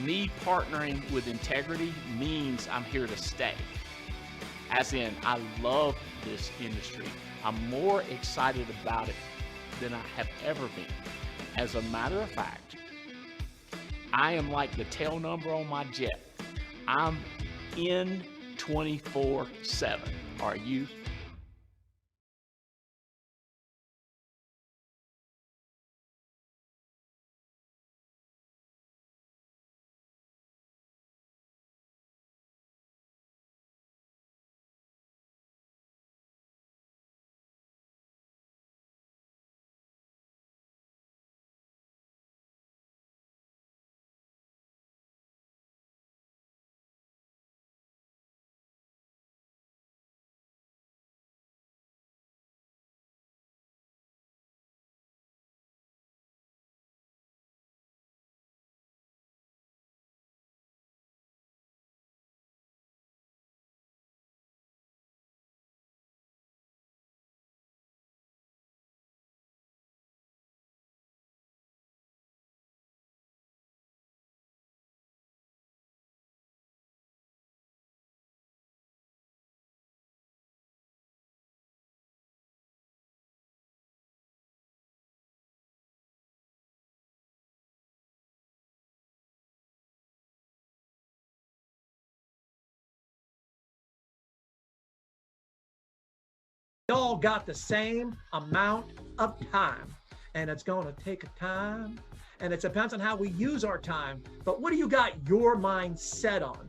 me partnering with integrity means I'm here to stay. As in, I love this industry. I'm more excited about it than I have ever been. As a matter of fact, I am like the tail number on my jet. I'm in 24/7. Are you? All got the same amount of time, and it's going to take a time, and it depends on how we use our time. But what do you got your mind set on?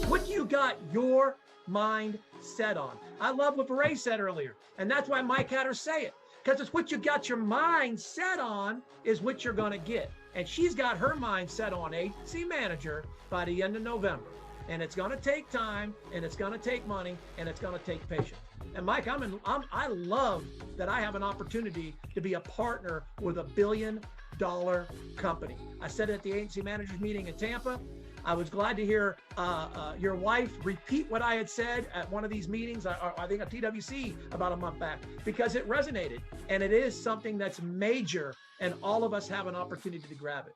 What do you got your mind set on? I love what Ray said earlier, and that's why Mike had her say it, because it's what you got your mind set on is what you're going to get. And she's got her mind set on agency manager by the end of November. And it's going to take time, and it's going to take money, and it's going to take patience. And Mike, I love that I have an opportunity to be a partner with $1 billion company. I said it at the agency managers meeting in Tampa. I was glad to hear your wife repeat what I had said at one of these meetings, I think at TWC about a month back, because it resonated. And it is something that's major, and all of us have an opportunity to grab it.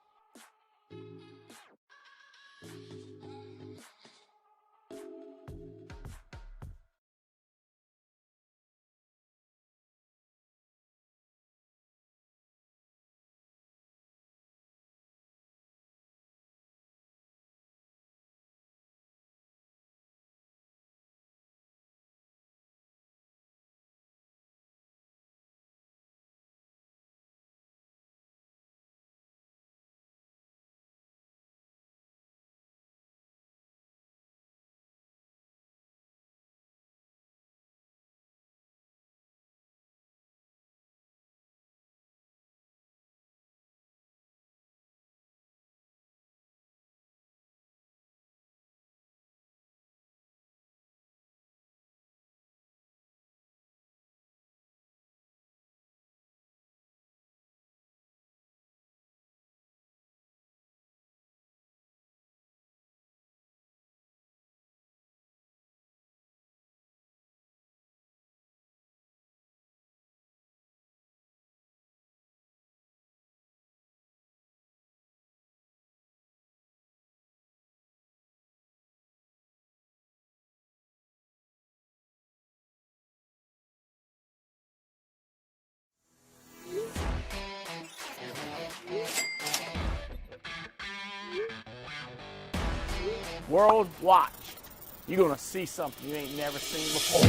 World, watch. You're going to see something you ain't never seen before.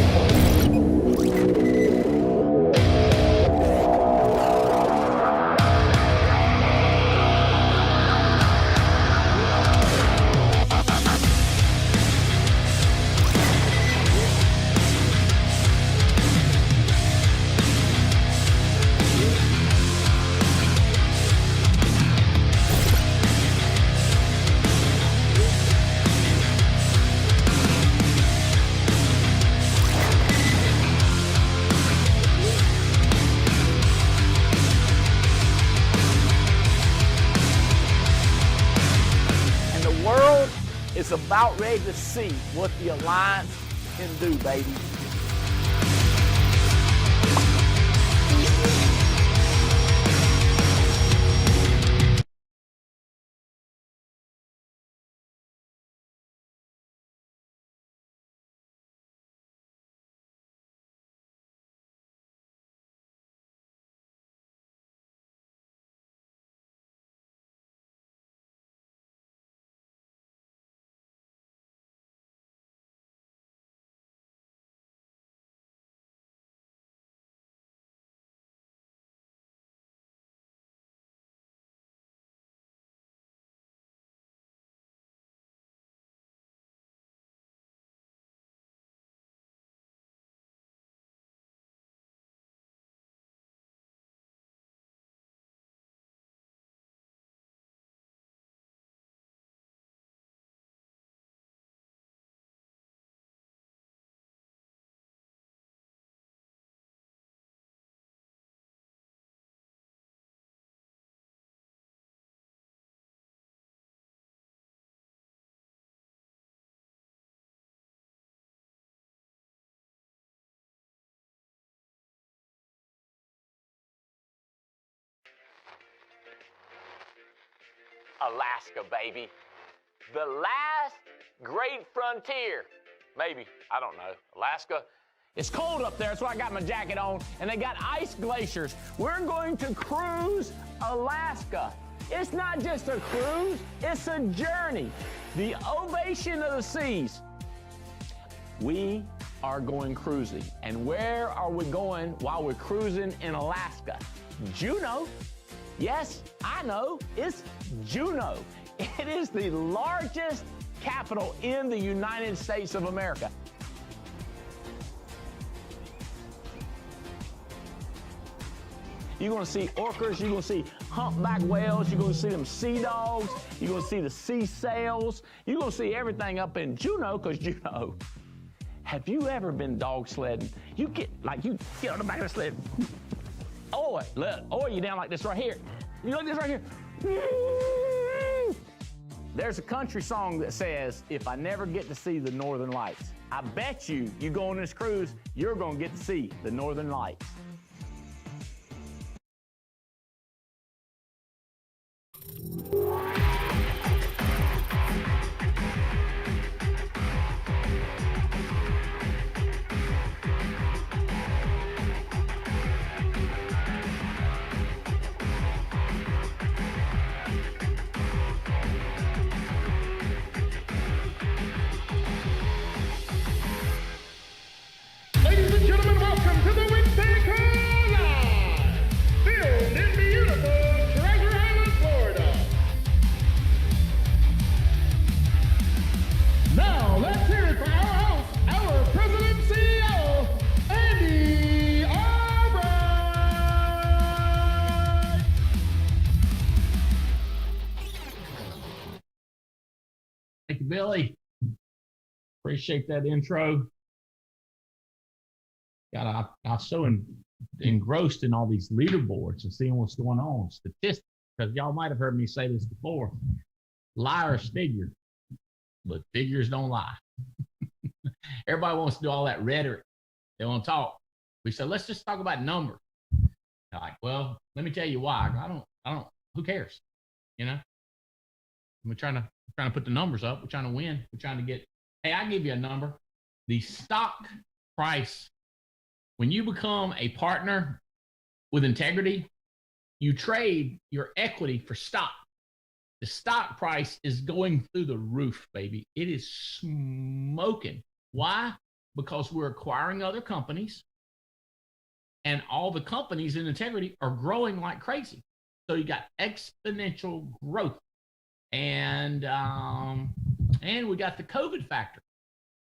It's about ready to see what the Alliance can do, baby. Alaska, baby. The last great frontier. Maybe, I don't know, Alaska. It's cold up there, that's why I got my jacket on, and they got ice glaciers. We're going to cruise Alaska. It's not just a cruise, it's a journey. The ovation of the seas. We are going cruising. And where are we going while we're cruising in Alaska? Juneau. Yes, I know, it's Juneau. It is the largest capital in the United States of America. You're gonna see orcas, you're gonna see humpback whales, you're gonna see them sea dogs, you're gonna see the sea sails, you're gonna see everything up in Juneau, because Juneau. Have you ever been dog sledding? You get on the back of the sled. Or you're down like this right here. You like this right here. There's a country song that says, if I never get to see the Northern Lights, I bet you go on this cruise, you're gonna get to see the Northern Lights. Ladies and gentlemen, welcome to the Wednesday Live, filmed in beautiful Treasure Island, Florida. Now, let's hear it for our host, our President and CEO, Andy Albright. Thank you, Billy. Appreciate that intro. God, I'm so engrossed in all these leaderboards and seeing what's going on, statistics, because y'all might have heard me say this before. Liars figure, but figures don't lie. Everybody wants to do all that rhetoric. They want to talk. We said, let's just talk about numbers. They're like, well, let me tell you why. I don't, who cares? You know? We're trying to put the numbers up. We're trying to win. We're trying to get, hey, I'll give you a number. The stock price. When you become a partner with integrity, you trade your equity for stock. The stock price is going through the roof, baby. It is smoking. Why? Because we're acquiring other companies, and all the companies in integrity are growing like crazy. So you got exponential growth, and we got the COVID factor.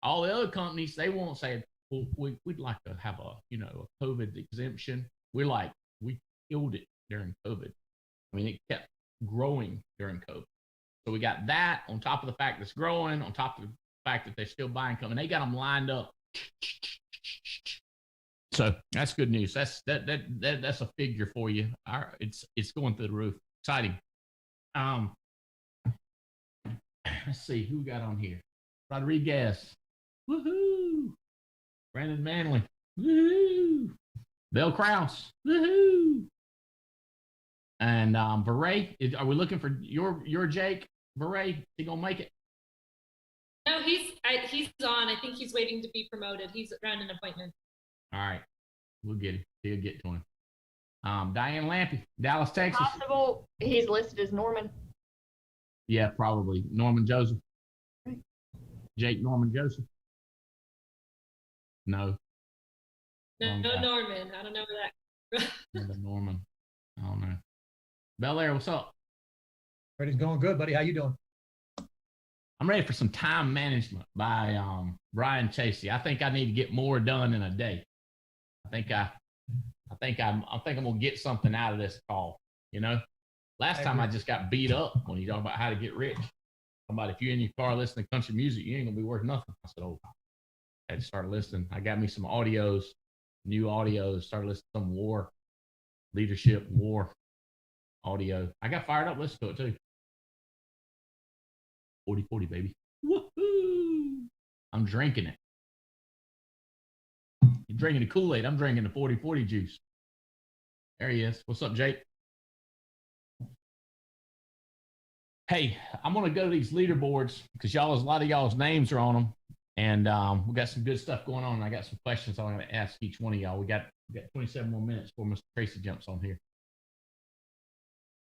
All the other companies, they won't say, well, we'd like to have a COVID exemption. We killed it during COVID. I mean, it kept growing during COVID. So we got that on top of the fact that it's growing, on top of the fact that they're still buying company. They got them lined up. So that's good news. That's a figure for you. It's going through the roof. Exciting. Let's see who we got on here. Rodriguez. Woohoo. Brandon Manley. Woohoo. Bill Krause. Woohoo. And Beret, are we looking for your Jake Beret? He gonna make it? No, he's on. I think he's waiting to be promoted. He's around an appointment. All right, we'll get him. He'll get to him. Diane Lampy, Dallas, Texas. Possible he's listed as Norman. Yeah, probably Norman Joseph. Jake Norman Joseph. No. No, Norman. I don't know where that. Norman. I don't know. Bel Air, what's up? Everything's going good, buddy. How you doing? I'm ready for some time management by Brian Chasey. I think I need to get more done in a day. I think I'm gonna get something out of this call. You know, last time I just got beat up when you talk about how to get rich. About if you're in your car listening to country music, you ain't gonna be worth nothing. I said, oh, I had to start listening. I got me some audios, new audios. Started listening to some war, leadership, war audio. I got fired up listening to it too. 40-40, baby. Woohoo! I'm drinking it. You're drinking the Kool-Aid. I'm drinking the 40-40 juice. There he is. What's up, Jake? Hey, I'm going to go to these leaderboards because a lot of y'all's names are on them. And we got some good stuff going on. I got some questions I'm going to ask each one of y'all. We got 27 more minutes before Mr. Tracy jumps on here.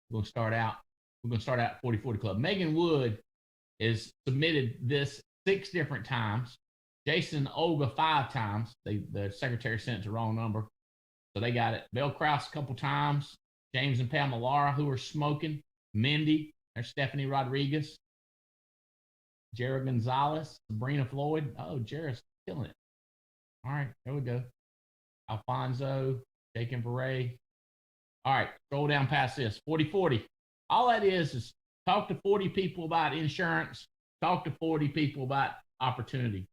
We're going to start out 40-40 Club. Megan Wood is submitted this 6 different times. Jason and Olga 5 times. The secretary sent the wrong number. So they got it. Bill Krause a couple times. James and Pam Lara, who are smoking. Mindy. There's Stephanie Rodriguez. Jared Gonzalez. Sabrina Floyd. Oh, Jared's killing it. All right, there we go. Alfonso. Jake and Beret. All right, scroll down past this. 40-40. All that is talk to 40 people about insurance. Talk to 40 people about opportunity.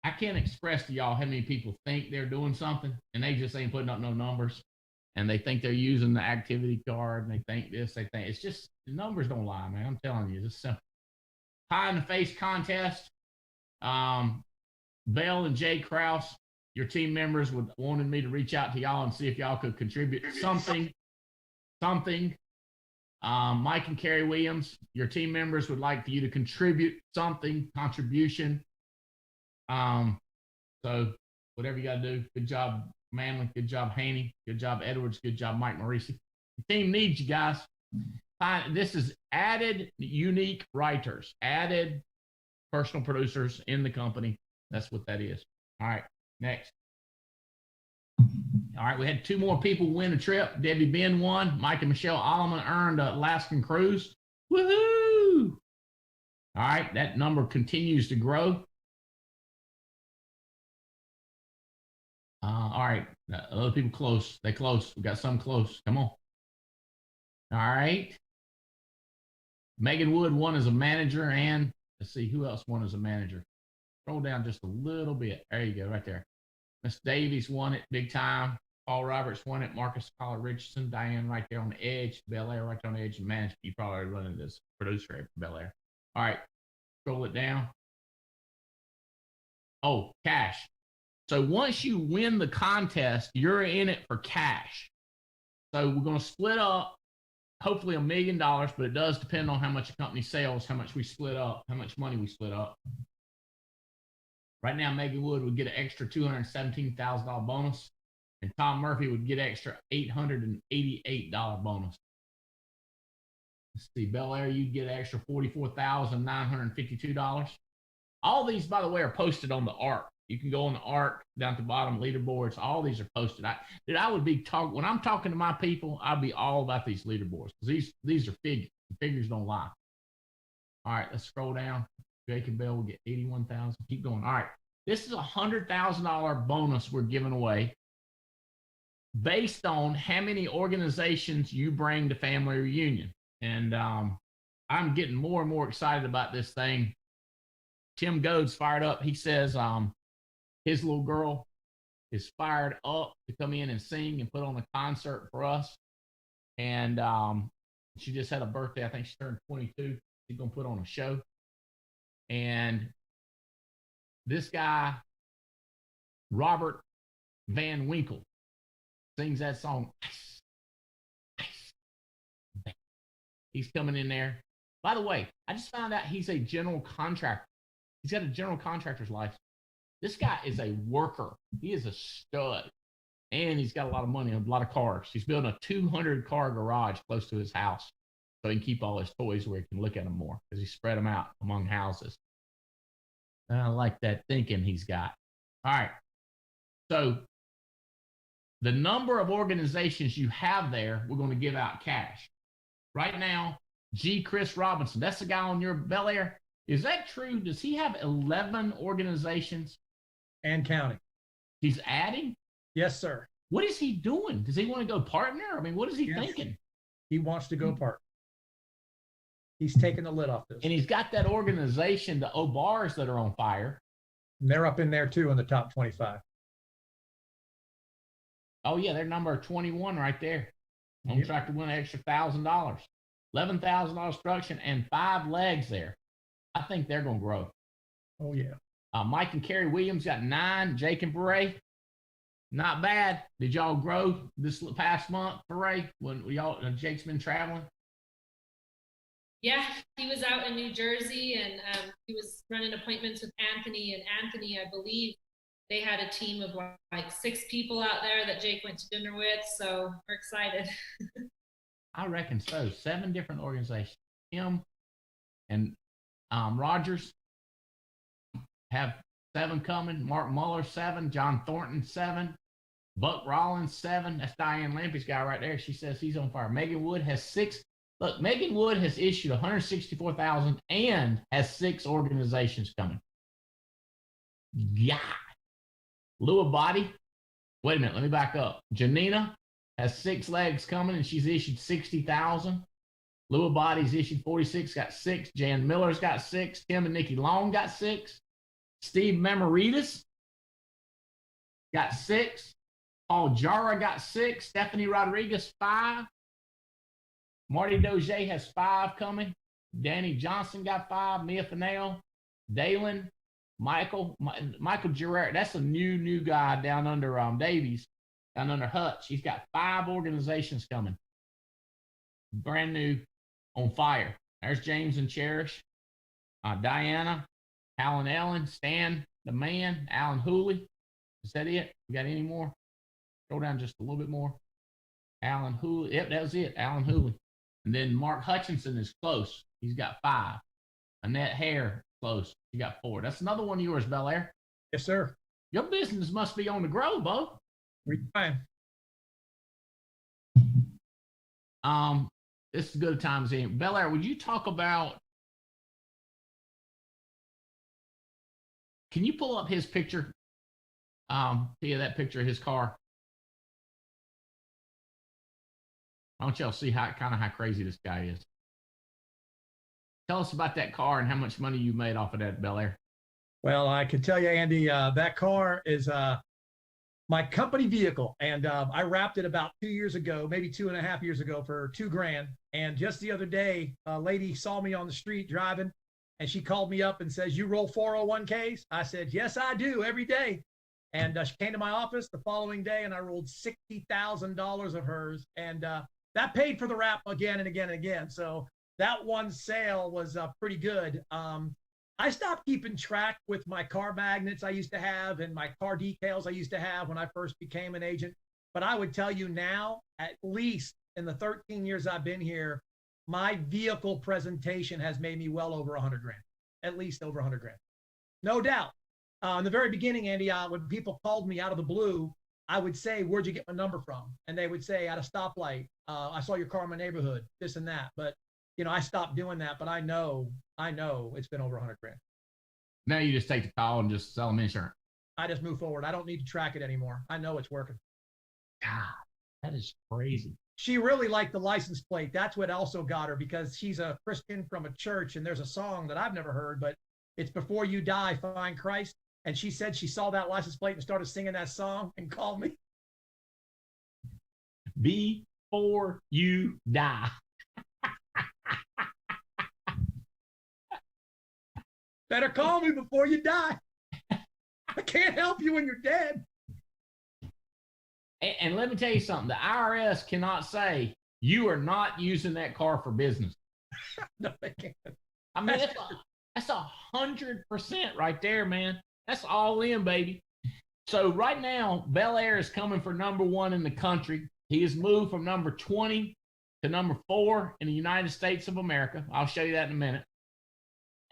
I can't express to y'all how many people think they're doing something and they just ain't putting up no numbers, and they think they're using the activity card and they think this, they think it's just the numbers don't lie, man. I'm telling you, it's simple. Pie in the face contest. Bell and Jay Krause, your team members wanted me to reach out to y'all and see if y'all could contribute something. Mike and Carrie Williams, your team members would like for you to contribute something, contribution. So whatever you got to do. Good job, Manley. Good job, Haney. Good job, Edwards. Good job, Mike Marisi. The team needs you guys. This is added unique writers, added personal producers in the company. That's what that is. All right, next. All right, we had 2 more people win a trip. Debbie Ben won. Mike and Michelle Alleman earned an Alaskan cruise. Woohoo! All right, that number continues to grow. All right, other people close. They close. We got some close. Come on. All right. Megan Wood won as a manager, and let's see who else won as a manager. Scroll down just a little bit. There you go, right there. Miss Davies won it big time. Paul Roberts won it. Marcus Collar Richardson. Diane right there on the edge. Bel Air right there on the edge. And management. You probably running this producer at Bel Air. All right. Scroll it down. Oh, cash. So once you win the contest, you're in it for cash. So we're going to split up hopefully $1 million, but it does depend on how much a company sells, how much we split up, how much money we split up. Right now, Megan Wood would get an extra $217,000 bonus, and Tom Murphy would get extra $888 bonus. Let's see, Bel Air, you'd get an extra $44,952. All these, by the way, are posted on the ARC. You can go on the ARC down at the bottom, leaderboards. All these are posted. I would be talking when I'm talking to my people. I'd be all about these leaderboards because these are figures. The figures don't lie. All right, let's scroll down. Jake and Bell will get $81,000. Keep going. All right, this is a $100,000 bonus we're giving away based on how many organizations you bring to family reunion. And I'm getting more and more excited about this thing. Tim Goad's fired up. He says his little girl is fired up to come in and sing and put on a concert for us. And she just had a birthday. I think she turned 22. She's going to put on a show. And this guy, Robert Van Winkle, sings that song. Ice, ice. He's coming in there. By the way, I just found out he's a general contractor. He's got a general contractor's license. This guy is a worker. He is a stud. And he's got a lot of money, a lot of cars. He's building a 200-car garage close to his house so he can keep all his toys where he can look at them more because he spread them out among houses. And I like that thinking he's got. All right. So the number of organizations you have there, we're going to give out cash. Right now, G. Chris Robinson, that's the guy on your Bel Air. Is that true? Does he have 11 organizations? And counting. He's adding? Yes, sir. What is he doing? Does he want to go partner? I mean, what is he thinking? He wants to go partner. He's taking the lid off this. And he's got that organization, the O-Bars, that are on fire. And they're up in there too in the top 25. Oh, yeah, they're number 21 right there. On track to win an extra $1,000. $11,000 structure and 5 legs there. I think they're going to grow. Oh, yeah. Mike and Carrie Williams got 9. Jake and Beret, not bad. Did y'all grow this past month, Beret, when Jake's been traveling? Yeah, he was out in New Jersey, and he was running appointments with Anthony. And Anthony, I believe, they had a team of like 6 people out there that Jake went to dinner with. So we're excited. I reckon so. 7 different organizations. Him and Rogers have 7 coming. Mark Muller 7. John Thornton 7. Buck Rollins 7. That's Diane Lampy's guy right there. She says he's on fire. Megan Wood has 6. Look, Megan Wood has issued 164,000 and has 6 organizations coming. Yeah. Lua Body. Wait a minute. Let me back up. Janina has 6 legs coming and she's issued 60,000. Lua Body's issued 46, got 6. Jan Miller's got 6. Tim and Nikki Long got 6. Steve Memoritas got 6. Paul Jara got 6. Stephanie Rodriguez 5. Marty Doge has 5 coming. Danny Johnson got 5. Mia Fennell, Dalen, Michael Gerard. That's a new guy down under Davies, down under Hutch. He's got 5 organizations coming. Brand new, on fire. There's James and Cherish, Diana, Alan Ellen, Stan the Man, Alan Hooley. Is that it? We got any more? Go down just a little bit more. Alan Hooley. Yep, that was it. Alan Hooley. And then Mark Hutchinson is close. He's got 5. Annette Hare, close. She got 4. That's another one of yours, Belair. Yes, sir. Your business must be on the grow, Bo. We're trying. This is good times in. Belair, would you talk about, can you pull up his picture? Yeah, that picture of his car. I want y'all to see how crazy this guy is. Tell us about that car and how much money you made off of that, Belair. Well, I can tell you, Andy, that car is my company vehicle. And I wrapped it about 2 years ago, maybe 2.5 years ago, for $2,000. And just the other day, a lady saw me on the street driving, and she called me up and says, "You roll 401ks?" I said, "Yes, I do, every day." And she came to my office the following day, and I rolled $60,000 of hers. And that paid for the wrap again and again and again. So that one sale was pretty good. I stopped keeping track with my car magnets I used to have and my car decals I used to have when I first became an agent. But I would tell you now, at least in the 13 years I've been here, my vehicle presentation has made me well over $100,000, at least over $100,000. No doubt. In the very beginning, Andy, when people called me out of the blue, I would say, "Where'd you get my number from?" And they would say, "At a stoplight. I saw your car in my neighborhood, this and that." But, I stopped doing that, but I know it's been over $100,000. Now you just take the call and just sell them insurance. I just move forward. I don't need to track it anymore. I know it's working. God, that is crazy. She really liked the license plate. That's what also got her, because she's a Christian from a church, and there's a song that I've never heard, but it's "Before You Die, Find Christ." And she said she saw that license plate and started singing that song and called me. Before you die. Better call me before you die. I can't help you when you're dead. And let me tell you something. The IRS cannot say you are not using that car for business. No, they can't. I mean, that's 100% right there, man. That's all in, baby. So right now, Belair is coming for number 1 in the country. He has moved from number 20 to number 4 in the United States of America. I'll show you that in a minute.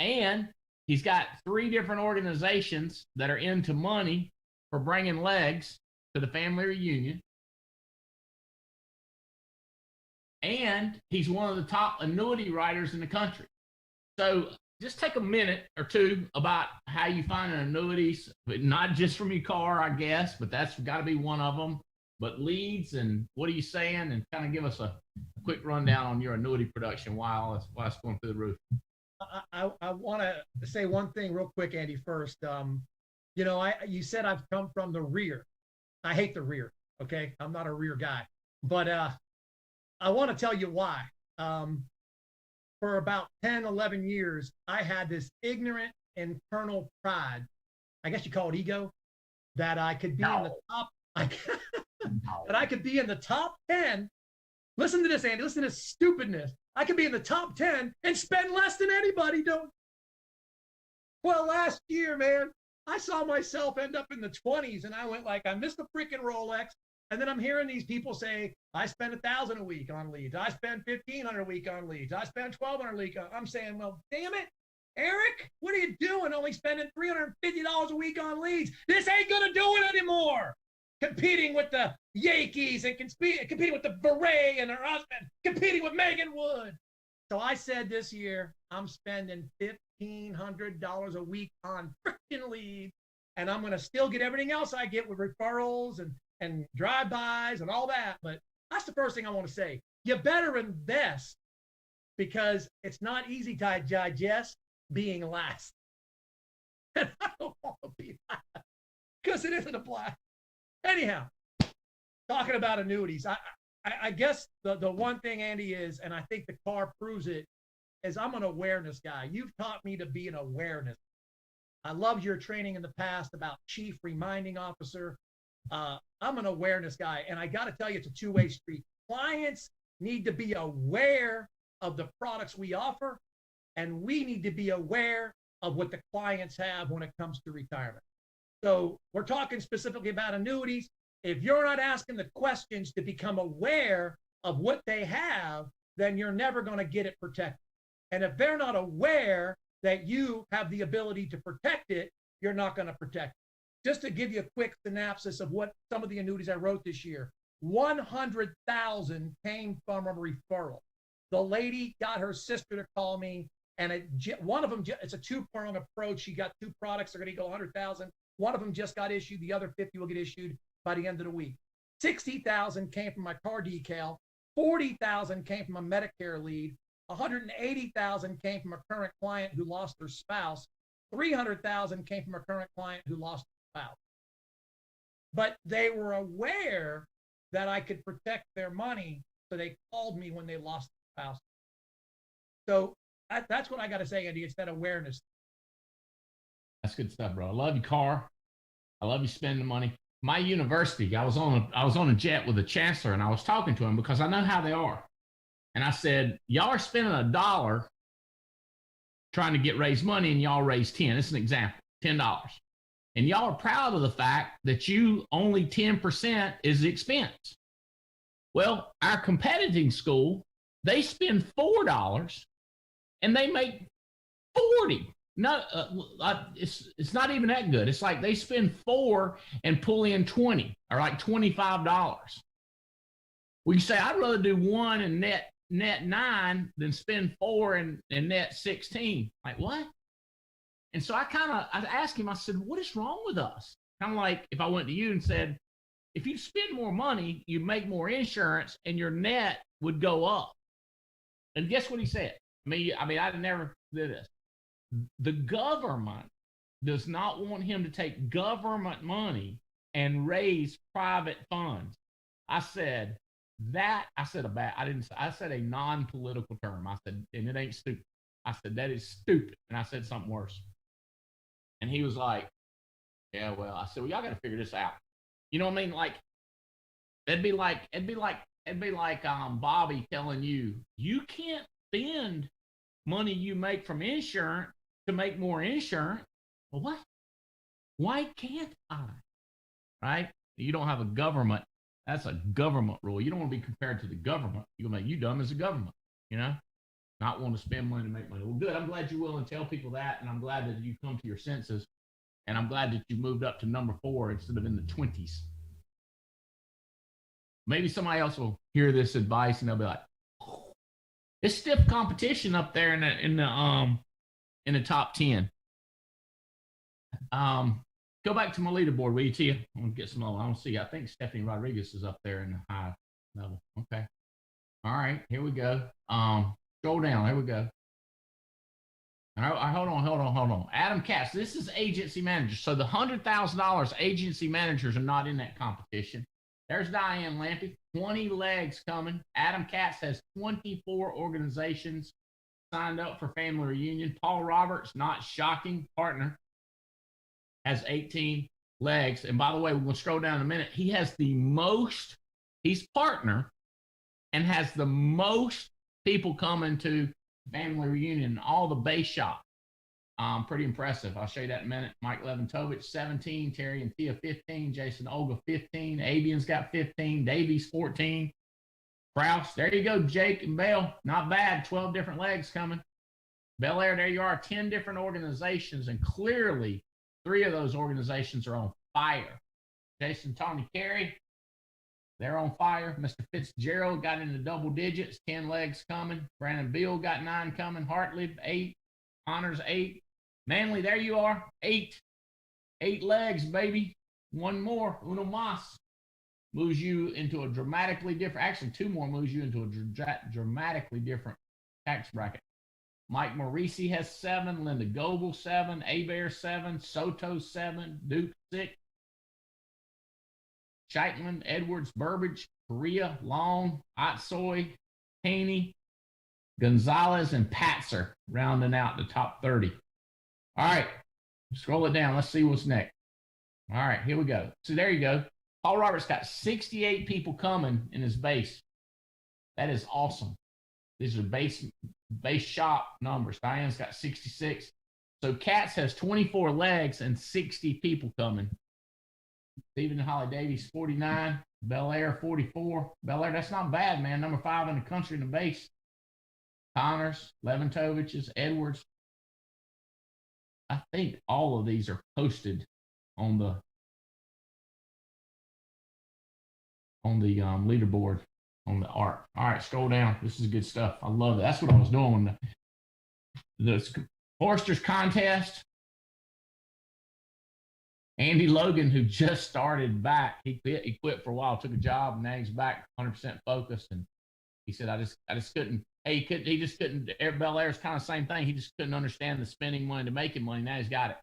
And he's got 3 different organizations that are into money for bringing legs to the family reunion. And he's one of the top annuity writers in the country. So just take a minute or two about how you find annuities, but not just from your car, I guess, but that's got to be one of them. But leads and what are you saying, and kind of give us a quick rundown on your annuity production while it's going through the roof. I want to say one thing real quick, Andy, first. You said I've come from the rear. I hate the rear, okay? I'm not a rear guy. But I want to tell you why. For about 10, 11 years, I had this ignorant internal pride, I guess you call it ego, that I could be in the top, that I could be in the top 10 Listen to this, Andy. Listen to this stupidness. I could be in the top 10 and spend less than anybody, don't. Well, last year, man, I saw myself end up in the 20s, and I went like, I missed the freaking Rolex. And then I'm hearing these people say, I spend $1,000 a week on leads. I spend $1,500 a week on leads. I spend $1,200 a week on. I'm saying, well, damn it, Eric, what are you doing? Only spending $350 a week on leads. This ain't gonna do it anymore. Competing with the Yankees and competing with the Beret and her husband, competing with Megan Wood. So I said this year, I'm spending $1,500 a week on freaking leads, and I'm gonna still get everything else I get with referrals and drive-bys and all that. But that's the first thing I want to say. You better invest, because it's not easy to digest being last. And I don't want to be last, because it isn't a blast. Anyhow, talking about annuities, I guess the one thing, Andy, is, and I think the car proves it, is I'm an awareness guy. You've taught me to be an awareness. I loved your training in the past about chief reminding officer. I'm an awareness guy, and I got to tell you, it's a two-way street. Clients need to be aware of the products we offer, and we need to be aware of what the clients have when it comes to retirement. So we're talking specifically about annuities. If you're not asking the questions to become aware of what they have, then you're never going to get it protected. And if they're not aware that you have the ability to protect it, you're not going to protect it. Just to give you a quick synopsis of what some of the annuities I wrote this year, 100,000 came from a referral. The lady got her sister to call me, and one of them, it's a two-prong approach. She got two products. They're going to go 100,000. One of them just got issued. The other 50 will get issued by the end of the week. 60,000 came from my car decal. 40,000 came from a Medicare lead. 180,000 came from a current client who lost their spouse. 300,000 came from a current client who lost their spouse. But they were aware that I could protect their money, so they called me when they lost their spouse. So that's what I got to say, Andy. It's that awareness. That's good stuff, bro. I love your car. I love you spending money. My university, I was on a jet with the chancellor, and I was talking to him because I know how they are. And I said, y'all are spending $1 trying to raise money, and y'all raise 10. It's an example, $10. And y'all are proud of the fact that you only 10% is the expense. Well, our competitive school, they spend $4 and they make 40. No, it's not even that good. It's like they spend 4 and pull in 20, or like $25. We say, I'd rather do 1 and net 9 than spend 4 and net 16. Like, what? And so I asked him, I said, what is wrong with us? Kind of like if I went to you and said, if you spend more money, you make more insurance and your net would go up. And guess what he said? I mean, I'd never did this. The government does not want him to take government money and raise private funds. I said a non-political term. I said, and it ain't stupid. I said, that is stupid. And I said something worse. And he was like, yeah, well, I said, well, y'all got to figure this out. You know what I mean? Like, it'd be like Bobby telling you, you can't spend money you make from insurance to make more insurance. Well, what? Why can't I? Right? You don't have a government. That's a government rule. You don't want to be compared to the government. You're going to make you dumb as a government, you know? Not want to spend money to make money. Well, good. I'm glad you're willing to tell people that, and I'm glad that you come to your senses, and I'm glad that you moved up to number 4 instead of in the 20s. Maybe somebody else will hear this advice and they'll be like, oh, it's stiff competition up there in the top 10. Go back to my leaderboard, will you, Tia? I'm gonna get some more. I don't see. I think Stephanie Rodriguez is up there in the high level. Okay. All right, here we go. Scroll down. Here we go. All right, hold on. Adam Katz. This is agency managers. So the $100,000 agency managers are not in that competition. There's Diane Lampy. 20 legs coming. Adam Katz has 24 organizations signed up for family reunion. Paul Roberts, not shocking, partner, has 18 legs. And by the way, we're going to scroll down in a minute. He has the most, he's partner, and has the most people coming to family reunion, all the base shop. Pretty impressive. I'll show you that in a minute. Mike Leventovich, 17. Terry and Tia, 15. Jason Olga, 15. Avian's got 15. Davies, 14. Kraus, there you go. Jake and Bell, not bad. 12 different legs coming. Bel Air, there you are. 10 different organizations, and clearly 3 of those organizations are on fire. Jason, Tony, Carey, they're on fire. Mr. Fitzgerald got into double digits, 10 legs coming. Brandon Beal got 9 coming. Hartley, 8. Honors, 8. Manley, there you are, 8. 8 legs, baby. 1 more. Uno mas. Moves you into a dramatically different, actually 2 more moves you into a dramatically different tax bracket. Mike Morisi has 7. Linda Goebel, 7. Abear, 7. Soto, 7. Duke, 6. Scheitman, Edwards, Burbage, Correa, Long, Otsoy, Haney, Gonzalez, and Patzer rounding out the top 30. All right, scroll it down. Let's see what's next. All right, here we go. So there you go. Paul Roberts got 68 people coming in his base. That is awesome. These are base shop numbers. Diane's got 66. So Katz has 24 legs and 60 people coming. Stephen and Holly Davies, 49. Bel Air, 44. Bel Air, that's not bad, man. Number 5 in the country in the base. Connors, Leventoviches, Edwards. I think all of these are posted on the leaderboard on the ARC. All right, scroll down. This is good stuff. I love it. That's what I was doing when the Forster's contest. Andy Logan, who just started back, he quit for a while, took a job, and now he's back 100% focused. And he said, I just couldn't. He just couldn't. Bel Air's kind of the same thing. He just couldn't understand the spending money to making money. Now he's got it.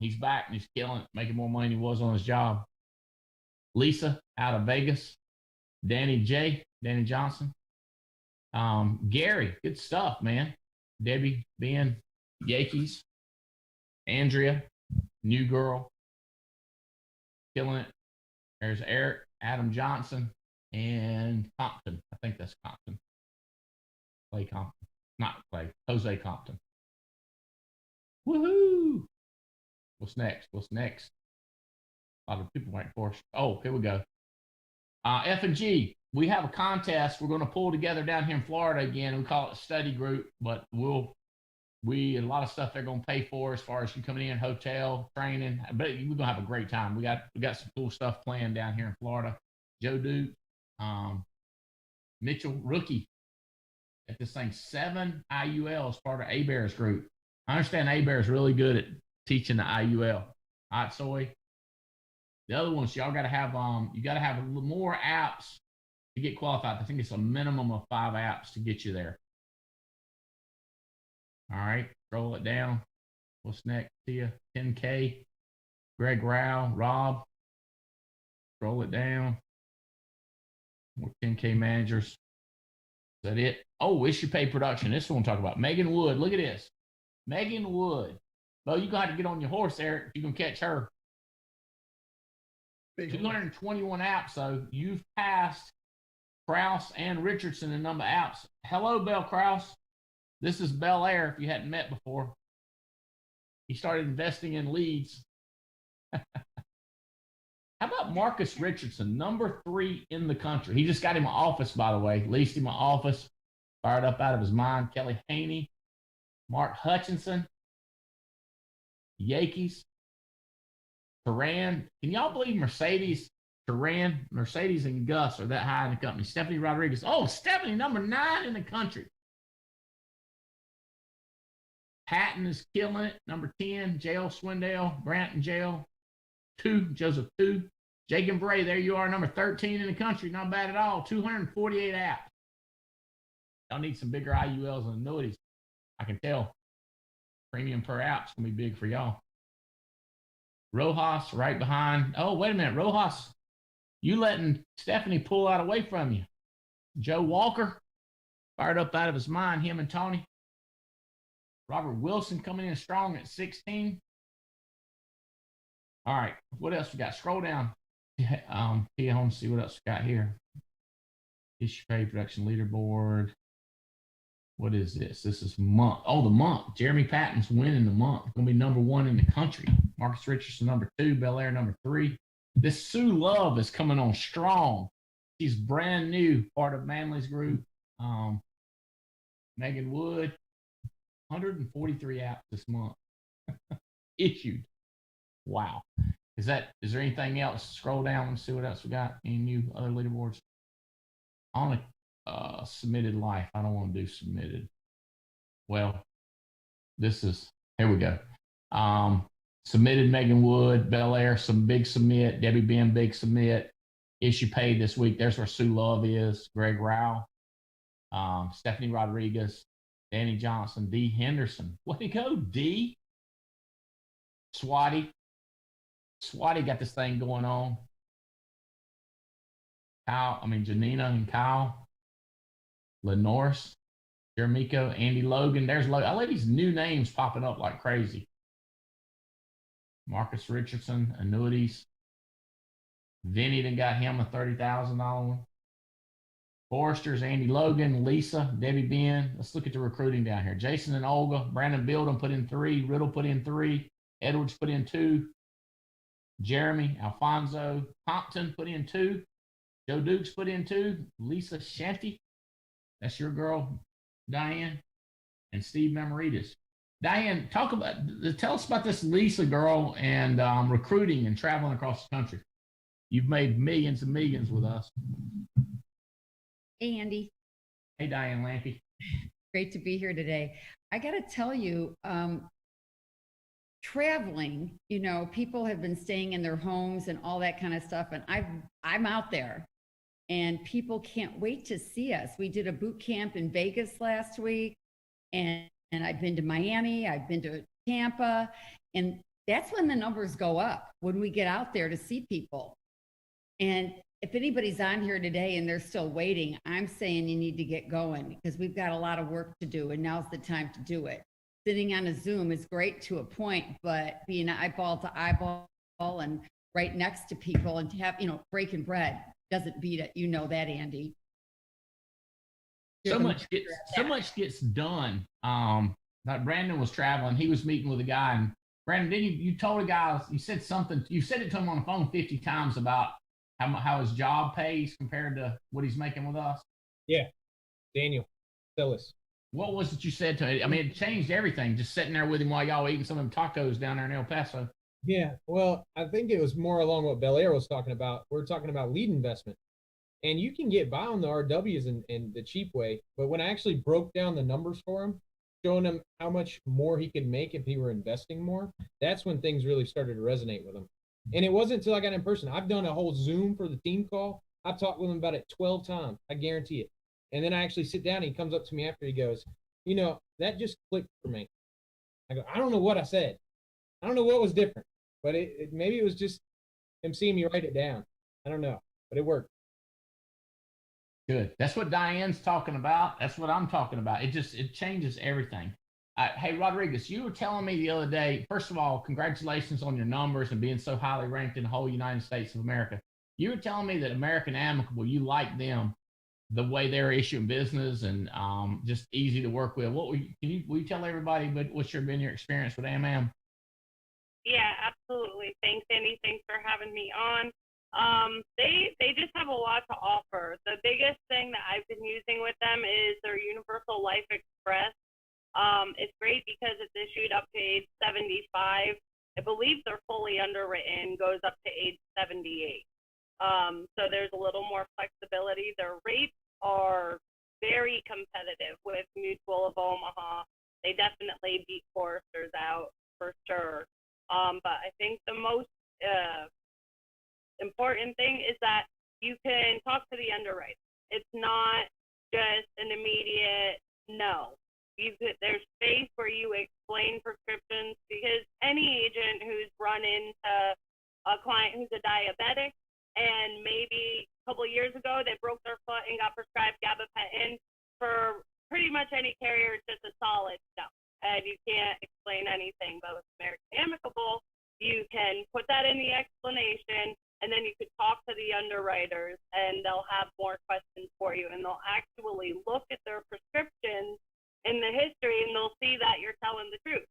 He's back and he's killing it, making more money than he was on his job. Lisa out of Vegas. Danny Johnson. Gary, good stuff, man. Debbie, Ben, Yankees. Andrea, new girl, killing it. There's Eric, Adam Johnson, and Compton. I think that's Compton. Clay Compton. Not Clay. Jose Compton. Woohoo! What's next? A lot of people went for us. Oh, here we go. F&G, we have a contest we're going to pull together down here in Florida again. We call it study group, but a lot of stuff they're going to pay for as far as you coming in, hotel, training. But we're going to have a great time. We got some cool stuff planned down here in Florida. Joe Duke, Mitchell, rookie at this thing, 7 IULs, part of A-Bear's group. I understand A-Bear is really good at teaching the IUL. Hot soy. The other ones, y'all got to have you got to have more apps to get qualified. I think it's a minimum of 5 apps to get you there. All right, scroll it down. What's next? Tia, 10K. Greg Rao, Rob. Scroll it down. More 10K managers. Is that it? Oh, issue pay production. This one we'll talk about. Megan Wood. Look at this. Megan Wood. Well, you're going to have to get on your horse, Eric, if you can catch her. 221 apps, though. You've passed Kraus and Richardson in number of apps. Hello, Bell Kraus. This is Bel Air, if you hadn't met before. He started investing in leads. How about Marcus Richardson, number 3 in the country? He just got him an office, by the way. Leased him an office. Fired up out of his mind. Kelly Haney. Mark Hutchinson. Yankees. Turan. Can y'all believe Mercedes, Turan, Mercedes, and Gus are that high in the company? Stephanie Rodriguez. Oh, Stephanie, number 9 in the country. Patton is killing it. Number 10, Jail Swindell, Grant and Jail. 2, Joseph 2. Jake and Bray, there you are, number 13 in the country. Not bad at all. 248 apps. Y'all need some bigger IULs and annuities. I can tell. Premium per app's going to be big for y'all. Rojas right behind. Oh, wait a minute. Rojas, you letting Stephanie pull out away from you. Joe Walker, fired up out of his mind, him and Tony. Robert Wilson coming in strong at 16. All right, what else we got? Scroll down. Yeah, I want to see what else we got here. Issue pay production leaderboard. What is this? This is month. Oh, the month. Jeremy Patton's winning the month. Going to be number 1 in the country. Marcus Richardson, number 2. Belair, number 3. This Sue Love is coming on strong. She's brand new, part of Manley's group. Megan Wood, 143 apps this month issued. Wow. Is there anything else? Scroll down and see what else we got. Any new other leaderboards? On a submitted life. I don't want to do submitted. Well, here we go. Submitted Megan Wood, Belair, some big submit, Debbie Ben, big submit. Issue paid this week. There's where Sue Love is, Greg Rao, Stephanie Rodriguez, Danny Johnson, D. Henderson. Way to go, D. Swatty got this thing going on. Janina and Kyle, Lenoris, Jeremico, Andy Logan. There's Logan. I let these new names popping up like crazy. Marcus Richardson, annuities. Vinny then got him a $30,000 one. Forrester's Andy Logan, Lisa, Debbie Ben. Let's look at the recruiting down here. Jason and Olga, Brandon Bildum put in 3, Riddle put in 3, Edwards put in 2, Jeremy, Alfonso, Compton put in 2, Joe Dukes put in 2, Lisa Shanty, that's your girl, Diane, and Steve Memoritas. Diane, tell us about this Lisa girl and recruiting and traveling across the country. You've made millions and millions with us. Hey, Andy. Hey, Diane Lampy. Great to be here today. I got to tell you, traveling, people have been staying in their homes and all that kind of stuff. And I'm out there and people can't wait to see us. We did a boot camp in Vegas last week and I've been to Miami, I've been to Tampa, and that's when the numbers go up, when we get out there to see people. And if anybody's on here today and they're still waiting, I'm saying you need to get going because we've got a lot of work to do and now's the time to do it. Sitting on a Zoom is great to a point, but being eyeball to eyeball and right next to people and to have, breaking bread doesn't beat it. You know that, Andy. So much gets done. Like Brandon was traveling. He was meeting with a guy, and Brandon, you told a guy, you said something. You said it to him on the phone 50 times about how his job pays compared to what he's making with us. Yeah, Daniel Phyllis. What was it you said to him? I mean, it changed everything. Just sitting there with him while y'all were eating some of them tacos down there in El Paso. Yeah, well, I think it was more along what Belair was talking about. We're talking about lead investment. And you can get by on the RWs in the cheap way. But when I actually broke down the numbers for him, showing him how much more he could make if he were investing more, that's when things really started to resonate with him. And it wasn't until I got in person. I've done a whole Zoom for the team call. I've talked with him about it 12 times. I guarantee it. And then I actually sit down and he comes up to me after, he goes, that just clicked for me. I go, I don't know what I said. I don't know what was different. But maybe it was just him seeing me write it down. I don't know. But it worked. Good. That's what Diane's talking about. That's what I'm talking about. It changes everything. Hey, Rodriguez, you were telling me the other day, first of all, congratulations on your numbers and being so highly ranked in the whole United States of America. You were telling me that American Amicable, you like them, the way they're issuing business and just easy to work with. Will you tell everybody what's been your experience with AmAm? Yeah, absolutely. Thanks, Andy. Thanks for having me on. They just have a lot to offer. The biggest thing that I've been using with them is their Universal Life Express. It's great because it's issued up to age 75. I believe they're fully underwritten, goes up to age 78. So there's a little more flexibility. Their rates are very competitive with Mutual of Omaha. They definitely beat Foresters out for sure. But I think the most important thing is that you can talk to the underwriter. It's not just an immediate no. There's space where you explain prescriptions, because any agent who's run into a client who's a diabetic and maybe a couple of years ago they broke their foot and got prescribed gabapentin, for pretty much any carrier, it's just a solid no. And you can't explain anything. But with American Amicable, you can put that in the explanation and then you could talk to the underwriters, and they'll have more questions for you, and they'll actually look at their prescriptions in the history, and they'll see that you're telling the truth.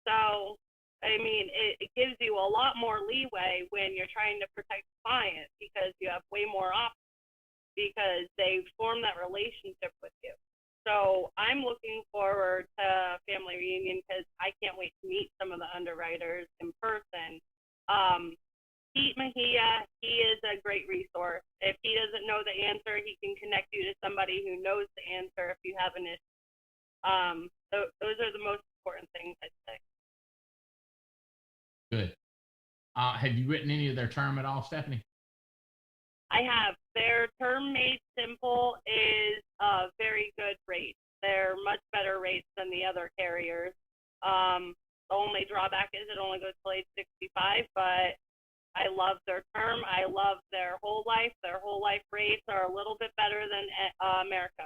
So, I mean, it gives you a lot more leeway when you're trying to protect the client, because you have way more options, because they've formed that relationship with you. So I'm looking forward to family reunion, because I can't wait to meet some of the underwriters in person. Pete Mejia, he is a great resource. If he doesn't know the answer, he can connect you to somebody who knows the answer if you have an issue. So those are the most important things, I'd say. Good. Have you written any of their term at all, Stephanie? I have. Their term made simple is a very good rate. They're much better rates than the other carriers. The only drawback is it only goes till age 65, but I love their term. I love their whole life. Their whole life rates are a little bit better than America.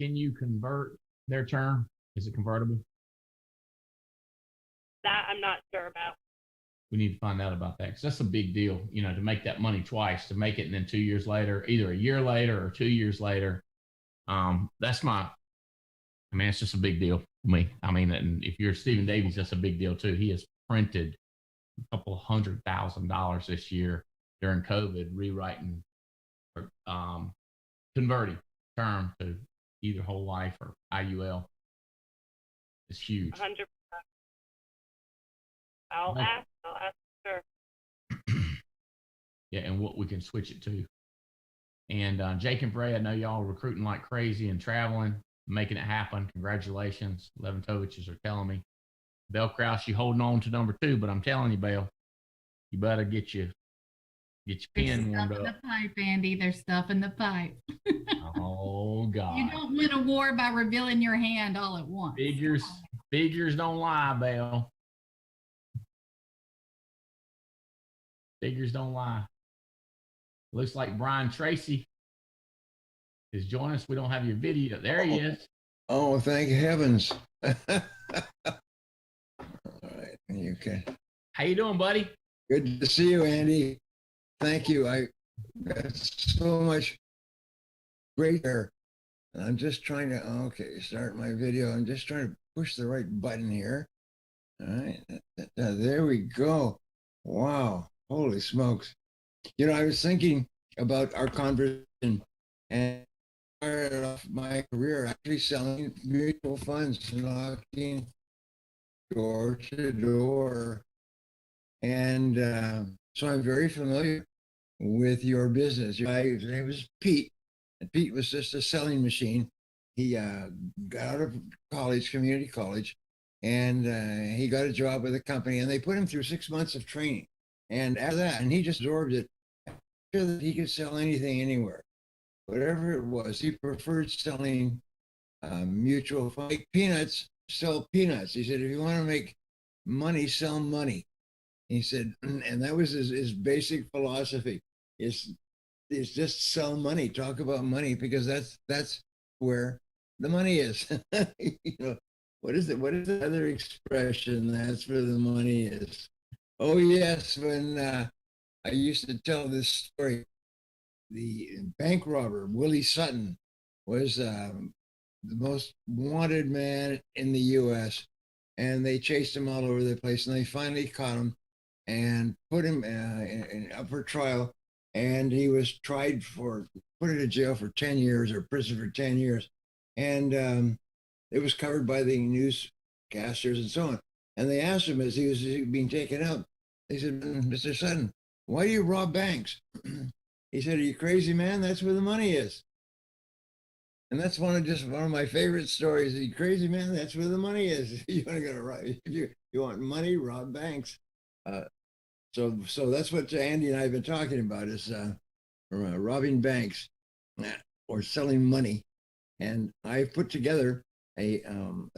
Can you convert their term? Is it convertible? That I'm not sure about. We need to find out about that, because that's a big deal, you know, to make that money twice, to make it and then 2 years later, either a year later or 2 years later. That's it's just a big deal for me. I mean, and if you're Stephen Davies, that's a big deal too. He has printed a couple $100,000 this year during COVID, rewriting or converting term to either whole life or IUL. It's huge. 100%. I'll ask. Sure. Yeah, and what we can switch it to. And Jake and Bray, I know y'all are recruiting like crazy and traveling, making it happen. Congratulations. Leventoviches are telling me. Bell Krause, you holding on to number 2, but I'm telling you, Bell, you better get your pin warmed up. There's stuff in the pipe, Andy. There's stuff in the pipe. Oh, God. You don't win a war by revealing your hand all at once. Figures don't lie, Bell. Figures don't lie. Looks like Brian Tracy is joining us. We don't have your video. There he is. Oh, thank heavens. All right. You can. How you doing, buddy? Good to see you, Andy. Thank you. I got so much great there. I'm just trying to, start my video. I'm just trying to push the right button here. All right. There we go. Wow. Holy smokes. You know, I was thinking about our conversation, and I started off my career actually selling mutual funds, knocking door to door. And so I'm very familiar with your business. His name was Pete, and Pete was just a selling machine. He got out of college, community college, and he got a job with a company, and they put him through 6 months of training. And after that, and he just absorbed it, sure that he could sell anything anywhere, whatever it was. He preferred selling mutual funds. Like peanuts, sell peanuts. He said, if you want to make money, sell money. He said, and that was his basic philosophy, is just sell money, talk about money, because that's where the money is. You know, what is the other expression? That's where the money is. Oh yes, when I used to tell this story, the bank robber Willie Sutton was the most wanted man in the U.S., and they chased him all over the place, and they finally caught him and put him up for trial, and he was put into jail for 10 years or prison for 10 years, and it was covered by the newscasters and so on. And they asked him as he was being taken out, they said, Mr. Sutton, why do you rob banks? He said, are you crazy, man? That's where the money is. And that's one of my favorite stories. Are you crazy, man? That's where the money is. You want to go to rob, you want money, rob banks. So that's what Andy and I have been talking about, is robbing banks or selling money. And I've put together a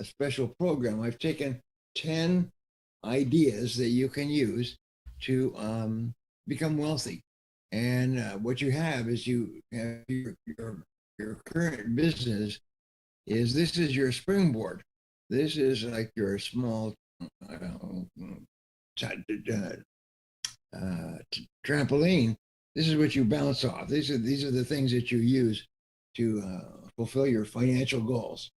special program. I've taken 10 ideas that you can use to become wealthy. And what you have is you have your current business this is your springboard. This is like your small trampoline, this is what you bounce off. These are the things that you use to fulfill your financial goals.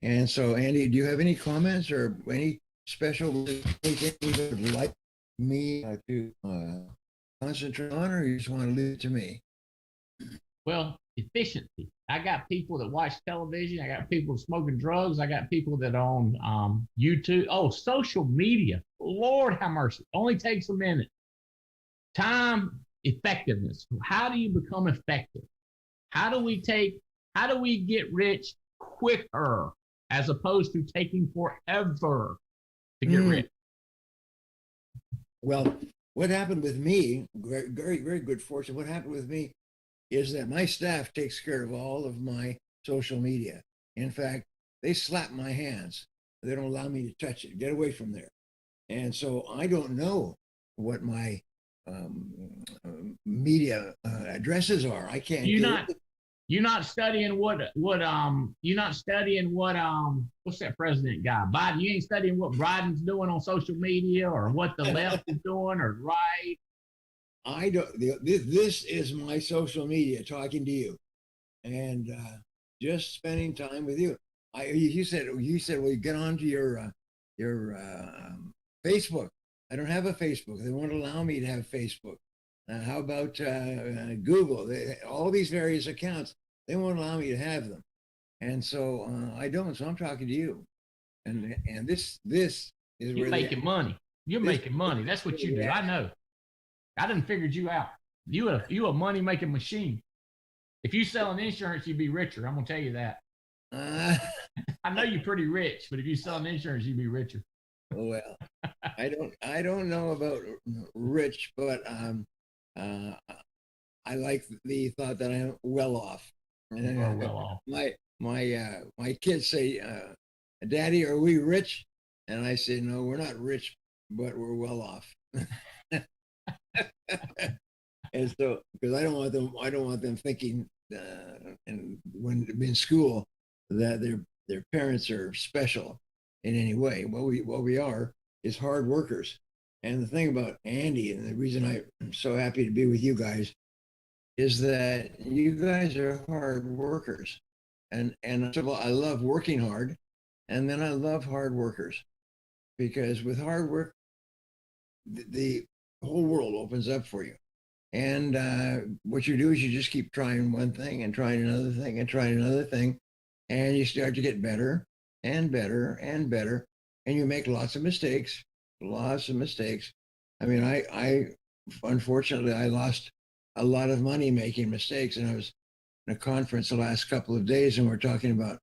And so, Andy, do you have any comments or any special things you would like me to concentrate on, or you just want to leave it to me? Well, efficiency. I got people that watch television. I got people smoking drugs. I got people that on YouTube. Oh, social media. Lord have mercy. Only takes a minute. Time effectiveness. How do you become effective? How do we get rich quicker as opposed to taking forever to get rich? Well, what happened with me, very, very, very good fortune. What happened with me is that my staff takes care of all of my social media. In fact, they slap my hands. They don't allow me to touch it. Get away from there. And so I don't know what my media addresses are. I can't. You're not studying what's that president guy? Biden. You ain't studying what Biden's doing on social media or what the left is doing or right. I don't. This is my social media talking to you, and just spending time with you. You said, well, you get onto your Facebook. I don't have a Facebook. They won't allow me to have Facebook. How about Google? All these various accounts, they won't allow me to have them, and so I don't. So I'm talking to you, and this is you're making money. You're making money. That's what you do. I know. I done figured you out. You a money making machine. If you selling insurance, you'd be richer. I'm gonna tell you that. I know you're pretty rich, but if you selling insurance, you'd be richer. Well, I don't know about rich, but I like the thought that I'm well off. Well off. My kids say, "Daddy, are we rich?" And I say, "No, we're not rich, but we're well off." And so, because I don't want them thinking, and when in school, that their parents are special in any way. What we are is hard workers. And the thing about Andy, and the reason I'm so happy to be with you guys, is that you guys are hard workers. And so I love working hard, and then I love hard workers, because with hard work, the whole world opens up for you. And what you do is you just keep trying one thing and trying another thing and trying another thing, and you start to get better and better and better, and you make lots of mistakes. I mean, I unfortunately I lost a lot of money making mistakes, and I was in a conference the last couple of days, and we're talking about,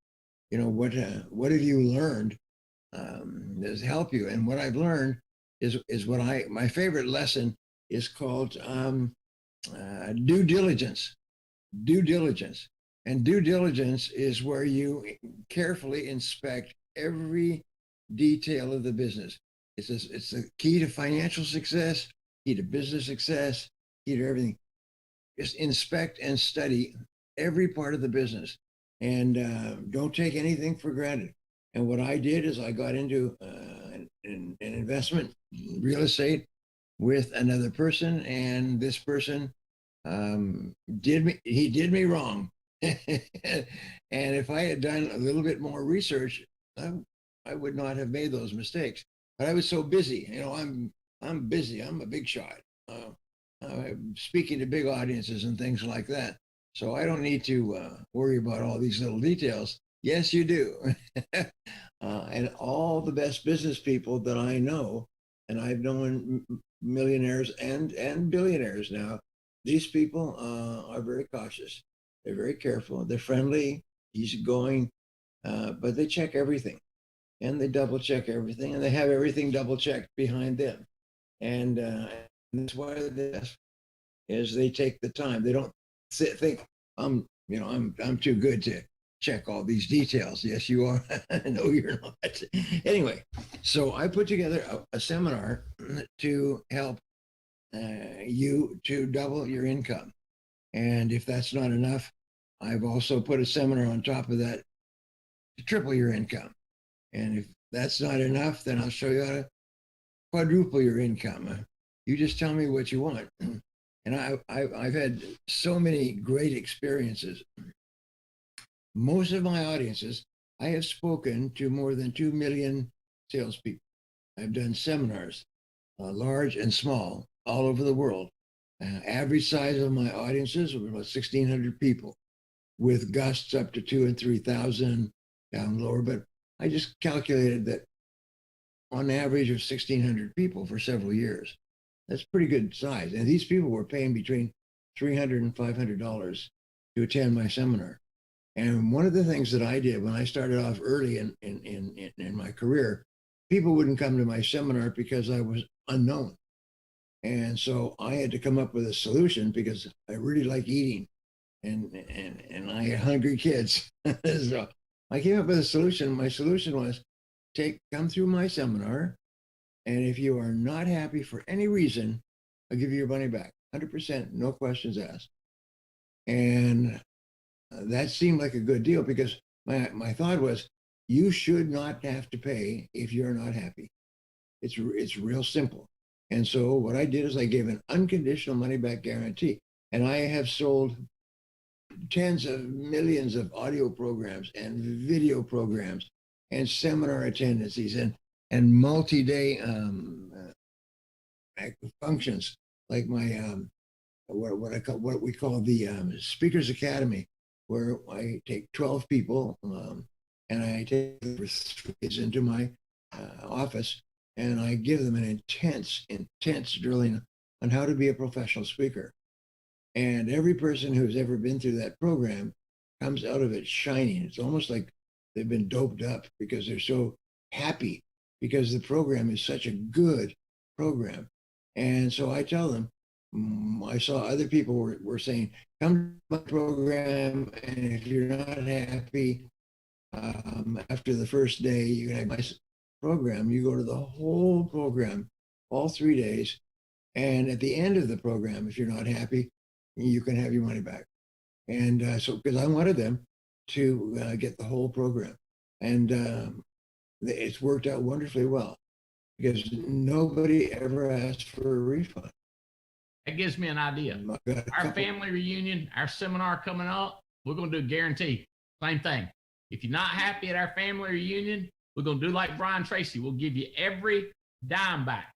what have you learned that's help you? And what I've learned is my favorite lesson is called due diligence. Due diligence. And due diligence is where you carefully inspect every detail of the business. It's the key to financial success, key to business success, key to everything. Just inspect and study every part of the business, and don't take anything for granted. And what I did is I got into an investment, real estate, with another person, and this person did me wrong. And if I had done a little bit more research, I would not have made those mistakes. But I was so busy. I'm busy. I'm a big shot. Speaking to big audiences and things like that. So I don't need to worry about all these little details. Yes, you do. And all the best business people that I know, and I've known millionaires and billionaires now, these people are very cautious. They're very careful. They're friendly, easygoing, but they check everything, and they double check everything, and they have everything double checked behind them. And that's why the best is they take the time. They don't think I'm too good to check all these details. Yes, you are. No, you're not. Anyway, so I put together a seminar to help you to double your income. And if that's not enough, I've also put a seminar on top of that to triple your income. And if that's not enough, then I'll show you how to quadruple your income. You just tell me what you want. And I've had so many great experiences. Most of my audiences, I have spoken to more than 2 million salespeople. I've done seminars, large and small, all over the world. Average size of my audiences was about 1,600 people, with gusts up to 2,000 and 3,000 down lower. But I just calculated that on average of 1,600 people for several years. That's pretty good size. And these people were paying between $300 and $500 to attend my seminar. And one of the things that I did when I started off early in my career, people wouldn't come to my seminar because I was unknown. And so I had to come up with a solution because I really like eating and I had hungry kids. So I came up with a solution. My solution was come through my seminar. And if you are not happy for any reason, I'll give you your money back, 100%, no questions asked. And that seemed like a good deal because my thought was, you should not have to pay if you're not happy. It's real simple. And so what I did is I gave an unconditional money back guarantee. And I have sold tens of millions of audio programs and video programs and seminar attendances and multi-day functions like my what we call the Speakers Academy, where I take 12 people and I take them for 3 days into my office and I give them an intense drilling on how to be a professional speaker. And every person who's ever been through that program comes out of it shining. It's almost like they've been doped up because they're so happy because the program is such a good program. And so I tell them, I saw other people were saying, come to my program, and if you're not happy after the first day, you can have my program. You go to the whole program, all 3 days. And at the end of the program, if you're not happy, you can have your money back. And so, because I wanted them to get the whole program. And it's worked out wonderfully well because nobody ever asked for a refund. That gives me an idea. Our family reunion, our seminar coming up, we're going to do a guarantee. Same thing. If you're not happy at our family reunion, we're going to do like Brian Tracy. We'll give you every dime back.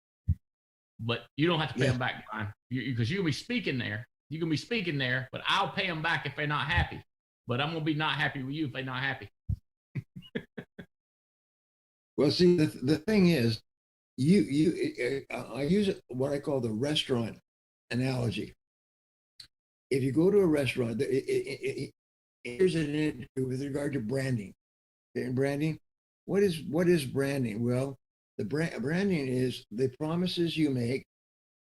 But you don't have to pay them back, Brian, because you'll be speaking there. You're going to be speaking there, but I'll pay them back if they're not happy. But I'm going to be not happy with you if they're not happy. Well, see, the thing is, I use what I call the restaurant analogy. If you go to a restaurant, here's an issue with regard to branding. And branding, what is branding? Well, the branding is the promises you make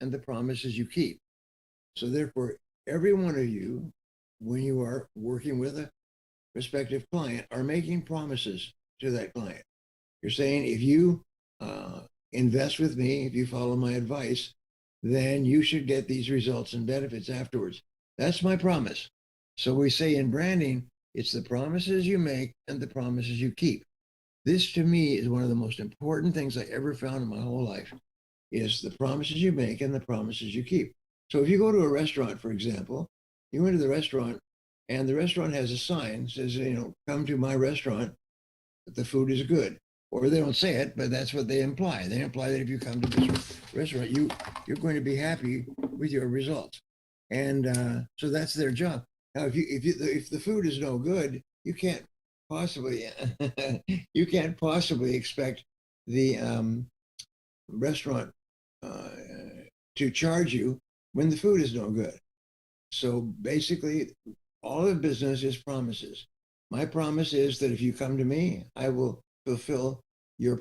and the promises you keep. So therefore, every one of you, when you are working with a prospective client, are making promises to that client. You're saying, if you invest with me, if you follow my advice, then you should get these results and benefits afterwards. That's my promise. So we say in branding, it's the promises you make and the promises you keep. This to me is one of the most important things I ever found in my whole life, is the promises you make and the promises you keep. So if you go to a restaurant, for example, you go into the restaurant and the restaurant has a sign that says, come to my restaurant, that the food is good. Or they don't say it, but that's what they imply. They imply that if you come to this restaurant, you're going to be happy with your results. And so that's their job. Now, if the food is no good, you can't possibly expect the restaurant to charge you when the food is no good. So basically, all of business is promises. My promise is that if you come to me, I will fulfill your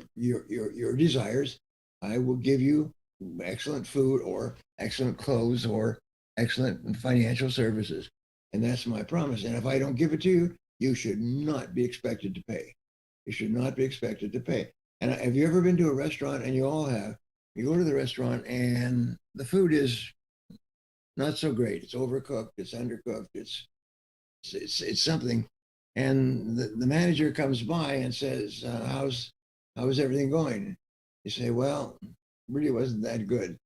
desires. I will give you excellent food or excellent clothes or excellent financial services. And that's my promise. And if I don't give it to you, you should not be expected to pay. You should not be expected to pay. And have you ever been to a restaurant, and you all have, you go to the restaurant and the food is not so great. It's overcooked, it's undercooked, it's something. And the manager comes by and says, how's everything going? You say, well, really wasn't that good.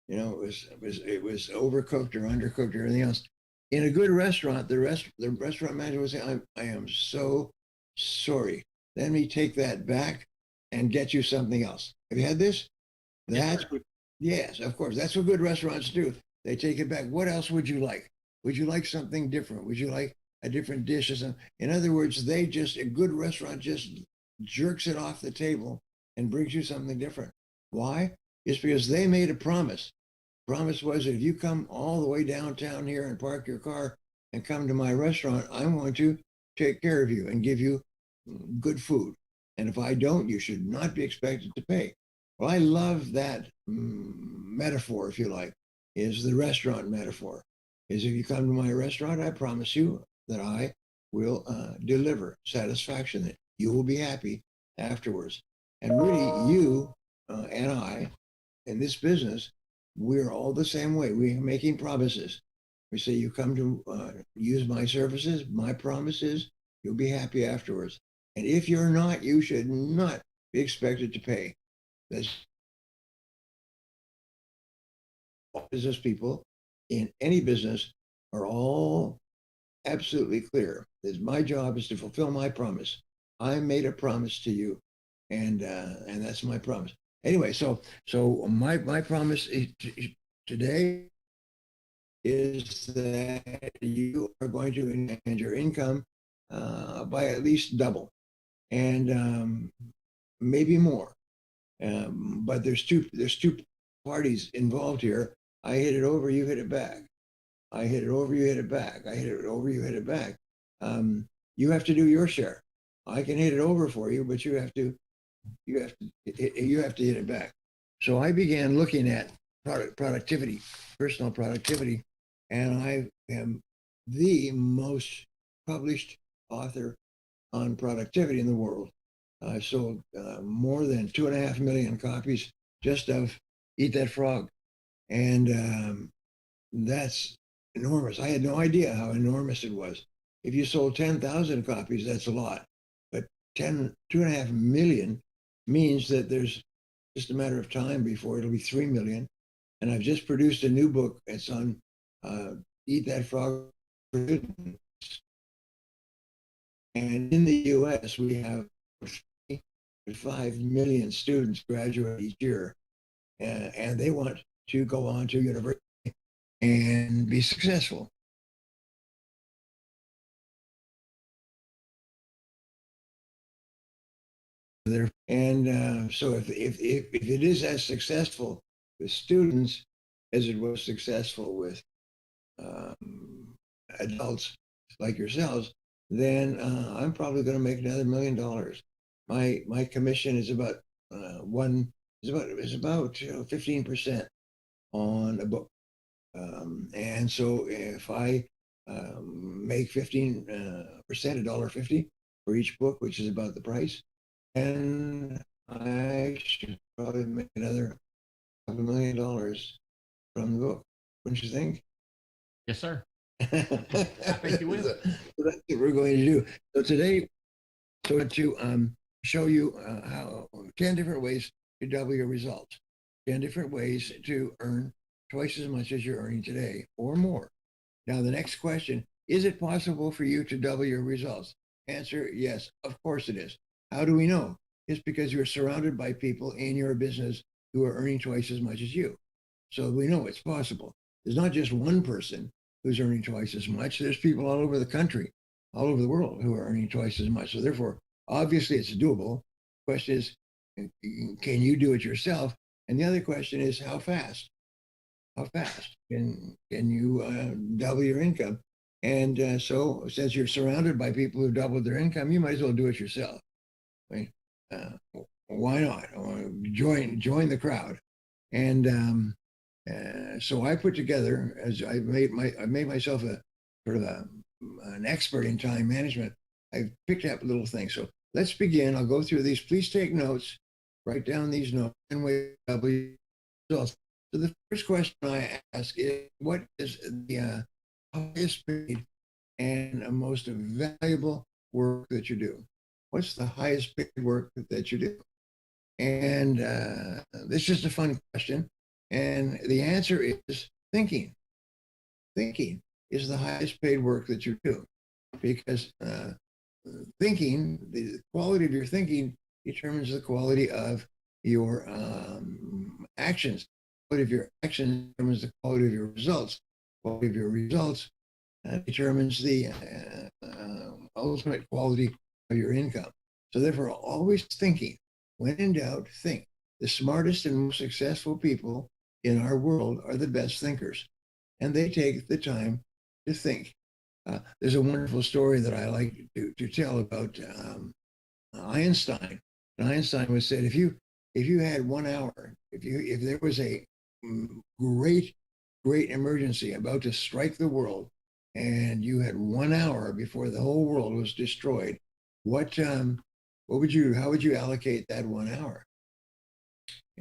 You know, it was overcooked or undercooked or anything else. In a good restaurant, the restaurant manager would say, I am so sorry. Let me take that back and get you something else. Have you had this? That's what, yes, of course. That's what good restaurants do. They take it back. What else would you like? Would you like something different? Would you like a different dish or something? In other words, a good restaurant just jerks it off the table and brings you something different. Why? It's because they made a promise. Promise was that if you come all the way downtown here and park your car and come to my restaurant, I'm going to take care of you and give you good food. And if I don't, you should not be expected to pay. Well, I love that metaphor, if you like, is the restaurant metaphor. Is if you come to my restaurant, I promise you that I will deliver satisfaction, that you will be happy afterwards. And really, you and I, in this business, we're all the same way. We're making promises. We say, you come to use my services, my promise is you'll be happy afterwards. And if you're not, you should not be expected to pay. That's business people in any business are all absolutely clear. That my job is to fulfill my promise. I made a promise to you, and that's my promise. Anyway, so my promise today is that you are going to expand your income by at least double, and maybe more. But there's two parties involved here. I hit it over, you hit it back. I hit it over, you hit it back. I hit it over, you hit it back. You have to do your share. I can hit it over for you, but you have to hit it back. So I began looking at productivity, personal productivity, and I am the most published author on productivity in the world. I sold more than 2.5 million copies just of Eat That Frog. And that's enormous. I had no idea how enormous it was. If you sold 10,000 copies, that's a lot. But 2.5 million means that there's just a matter of time before it'll be 3 million. And I've just produced a new book. It's on Eat That Frog. And in the US, we have 5 million students graduate each year. And they want to go on to university and be successful. And so if it is as successful with students as it was successful with adults like yourselves, then I'm probably going to make another $1 million. My commission is about 15% on a book. And so if I make 15% $1.50 for each book, which is about the price, and I should probably make another $2 million from the book. Wouldn't you think? Yes, sir. I think you will. So that's what we're going to do. So today, to show you how 10 different ways to double your results, 10 different ways to earn twice as much as you're earning today or more. Now, the next question, is it possible for you to double your results? Answer, yes, of course it is. How do we know? It's because you're surrounded by people in your business who are earning twice as much as you. So we know it's possible. There's not just one person who's earning twice as much. There's people all over the country, all over the world who are earning twice as much. So therefore, obviously it's doable. The question is, can you do it yourself? And the other question is, how fast? How fast can you double your income? And so since you're surrounded by people who've doubled their income, you might as well do it yourself. I mean, why not? Join the crowd. And so I put together, as I made myself a sort of an expert in time management. I've picked up little things. So let's begin. I'll go through these. Please take notes. Write down these notes and we double your results. So the first question I ask is, what is the highest paid and most valuable work that you do? What's the highest paid work that you do? And this is just a fun question. And the answer is thinking. Thinking is the highest paid work that you do, because thinking, the quality of your thinking determines the quality of your actions. The quality of your actions determines the quality of your results. The quality of your results determines the ultimate quality of your income. So therefore, always thinking. When in doubt, think. The smartest and most successful people in our world are the best thinkers, and they take the time to think. There's a wonderful story that I like to tell about Einstein. And Einstein was said, if you had 1 hour, if there was a great emergency about to strike the world, and you had 1 hour before the whole world was destroyed, how would you allocate that 1 hour?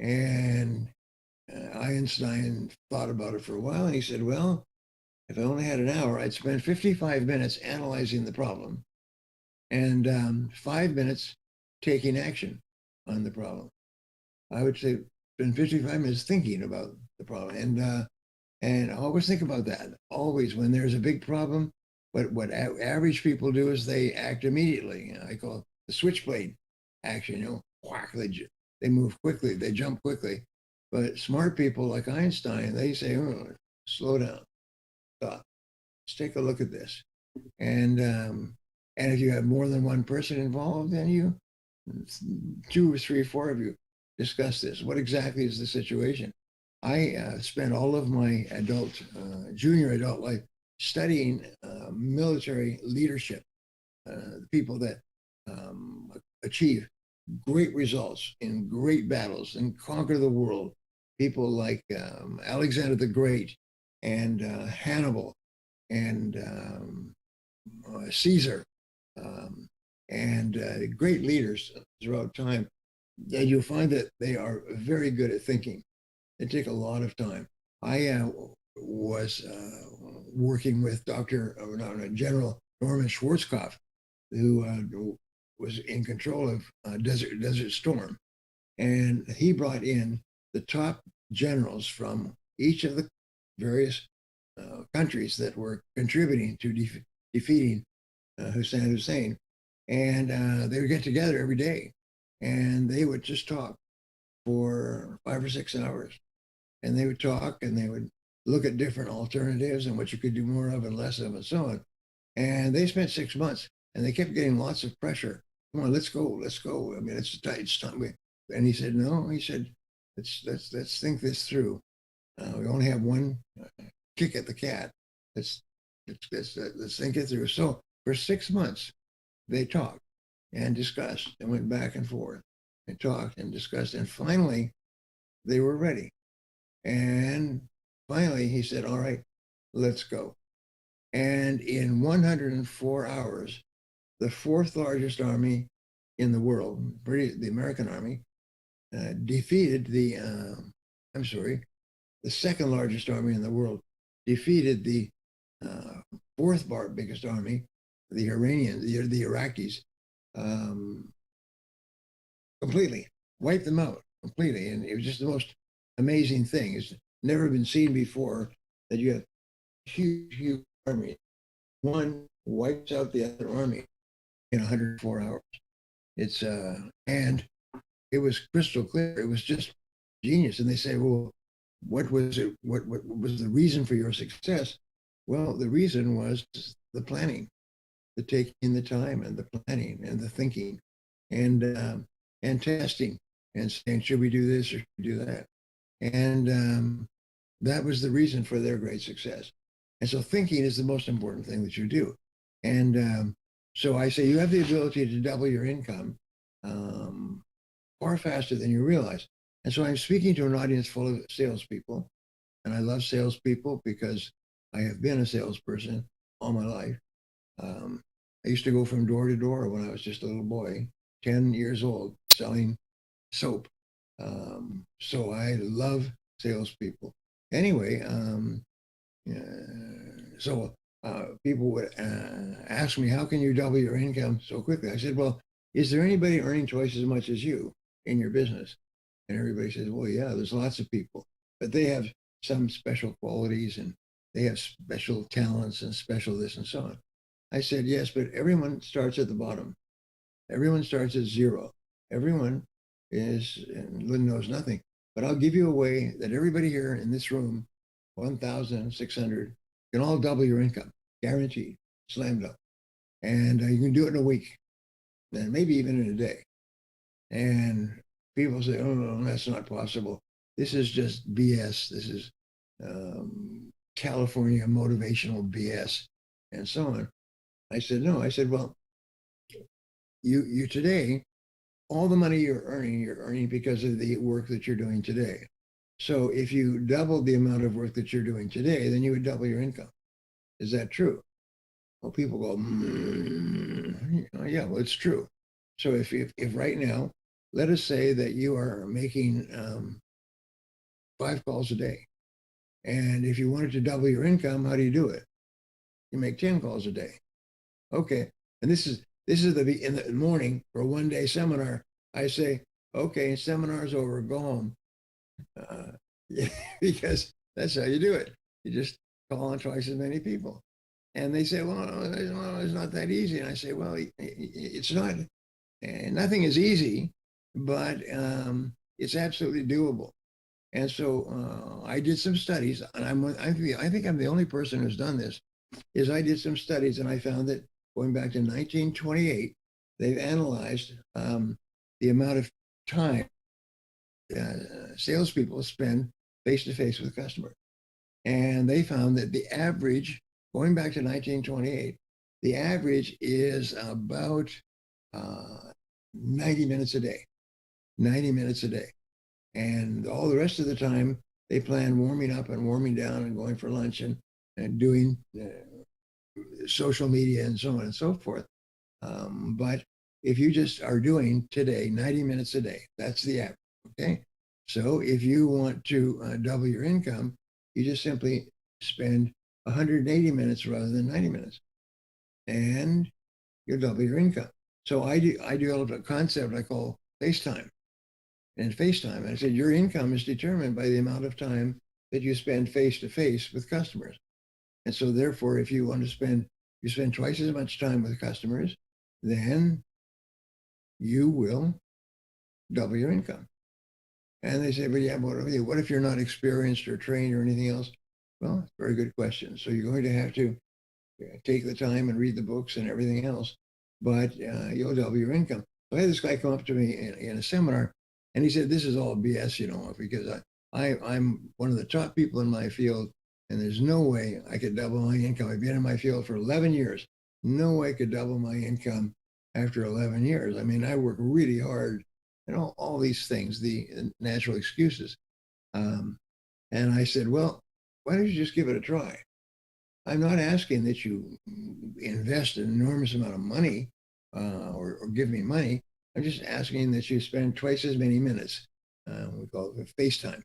And Einstein thought about it for a while, and he said, well, if I only had an hour, I'd spend 55 minutes analyzing the problem and 5 minutes taking action on the problem. I would say spend 55 minutes thinking about the problem. And always think about that. Always, when there's a big problem, what average people do is they act immediately. I call it the switchblade action. Whack, they move quickly, they jump quickly. But smart people like Einstein, they say, oh, slow down, stop, let's take a look at this. And if you have more than one person involved, then 2 or 3 or 4 of you discuss this. What exactly is the situation? I spent all of my junior adult life studying military leadership, people that achieve great results in great battles and conquer the world. People like Alexander the Great and Hannibal and Caesar and great leaders throughout time. And you'll find that they are very good at thinking. They take a lot of time. I was working with General Norman Schwarzkopf, who was in control of Desert Storm. And he brought in the top generals from each of the various countries that were contributing to defeating Saddam Hussein. And they would get together every day, and they would just talk for 5 or 6 hours. And they would talk, and they would look at different alternatives and what you could do more of and less of and so on. And they spent 6 months, and they kept getting lots of pressure. Come on, let's go. I mean, it's time. And he said, no. He said, let's think this through. We only have one kick at the cat. Let's think it through. So for 6 months, they talked and discussed and went back and forth and talked and discussed. And finally, they were ready. And finally, he said, all right, let's go. And in 104 hours, the 4th largest army in the world, the American army, defeated the 2nd largest army in the world, defeated the 4th biggest army, the Iranians, the Iraqis, completely, wiped them out completely. And it was just the most amazing thing. It's never been seen before that you have huge army. One wipes out the other army in 104 hours. It's and it was crystal clear. It was just genius. And they say, well, what was it? What was the reason for your success? Well, the reason was the planning, the taking the time and the planning and the thinking and testing and saying, should we do this or should we do that? And that was the reason for their great success. And so thinking is the most important thing that you do. And so I say you have the ability to double your income far faster than you realize. And so I'm speaking to an audience full of salespeople. And I love salespeople because I have been a salesperson all my life. I used to go from door to door when I was just a little boy, 10 years old, selling soap. So I love salespeople. Anyway, so people would ask me, how can you double your income so quickly? I said, well, is there anybody earning twice as much as you in your business? And everybody says, well, yeah, there's lots of people. but they have some special qualities and they have special talents and special this and so on. I said, yes, but everyone starts at the bottom. Everyone starts at zero. Everyone is, and Lynn knows nothing, but I'll give you a way that everybody here in this room, 1,600, can all double your income, guaranteed, slammed up. And you can do it in a week, and maybe even in a day. And people say, oh, no, that's not possible. This is just BS. This is California motivational BS, and so on. I said, no. I said, well, you today, all the money you're earning because of the work that you're doing today. So if you doubled the amount of work that you're doing today, then you would double your income. Is that true? Well, people go, yeah, well, it's true. So if right now, let us say that you are making 5 calls a day. And if you wanted to double your income, how do you do it? You make 10 calls a day. Okay. And this is in the morning for a 1-day seminar. I say, okay, seminar's over, go home. Because that's how you do it. You just call on twice as many people. And they say, well, it's not that easy. And I say, well, it's not, nothing is easy, but it's absolutely doable. And so I did some studies, and I think I'm the only person who's done this, is I did some studies and I found that going back to 1928, they've analyzed the amount of time salespeople spend face-to-face with customers. And they found that the average, going back to 1928, the average is about 90 minutes a day. 90 minutes a day. And all the rest of the time, they plan warming up and warming down and going for lunch and doing social media and so on and so forth. But if you just are doing today 90 minutes a day, that's the average. Okay. So if you want to double your income, you just simply spend 180 minutes rather than 90 minutes, and you'll double your income. So I developed a concept I call FaceTime. And FaceTime, and I said, your income is determined by the amount of time that you spend face to face with customers. And so therefore, if you want to spend twice as much time with customers, then you will double your income. And they say, but yeah, what if you're not experienced or trained or anything else? Well, very good question. So you're going to have to take the time and read the books and everything else, but you'll double your income. So I had this guy come up to me in a seminar, and he said, this is all BS, because I'm one of the top people in my field, and there's no way I could double my income. I've been in my field for 11 years. No way I could double my income after 11 years. I mean, I work really hard and all these things, the natural excuses. And I said, well, why don't you just give it a try? I'm not asking that you invest an enormous amount of money or give me money. I'm just asking that you spend twice as many minutes. We call it FaceTime.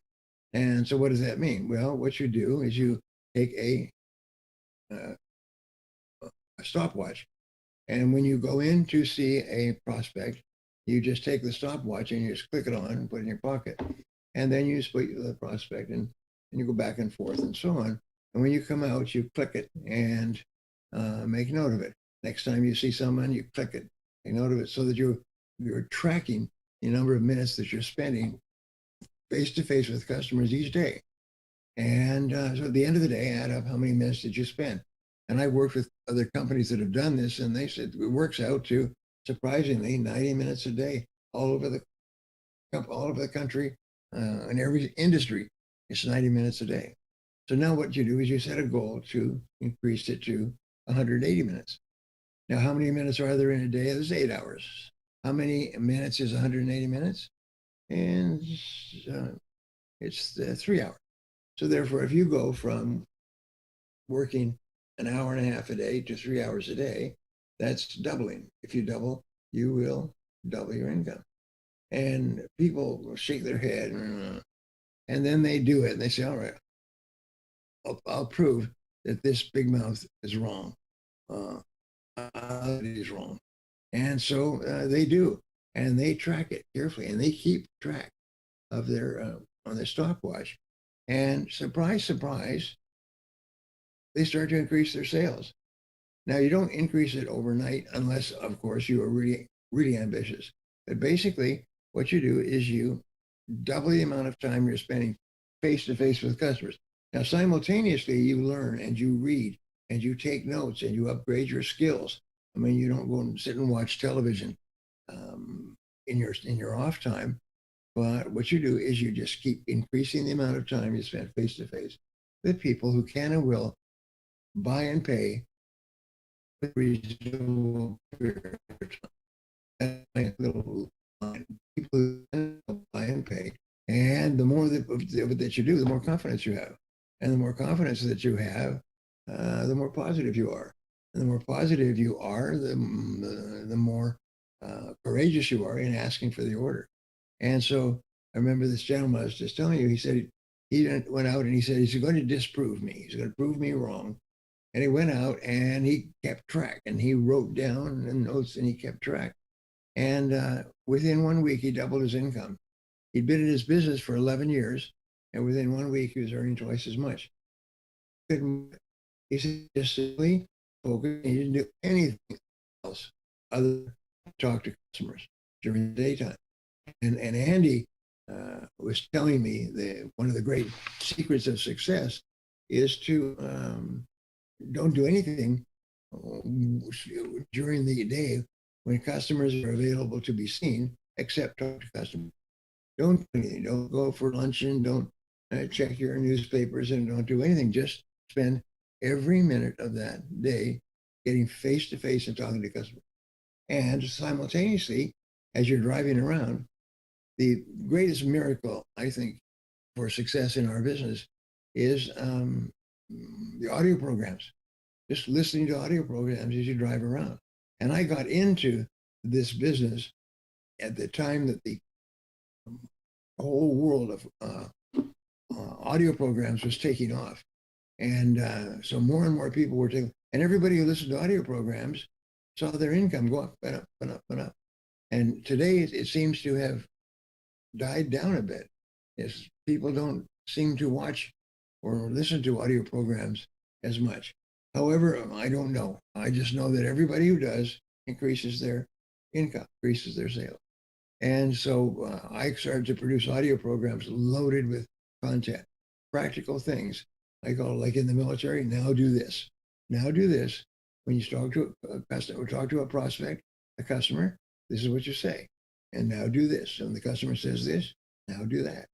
And so what does that mean? Well, what you do is you take a stopwatch. And when you go in to see a prospect, you just take the stopwatch and you just click it on and put it in your pocket. And then you speak to the prospect and you go back and forth and so on. And when you come out, you click it and make note of it. Next time you see someone, you click it, make note of it, so that you're tracking the number of minutes that you're spending face-to-face with customers each day. And so at the end of the day, add up how many minutes did you spend. And I worked with other companies that have done this, and they said it works out to, surprisingly, 90 minutes a day all over the country, in every industry. It's 90 minutes a day. So now what you do is you set a goal to increase it to 180 minutes. Now, how many minutes are there in a day? There's 8 hours. How many minutes is 180 minutes? And it's 3 hours. So therefore, if you go from working an hour and a half a day to 3 hours a day, that's doubling. If you double, you will double your income. And people will shake their head, and then they do it, and they say, all right, I'll prove that this big mouth is wrong. It is wrong. And so they do, and they track it carefully, and they keep track of their on their stopwatch. And surprise, surprise, they start to increase their sales. Now, you don't increase it overnight unless, of course, you are really, really ambitious. But basically, what you do is you double the amount of time you're spending face to face with customers. Now, simultaneously, you learn and you read and you take notes and you upgrade your skills. I mean, you don't go and sit and watch television in your off time. But what you do is you just keep increasing the amount of time you spend face to face with people who can and will buy and pay with reasonable period of time. That's my little line. People who can buy and pay. And the more that you do, the more confidence you have. And the more confidence that you have, the more positive you are. And the more positive you are, the more courageous you are in asking for the order. And so I remember this gentleman I was just telling you, he said he went out and he said, he's going to disprove me. He's going to prove me wrong. And he went out and he kept track and he wrote down the notes and he kept track. And within 1 week, he doubled his income. He'd been in his business for 11 years. And within 1 week, he was earning twice as much. He said, just simply focused. He didn't do anything else other than talk to customers during the daytime. And Andy was telling me that one of the great secrets of success is to don't do anything during the day when customers are available to be seen, except talk to customers. Don't do anything. Don't go for luncheon. Don't check your newspapers and don't do anything. Just spend every minute of that day getting face to face and talking to customers. And simultaneously, as you're driving around, the greatest miracle, I think, for success in our business is the audio programs. Just listening to audio programs as you drive around. And I got into this business at the time that the whole world of audio programs was taking off. And so more and more people were taking, and everybody who listened to audio programs saw their income go up and up and up and up. And today it seems to have died down a bit. Yes, people don't seem to watch or listen to audio programs as much. However, I don't know. I just know that everybody who does increases their income, increases their sales. And so I started to produce audio programs loaded with content, practical things. I call it, like in the military, now do this. Now do this. When you talk to a customer or talk to a prospect, a customer, this is what you say. And now do this. And the customer says this, now do that.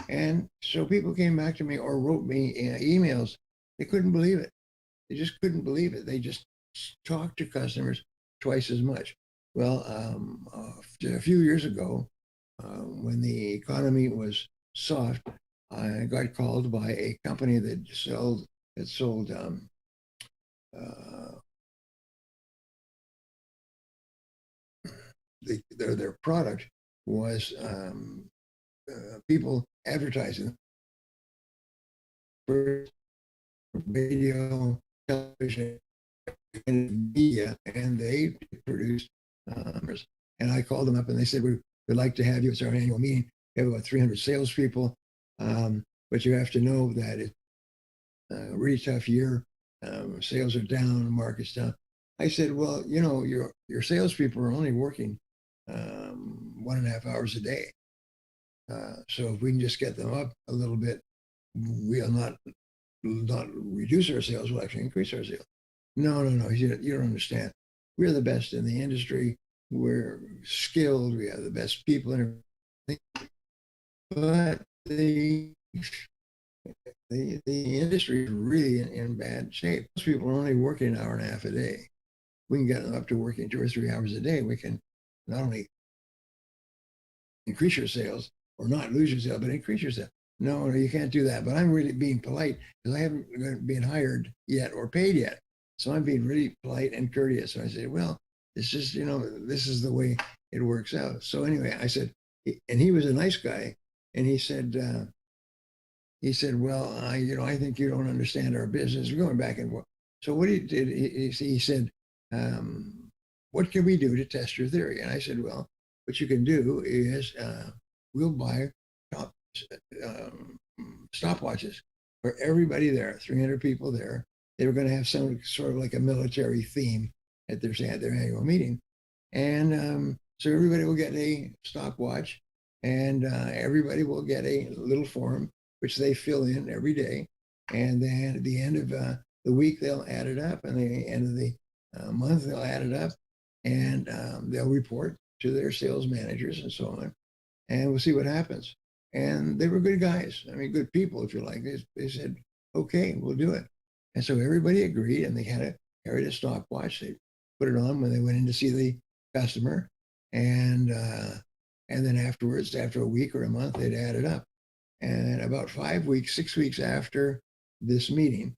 And so people came back to me or wrote me emails. They couldn't believe it. They just couldn't believe it. They just talked to customers twice as much. Well, a few years ago, when the economy was soft, I got called by a company that sold their product was people advertising for radio, television, and media, and they produced numbers. And I called them up and they said, we'd like to have you. It's our annual meeting. We have about 300 salespeople, but you have to know that it's a really tough year. Sales are down, the market's down. I said, well, you know, your salespeople are only working 1.5 hours a day. So if we can just get them up a little bit, we'll not reduce our sales, we'll actually increase our sales. No, you don't understand. We're the best in the industry. We're skilled. We have the best people and everything. But the industry is really in bad shape. Most people are only working 1.5 hours a day. We can get them up to working 2 or 3 hours a day. We can not only increase your sales or not lose your sales, but increase your sales. No, you can't do that. But I'm really being polite because I haven't been hired yet or paid yet. So I'm being really polite and courteous. So I said, well, it's just, this is the way it works out. So anyway, I said, and he was a nice guy. And he said, well, I think you don't understand our business. We're going back and forth. So what he did, he said, what can we do to test your theory? And I said, well, what you can do is we'll buy stopwatches for everybody there, 300 people there. They were going to have some sort of like a military theme at their annual meeting. And so everybody will get a stopwatch, and everybody will get a little form, which they fill in every day. And then at the end of the week, they'll add it up, and the end of the month, they'll add it up, and they'll report to their sales managers and so on, and we'll see what happens. And they were good guys. I mean, good people, if you like. They said, okay, we'll do it. And so everybody agreed, and they carried a stopwatch. They put it on when they went in to see the customer. And then afterwards, after a week or a month, they'd add it up. And about 5 weeks, 6 weeks after this meeting,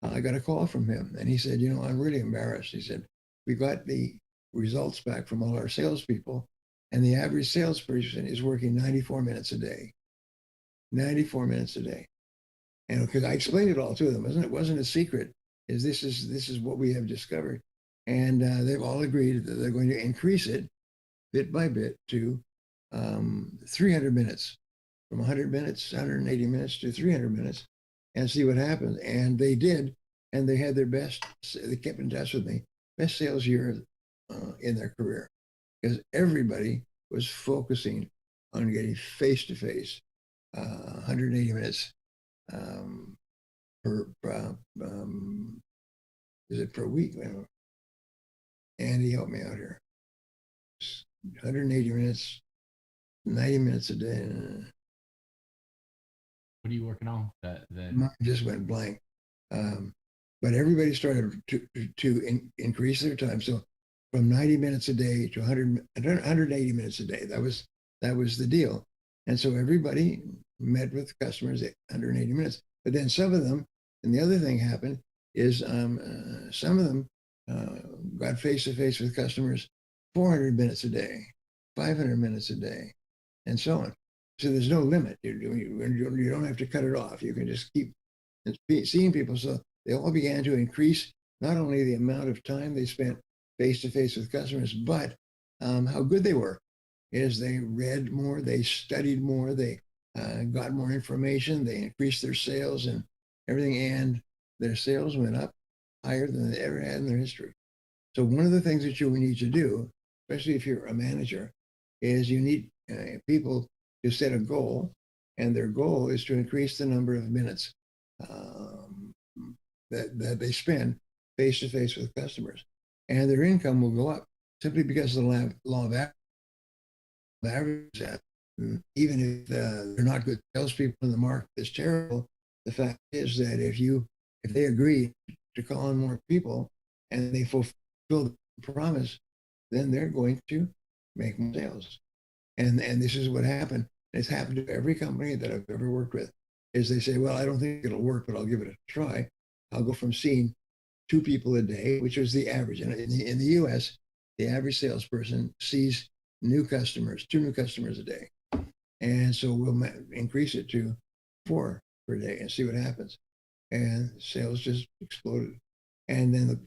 I got a call from him. And he said, I'm really embarrassed. He said, we got the results back from all our salespeople, and the average salesperson is working 94 minutes a day. 94 minutes a day. And because I explained it all to them, it wasn't a secret. This is what we have discovered. And they've all agreed that they're going to increase it bit by bit to 300 minutes, from 100 minutes, 180 minutes to 300 minutes, and see what happens. And they did, and they had their best, they kept in touch with me, best sales year in their career, because everybody was focusing on getting face-to-face, 180 minutes per week? Andy, help me out here. 180 minutes, 90 minutes a day. What are you working on? Mine just went blank. But everybody started to increase their time. So from 90 minutes a day to 180 minutes a day. That was the deal. And so everybody met with customers at 180 minutes. But then some of them, and the other thing happened is some of them got face-to-face with customers 400 minutes a day, 500 minutes a day, and so on. So there's no limit. You don't have to cut it off. You can just keep seeing people. So they all began to increase not only the amount of time they spent face-to-face with customers, but how good they were. Is they read more, they studied more, they got more information, they increased their sales and everything, and their sales went up higher than they ever had in their history. So one of the things that you need to do, especially if you're a manager, is you need people to set a goal, and their goal is to increase the number of minutes that they spend face-to-face with customers, and their income will go up simply because of the law of average. That even if they're not good salespeople and the market is terrible, the fact is that if they agree to call on more people and they fulfill the promise, then they're going to make more sales. And this is what happened. It's happened to every company that I've ever worked with. Is they say, well, I don't think it'll work, but I'll give it a try. I'll go from seeing 2 people a day, which was the average. And in the US, the average salesperson sees 2 new customers a day. And so we'll increase it to 4 per day and see what happens. And sales just exploded. And then they'll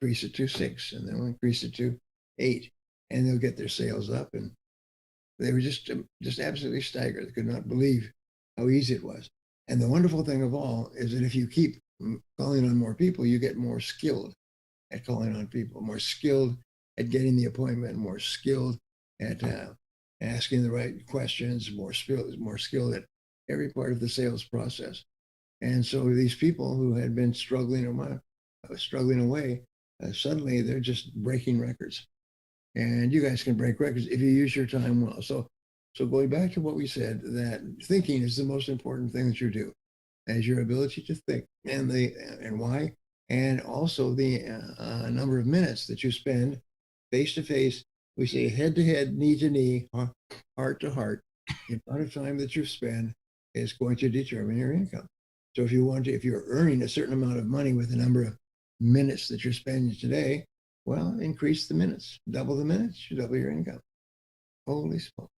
increase it to 6, and then we'll increase it to 8, and they'll get their sales up. And they were just absolutely staggered. They could not believe how easy it was. And the wonderful thing of all is that if you keep calling on more people, you get more skilled at calling on people, more skilled at getting the appointment, more skilled at asking the right questions, more skilled at every part of the sales process. And so these people who had been struggling away, suddenly they're just breaking records. And you guys can break records if you use your time well. So going back to what we said, that thinking is the most important thing that you do, as your ability to think and why, and also the number of minutes that you spend face to face. We say head to head, knee to knee, heart to heart. The amount of time that you spend is going to determine your income. So if you're earning a certain amount of money with the number of minutes that you're spending today, well, increase the minutes, double the minutes, you double your income. Holy smoke.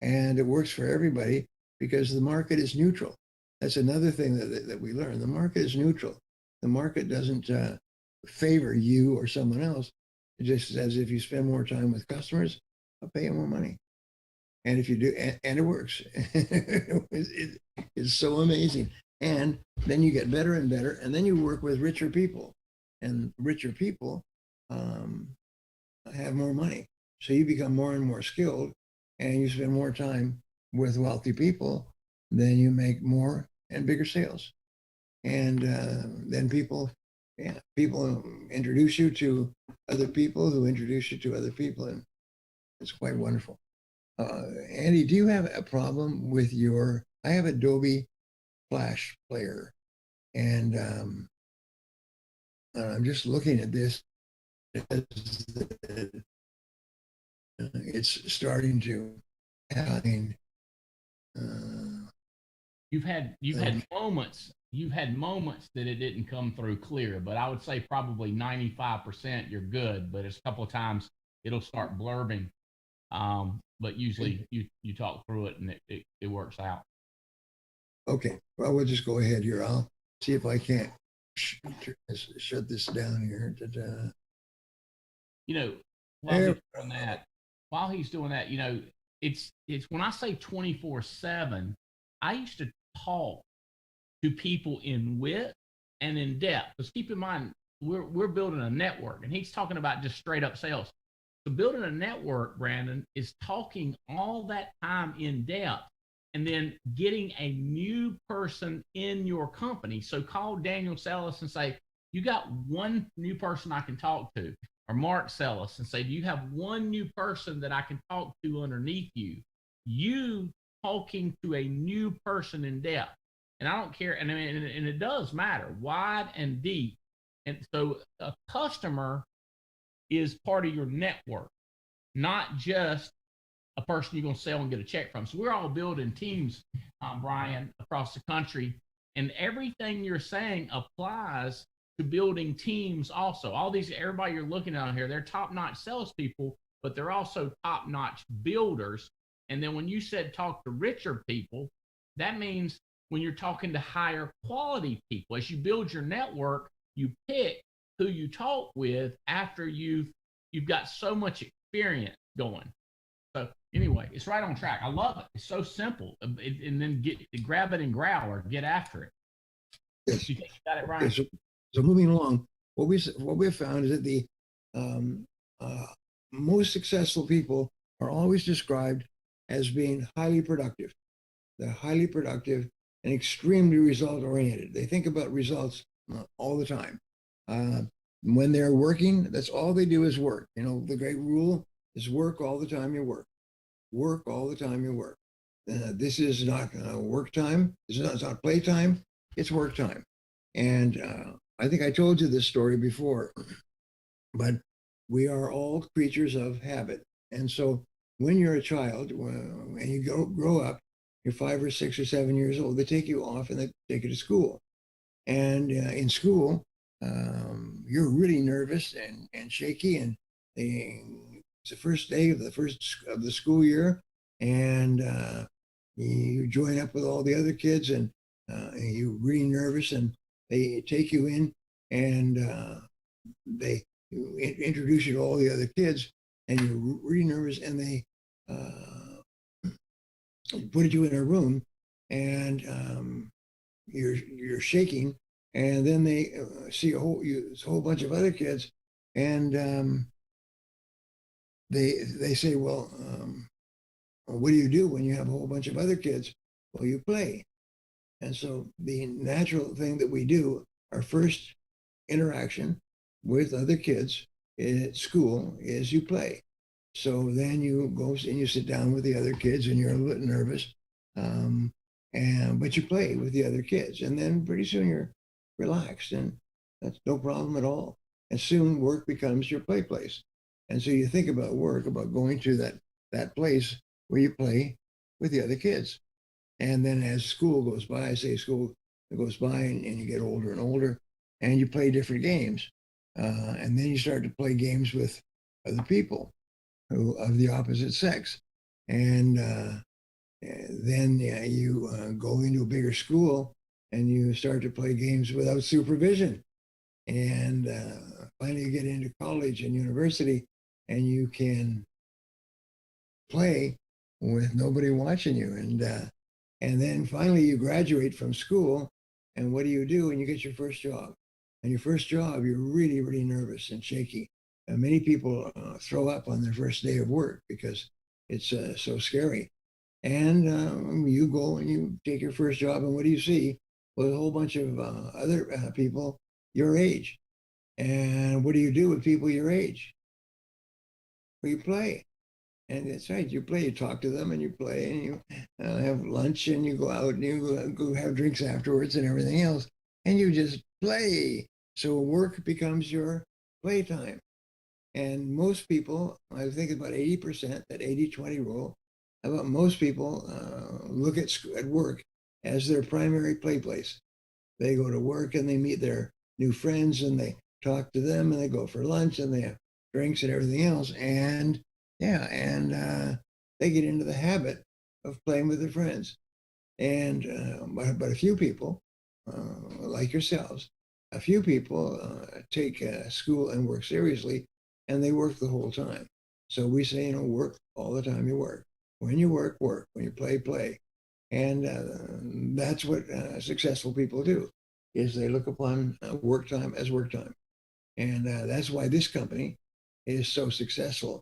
And it works for everybody because the market is neutral. That's another thing that we learn. The market is neutral. The market doesn't favor you or someone else. It just says if you spend more time with customers, I'll pay you more money. And if you do, and it works. It's so amazing. And then you get better and better, and then you work with richer people, and richer people have more money. So you become more and more skilled, and you spend more time with wealthy people, then you make more and bigger sales. And then people introduce you to other people who introduce you to other people, and it's quite wonderful. Andy, do you have a problem with I have Adobe Flash Player, and I'm just looking at this. It's starting to, I mean, you've had moments that it didn't come through clear, but I would say probably 95% you're good, but it's a couple of times it'll start blurbing. But usually you talk through it and it works out. Okay, well, we'll just go ahead here. I'll see if I can't shut this down here. You know, while he's doing that, you know, it's when I say 24/7, I used to talk to people in width and in depth. Because keep in mind, we're building a network, and he's talking about just straight up sales. So building a network, Brandon, is talking all that time in depth and then getting a new person in your company. So call Daniel Sellis and say, you got one new person I can talk to, or Mark Sellis and say, do you have one new person that I can talk to underneath you? You talking to a new person in depth. And I don't care. And I mean, and it does matter, wide and deep. And so a customer is part of your network, not just a person you're going to sell and get a check from. So we're all building teams, Brian, across the country, and everything you're saying applies to building teams also. Everybody you're looking at here, they're top-notch salespeople, but they're also top-notch builders. And then when you said talk to richer people, that means when you're talking to higher quality people, as you build your network, you pick who you talk with after you've got so much experience going. So anyway, it's right on track. I love it. It's so simple. And then grab it and growl or get after it. Yes. You got it right. Okay, so moving along, what we've found is that the most successful people are always described as being highly productive. They're highly productive and extremely result oriented. They think about results all the time. When they're working, that's all they do is work. You know, the great rule is work all the time you work. Work all the time you work. This is not work time. It's not play time. It's work time. And I think I told you this story before, but we are all creatures of habit. And so when you're a child and you grow up, you're 5 or 6 or 7 years old, they take you off and they take you to school. And in school, you're really nervous and shaky, and it's the first day of the school year, and you join up with all the other kids, and you're really nervous, and they take you in, and they introduce you to all the other kids, and you're really nervous, and they put you in a room, and you're shaking, and then they see a whole bunch of other kids, and they say, well, what do you do when you have a whole bunch of other kids? Well, you play. And so the natural thing that we do, our first interaction with other kids at school, is you play. So then you go and you sit down with the other kids, and you're a little nervous, but you play with the other kids, and then pretty soon you're relaxed, and that's no problem at all. And soon work becomes your play place. And so you think about work, about going to that place where you play with the other kids. And then as school goes by, I say school goes by, and you get older and older, and you play different games. And then you start to play games with other people who of the opposite sex. And then you go into a bigger school, and you start to play games without supervision. And finally you get into college and university, and you can play with nobody watching you. And then finally you graduate from school, and what do? And you get your first job. And your first job, you're really, really nervous and shaky. And many people throw up on their first day of work because it's so scary. And you go and you take your first job, and what do you see? Well, a whole bunch of other people your age. And what do you do with people your age? Well, you play. And that's right, you play, you talk to them, and you play, and you have lunch, and you go out, and you go have drinks afterwards and everything else, and you just play. So work becomes your playtime. And most people, I think about 80%, that 80-20 rule, about most people look at work as their primary play place. They go to work and they meet their new friends and they talk to them and they go for lunch and they have drinks and everything else. And they get into the habit of playing with their friends. And but a few people, like yourselves, a few people take school and work seriously, and they work the whole time. So we say, work all the time you work. When you work, work. When you play, play. And that's what successful people do, is they look upon work time as work time. And that's why this company is so successful.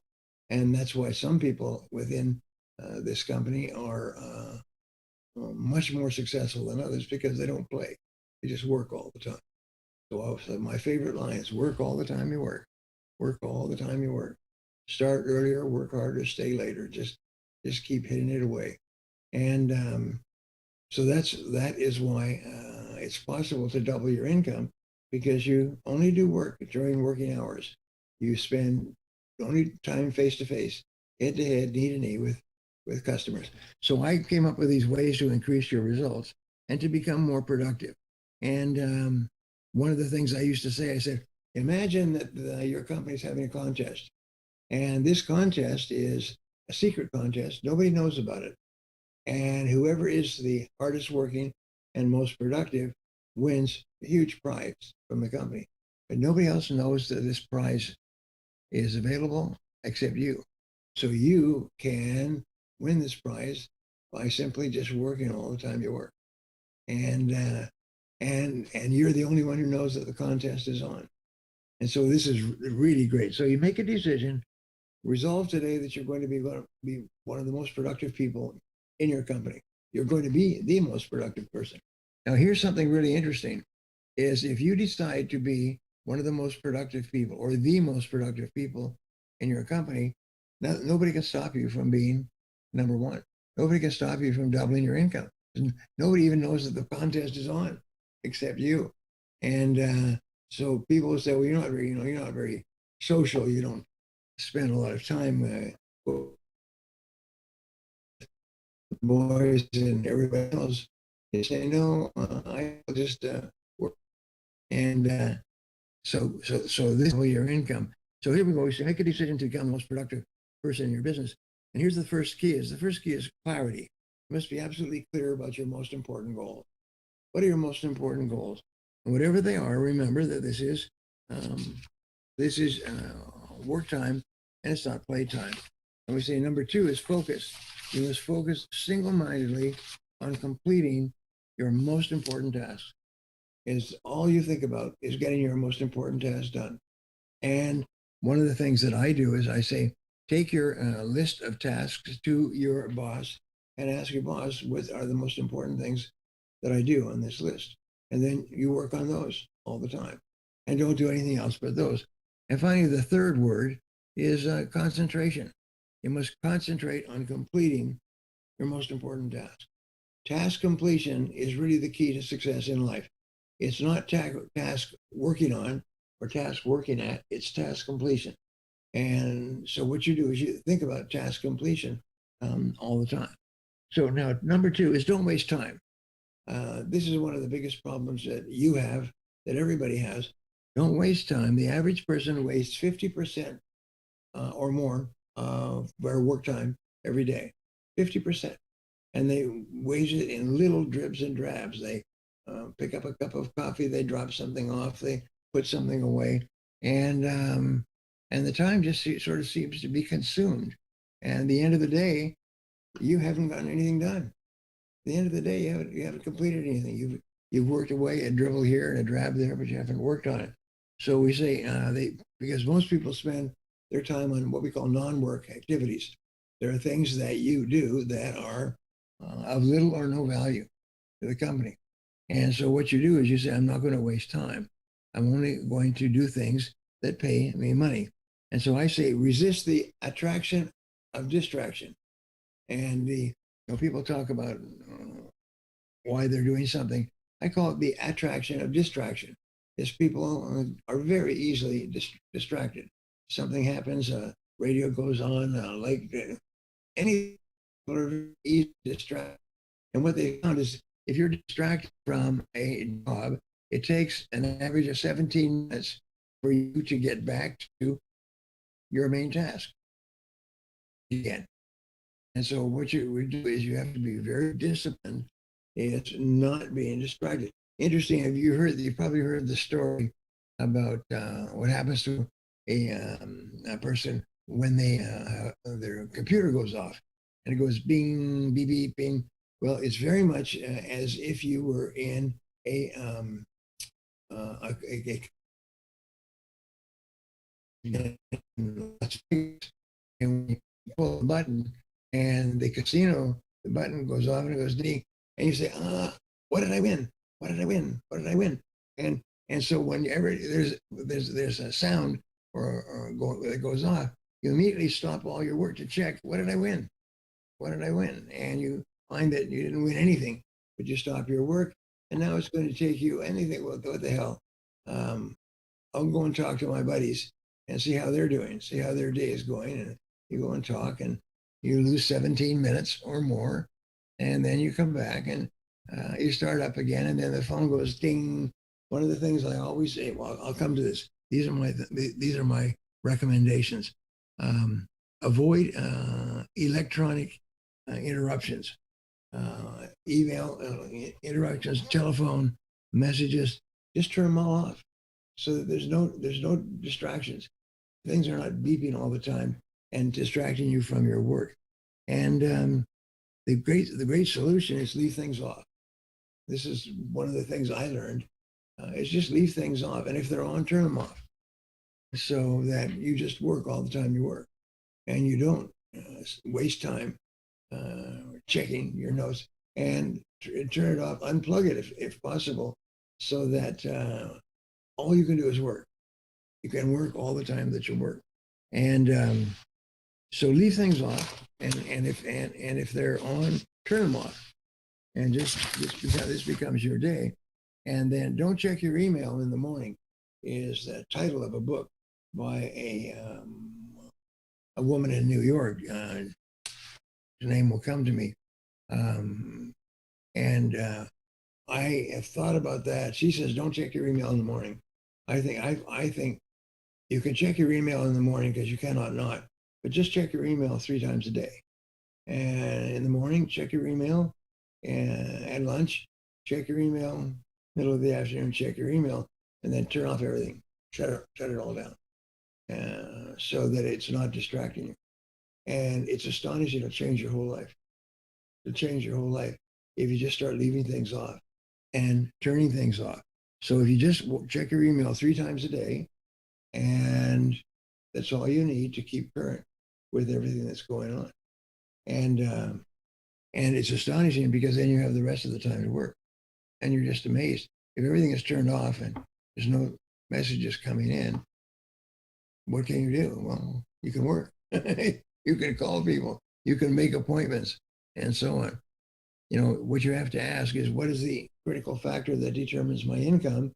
And that's why some people within this company are much more successful than others, because they don't play. They just work all the time. So my favorite line is, work all the time you work. Work all the time you work. Start earlier, work harder, stay later. Just keep hitting it away. And so that is why it's possible to double your income, because you only do work during working hours. You spend only time face to face, head to head, knee to knee with customers. So I came up with these ways to increase your results and to become more productive. And one of the things I used to say, I said, imagine that your company's having a contest, and this contest is a secret contest. Nobody knows about it. And whoever is the hardest working and most productive wins a huge prize from the company. But nobody else knows that this prize is available except you. So you can win this prize by simply just working all the time you work. And you're the only one who knows that the contest is on. And so this is really great. So you make a decision, resolve today that you're going to be one of the most productive people in your company. You're going to be the most productive person. Now, here's something really interesting, is if you decide to be one of the most productive people or the most productive people in your company, nobody can stop you from being number one. Nobody can stop you from doubling your income. Nobody even knows that the contest is on except you. And so people will say, well, you're not very social. You don't spend a lot of time boys and everybody else. They say, no, I just work. And so this is your income. So here we go. We say, make a decision to become the most productive person in your business. And here's the first key is clarity. You must be absolutely clear about your most important goals. What are your most important goals? And whatever they are, remember that this is work time and it's not play time. And we say number 2 is focus. You must focus single-mindedly on completing your most important task. Is all you think about is getting your most important task done. And one of the things that I do is I say, take your list of tasks to your boss and ask your boss, what are the most important things that I do on this list? And then you work on those all the time and don't do anything else but those. And finally, the third word is concentration. You must concentrate on completing your most important task. Task completion is really the key to success in life. It's not task working on or task working at, it's task completion. And so what you do is you think about task completion all the time. So now number 2 is don't waste time. This is one of the biggest problems that you have, that everybody has. Don't waste time. The average person wastes 50% or more of their work time every day, 50%. And they waste it in little dribs and drabs. They pick up a cup of coffee, they drop something off, they put something away, and the time just sort of seems to be consumed. And at the end of the day, you haven't gotten anything done. At the end of the day, you haven't completed anything. You've worked away a dribble here and a drab there, but you haven't worked on it. So we say because most people spend their time on what we call non-work activities. There are things that you do that are of little or no value to the company. And so what you do is you say, I'm not going to waste time. I'm only going to do things that pay me money. And so I say, resist the attraction of distraction. And people talk about why they're doing something. I call it the attraction of distraction. Is people are very easily distracted. Something happens, radio goes on, any people are very easy to distract. And what they found is if you're distracted from a job, it takes an average of 17 minutes for you to get back to your main task again. And so what you would do is you have to be very disciplined. It's not being distracted. Interesting. You've probably heard the story about what happens to a person when their computer goes off and it goes bing, beep, beep, bing. Well, it's very much as if you were in and when you pull the button and the button goes off and it goes ding, and you say, what did I win? What did I win? What did I win? And so whenever there's a sound that goes off, you immediately stop all your work to check, what did I win? What did I win? And you find that you didn't win anything, but you stop your work, and now it's going to take you anything. What the hell? I'll go and talk to my buddies and see how they're doing, see how their day is going, and you go and talk, and you lose 17 minutes or more, and then you come back and you start up again, and then the phone goes ding. One of the things I always say, well, I'll come to this. These are my recommendations. Avoid electronic interruptions, email interruptions, telephone messages. Just turn them all off, so that there's no distractions. Things are not beeping all the time and distracting you from your work. And the great solution is leave things off. This is one of the things I learned. Is just leave things off, and if they're on, turn them off, so that you just work all the time you work, and you don't waste time checking your notes. And turn it off, unplug it if possible, so that all you can do is work. You can work all the time that you work, and so leave things off, and if they're on, turn them off, and this becomes your day. And then don't check your email in the morning is the title of a book by a woman in New York. Her name will come to me. And I have thought about that. She says, don't check your email in the morning. I think you can check your email in the morning because you cannot not, but just check your email 3 times a day. And in the morning, check your email, and at lunch, check your email, middle of the afternoon, check your email, and then turn off everything. Shut it all down, so that it's not distracting you. And it's astonishing. It'll change your whole life. It'll change your whole life if you just start leaving things off and turning things off. So if you just check your email 3 times a day, and that's all you need to keep current with everything that's going on. And it's astonishing because then you have the rest of the time to work. And you're just amazed. If everything is turned off and there's no messages coming in, what can you do? Well, you can work. You can call people. You can make appointments, and so on. What you have to ask is, what is the critical factor that determines my income?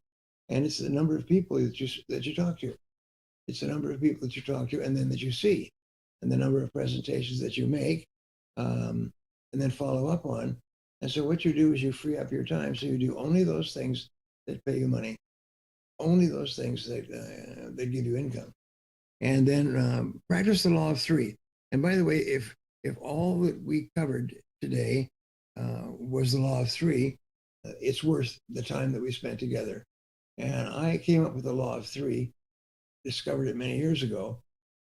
And it's the number of people that you talk to. It's the number of people that you talk to, and then that you see, and the number of presentations that you make, and then follow up on. And so what you do is you free up your time. So you do only those things that pay you money, only those things that give you income. And then practice the law of 3. And by the way, if all that we covered today was the law of 3, it's worth the time that we spent together. And I came up with the law of 3, discovered it many years ago.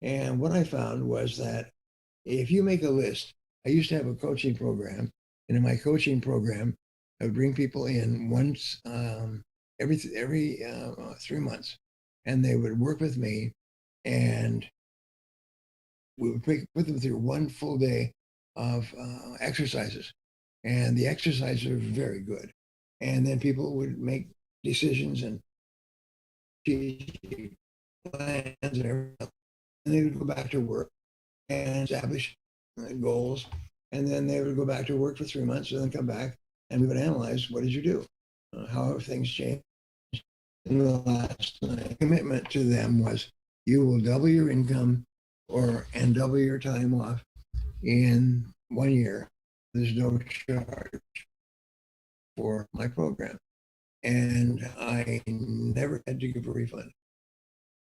And what I found was that if you make a list I used to have a coaching program, and in my coaching program, I would bring people in once every 3 months, and they would work with me, and we would put them through one full day of exercises, and the exercises were very good. And then people would make decisions and plans and everything else. And they would go back to work and establish goals. And then they would go back to work for 3 months and then come back and we would analyze, what did you do? How have things changed? And the last commitment to them was, you will double your income and double your time off in 1 year. There's no charge for my program. And I never had to give a refund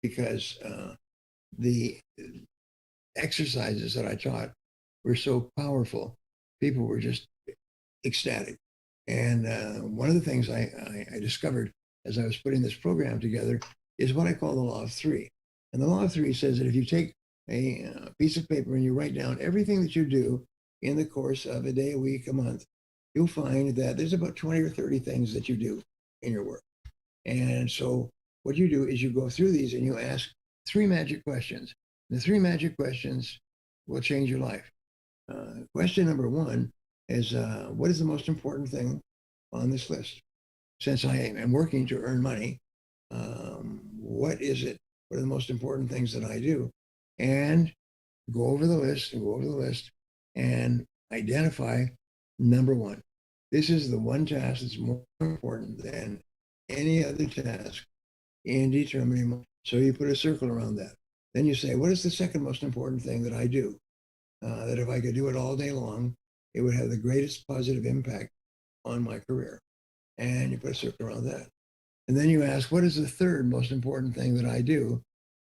because the exercises that I taught were so powerful. People were just ecstatic. And one of the things I discovered as I was putting this program together is what I call the law of three. And the law of three says that if you take a piece of paper and you write down everything that you do in the course of a day, a week, a month, you'll find that there's about 20 or 30 things that you do in your work. And so what you do is you go through these and you ask 3 magic questions. The 3 magic questions will change your life. Question number 1 is, what is the most important thing on this list? Since I am working to earn money, what is it? What are the most important things that I do? And go over the list and identify number 1. This is the one task that's more important than any other task in determining. So you put a circle around that. Then you say, what is the second most important thing that I do? That if I could do it all day long, it would have the greatest positive impact on my career. And you put a circle around that. And then you ask, what is the third most important thing that I do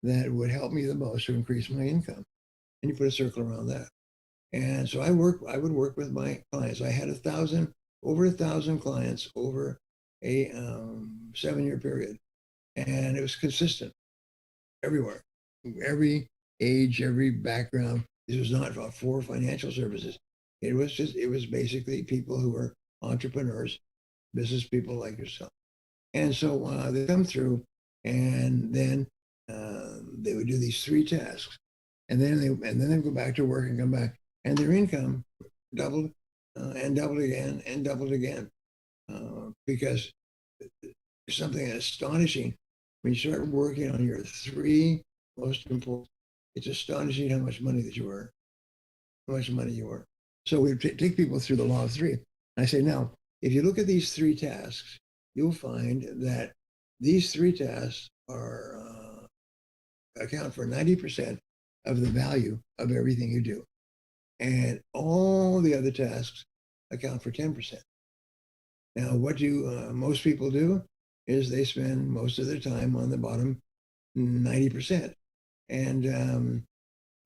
that would help me the most to increase my income? And you put a circle around that. And so I would work with my clients. I had over 1,000 clients over a 7-year period. And it was consistent everywhere, every age, every background. This was not for financial services. It was basically people who were entrepreneurs, business people like yourself. And so they come through and then they would do these 3 tasks. And then they go back to work and come back. And their income doubled and doubled again and doubled again. Because it's something astonishing when you start working on your 3 most important. It's astonishing how much money that you earn, how much money you earn. So we take people through the law of 3. I say, now, if you look at these 3 tasks, you'll find that these 3 tasks account for 90% of the value of everything you do. And all the other tasks account for 10%. Now, what do most people do is they spend most of their time on the bottom 90%. And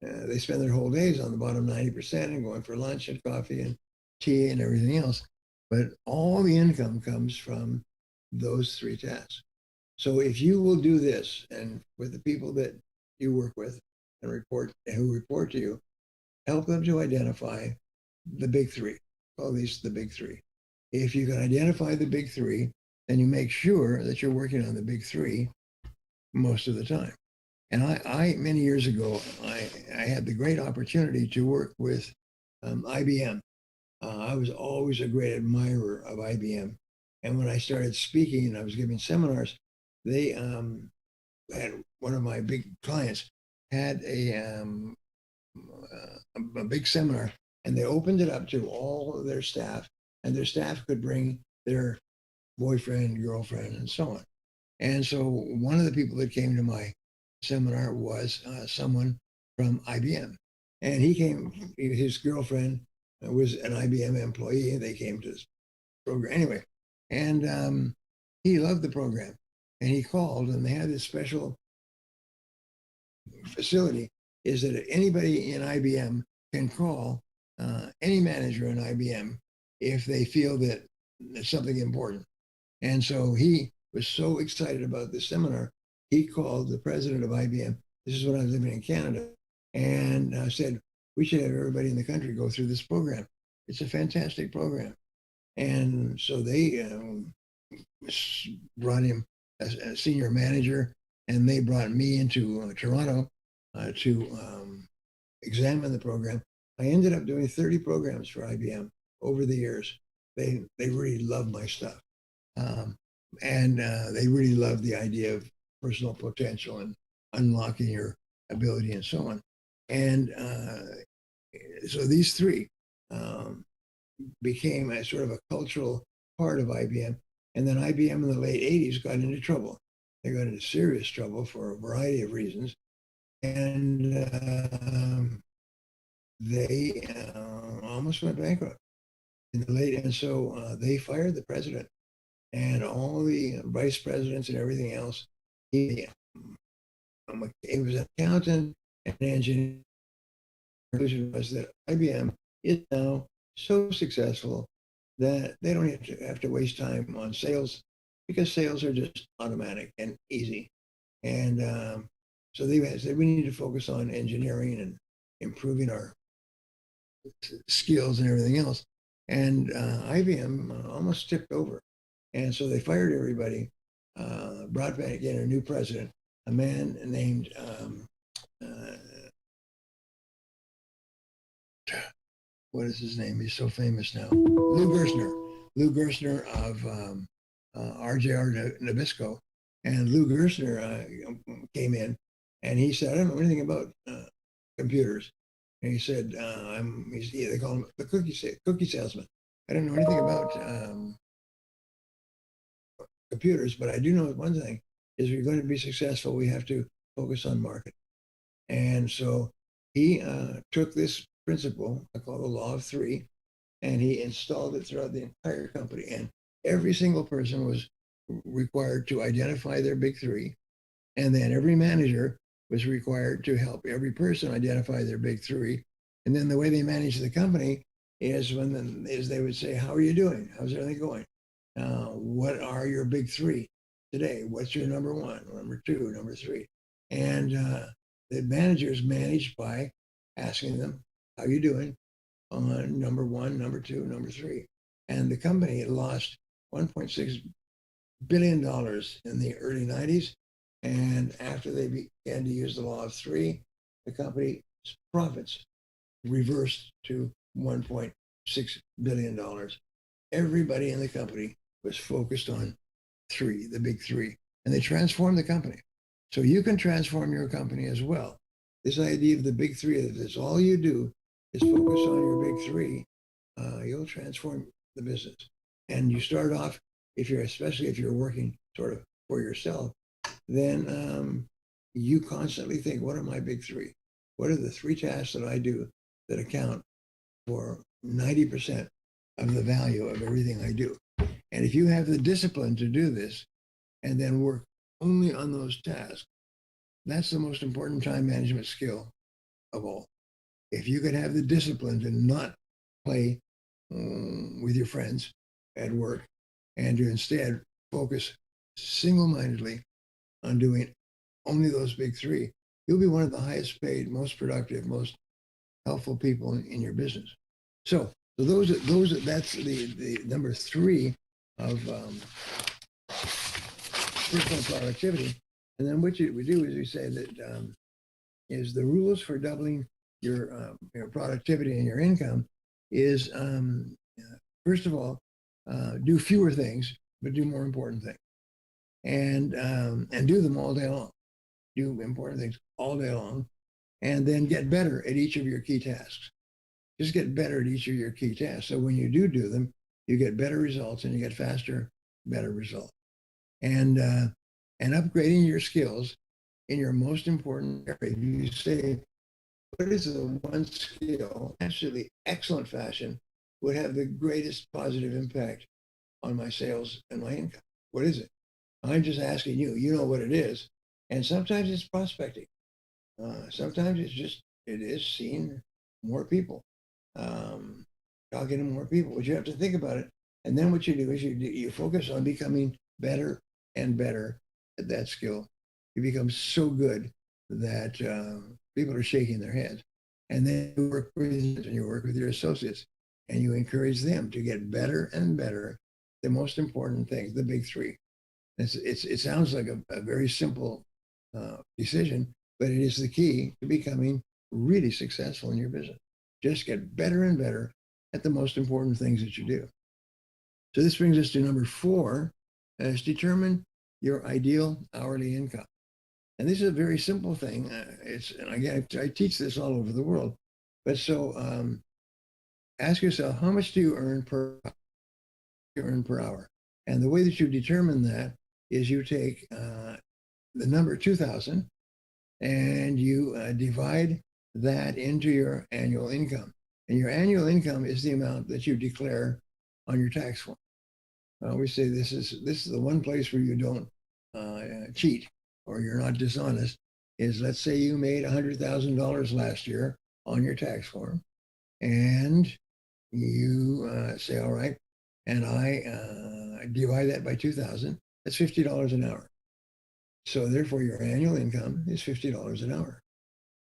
they spend their whole days on the bottom 90% and going for lunch and coffee and tea and everything else. But all the income comes from those 3 tasks. So if you will do this, and with the people that you work with and who report to you, help them to identify the big 3. Call these the big 3. If you can identify the big 3, then you make sure that you're working on the big 3 most of the time. And I many years ago, I had the great opportunity to work with IBM. I was always a great admirer of IBM. And when I started speaking and I was giving seminars, they had one of my big clients had a big seminar, and they opened it up to all of their staff, and their staff could bring their boyfriend, girlfriend, and so on. And so one of the people that came to my seminar was someone from IBM, and he came. His girlfriend was an IBM employee, and they came to this program anyway. And he loved the program, and he called, and they had this special facility. Is that anybody in IBM can call any manager in IBM if they feel that it's something important. And so he was so excited about this seminar, he called the president of IBM. This is when I was living in Canada, and said, we should have everybody in the country go through this program. It's a fantastic program. And so they brought him as a senior manager, and they brought me into Toronto to examine the program. I ended up doing 30 programs for IBM over the years. They really love my stuff. And they really love the idea of personal potential and unlocking your ability and so on. And so these three became a sort of a cultural part of IBM. And then IBM in the late 80s got into trouble. They got into serious trouble for a variety of reasons. And they almost went bankrupt in the late. And so they fired the president and all the vice presidents and everything else. He was an accountant and an engineer. The conclusion was that IBM is now so successful that they don't have to waste time on sales, because sales are just automatic and easy. And so they said we need to focus on engineering and improving our skills and everything else. And IBM almost tipped over. And so they fired everybody, brought back in a new president, a man named what is his name? He's so famous now. Lou Gerstner of RJR Nabisco. And Lou Gerstner came in and he said, I don't know anything about computers. And he said, they call him the cookie salesman. I don't know anything about computers, but I do know one thing is if you're going to be successful, we have to focus on marketing. And so he took this principle, I call the law of three, and he installed it throughout the entire company. And every single person was required to identify their big three. And then every manager was required to help every person identify their big three. And then the way they managed the company is they would say, how are you doing? How's everything going? What are your big three today? What's your number one, number two, number three? And the managers managed by asking them, how are you doing on number one, number two, number three? And the company had lost $1.6 billion in the early 90s. And after they began to use the law of three, the company's profits reversed to $1.6 billion. Everybody in the company was focused on three, the big three, and they transformed the company. So you can transform your company as well. This idea of the big three, that is all you do is focus on your big three, you'll transform the business. And you start off, especially if you're working sort of for yourself, then you constantly think, what are my big three? What are the three tasks that I do that account for 90% of the value of everything I do? And if you have the discipline to do this and then work only on those tasks, that's the most important time management skill of all. If you can have the discipline to not play with your friends at work and to instead focus single-mindedly on doing only those big three, you'll be one of the highest paid, most productive, most helpful people in your business. So that's the number three of personal productivity. And then what we do is we say that is the rules for doubling your productivity and your income is first of all, do fewer things, but do more important things, and do them all day long. Do important things all day long, and then get better at each of your key tasks. Just get better at each of your key tasks. So when you do them, you get better results and you get faster, better results. And upgrading your skills in your most important area. You say, what is the one skill, absolutely excellent fashion, would have the greatest positive impact on my sales and my income? What is it? I'm just asking you. You know what it is. And sometimes it's prospecting. Sometimes it is seeing more people, talking to more people. But you have to think about it. And then what you do is you focus on becoming better and better at that skill. You become so good that people are shaking their heads. And then you work with your associates, and you encourage them to get better and better. The most important things, the big three. It sounds like a very simple decision, but it is the key to becoming really successful in your business. Just get better and better at the most important things that you do. So this brings us to number 4, is determine your ideal hourly income. And this is a very simple thing. And again, I teach this all over the world. But so ask yourself, how much do you earn per hour? And the way that you determine that is you take the number 2,000 and you divide that into your annual income. And your annual income is the amount that you declare on your tax form. I always say this is the one place where you don't cheat or you're not dishonest. Is, let's say you made $100,000 last year on your tax form, and you say, all right, and I divide that by 2,000. That's $50 an hour. So therefore, your annual income is $50 an hour.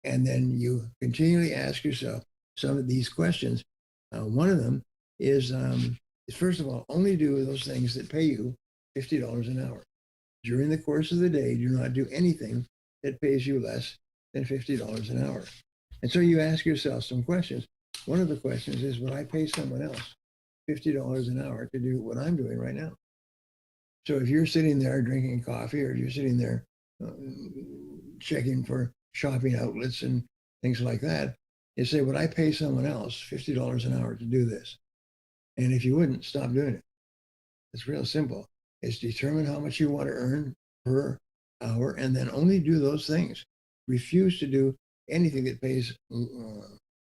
And then you continually ask yourself some of these questions. One of them is first of all, only do those things that pay you $50 an hour. During the course of the day, do not do anything that pays you less than $50 an hour. And so you ask yourself some questions. One of the questions is, would I pay someone else $50 an hour to do what I'm doing right now? So if you're sitting there drinking coffee, or you're sitting there checking for shopping outlets and things like that, you say, would I pay someone else $50 an hour to do this? And if you wouldn't, stop doing it. It's real simple. It's determine how much you want to earn per hour, and then only do those things. Refuse to do anything that pays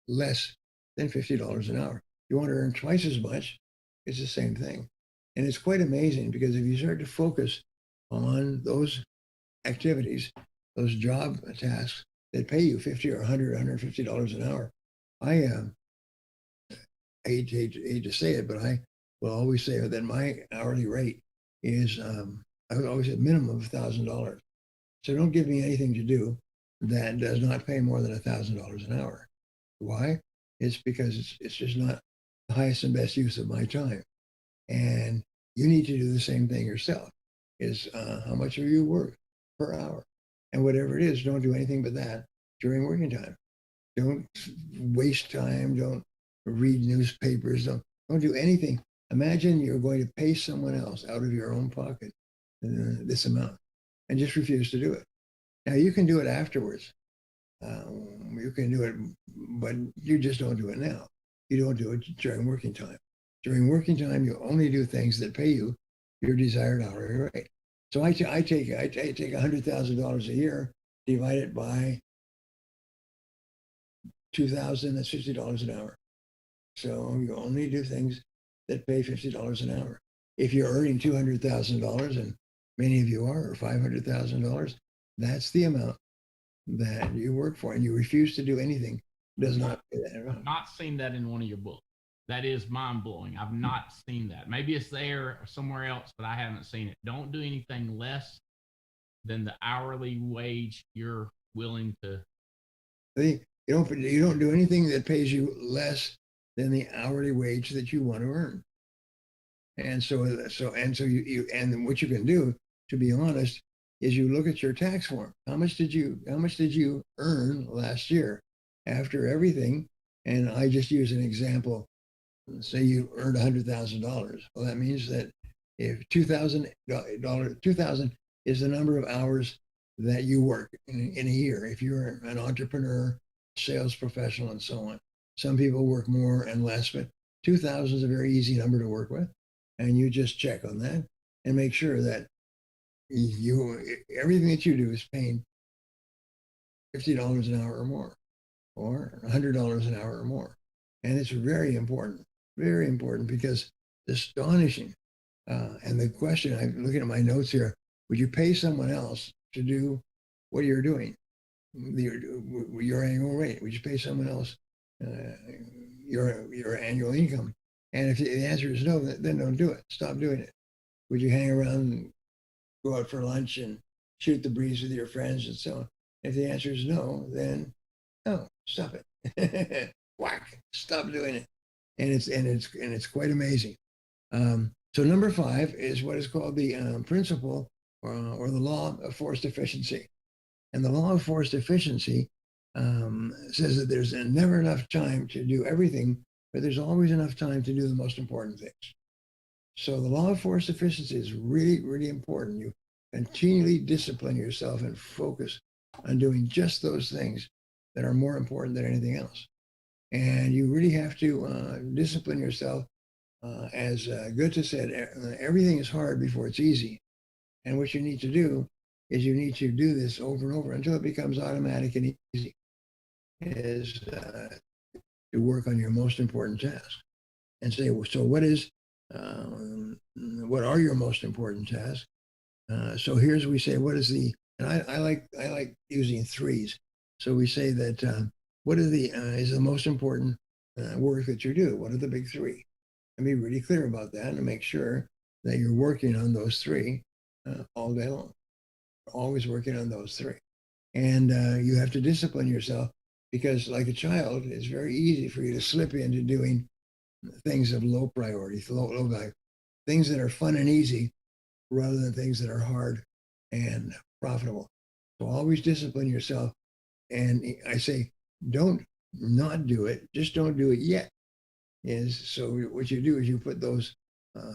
less than $50 an hour. You want to earn twice as much, it's the same thing. And it's quite amazing, because if you start to focus on those activities, those job tasks that pay you $50 or $100, $150 an hour, I hate to say it, but I will always say that my hourly rate is, I would always say minimum of $1,000. So don't give me anything to do that does not pay more than $1,000 an hour. Why? It's because it's just not the highest and best use of my time. And you need to do the same thing yourself. Is how much are you worth per hour? And whatever it is, don't do anything but that during working time. Don't waste time. Don't read newspapers. Don't do anything. Imagine you're going to pay someone else out of your own pocket this amount, and just refuse to do it. Now, you can do it afterwards. You can do it, but you just don't do it now. You don't do it during working time. During working time, you only do things that pay you your desired hourly rate. So I take $100,000 a year, divide it by 2,000. That's $50 an hour. So you only do things that pay $50 an hour. If you're earning $200,000, and many of you are, or $500,000, that's the amount that you work for, and you refuse to do anything does not pay that amount. I've not seen that in one of your books. That is mind blowing. I've not seen that. Maybe it's there or somewhere else, but I haven't seen it. Don't do anything less than the hourly wage you're willing to. You don't do anything that pays you less than the hourly wage that you want to earn. And so you what you can do, to be honest, is you look at your tax form. How much did you earn last year after everything? And I just use an example. Say you earned $100,000. Well, that means that if $2,000 is the number of hours that you work in a year, if you're an entrepreneur, sales professional, and so on. Some people work more and less, but 2,000 is a very easy number to work with. And you just check on that and make sure that everything that you do is paying $50 an hour or more, or $100 an hour or more. And it's very important, because astonishing. And the question, I'm looking at my notes here, would you pay someone else to do what you're doing? Your annual rate? Would you pay someone else your annual income? And if the answer is no, then don't do it. Stop doing it. Would you hang around and go out for lunch and shoot the breeze with your friends and so on? If the answer is no, then no, stop it. Whack, stop doing it. And it's quite amazing. So number 5 is what is called the principle or the law of forced efficiency. And the law of forced efficiency says that there's never enough time to do everything, but there's always enough time to do the most important things. So the law of forced efficiency is really, really important. You continually discipline yourself and focus on doing just those things that are more important than anything else. And you really have to discipline yourself. As Goethe said, everything is hard before it's easy. And what you need to do is you need to do this over and over until it becomes automatic and easy. Is to work on your most important task and say, so what are your most important tasks? So here's we say, what is the, and I like using 3s. So we say that what is the most important work that you do? What are the big 3? And be really clear about that and make sure that you're working on those 3 all day long. Always working on those 3. And you have to discipline yourself because, like a child, it's very easy for you to slip into doing things of low priority, low value, things that are fun and easy rather than things that are hard and profitable. So always discipline yourself. And I say, don't not do it, just don't do it yet. So what you do is you put those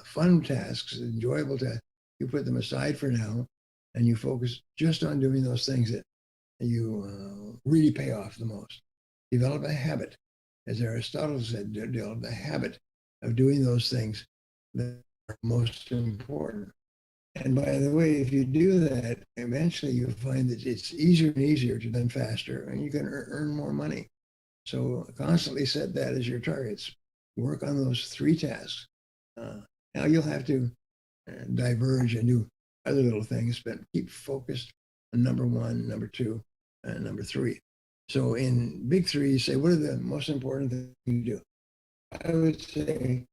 fun tasks, enjoyable tasks, you put them aside for now, and you focus just on doing those things that you really pay off the most. Develop a habit. As Aristotle said, develop a habit of doing those things that are most important. And by the way, if you do that, eventually you'll find that it's easier and easier to done faster, and you can earn more money. So constantly set that as your targets. Work on those 3 tasks. Now you'll have to diverge and do other little things, but keep focused on number 1, number 2, and number 3. So in big 3, you say, what are the most important things you do? I would say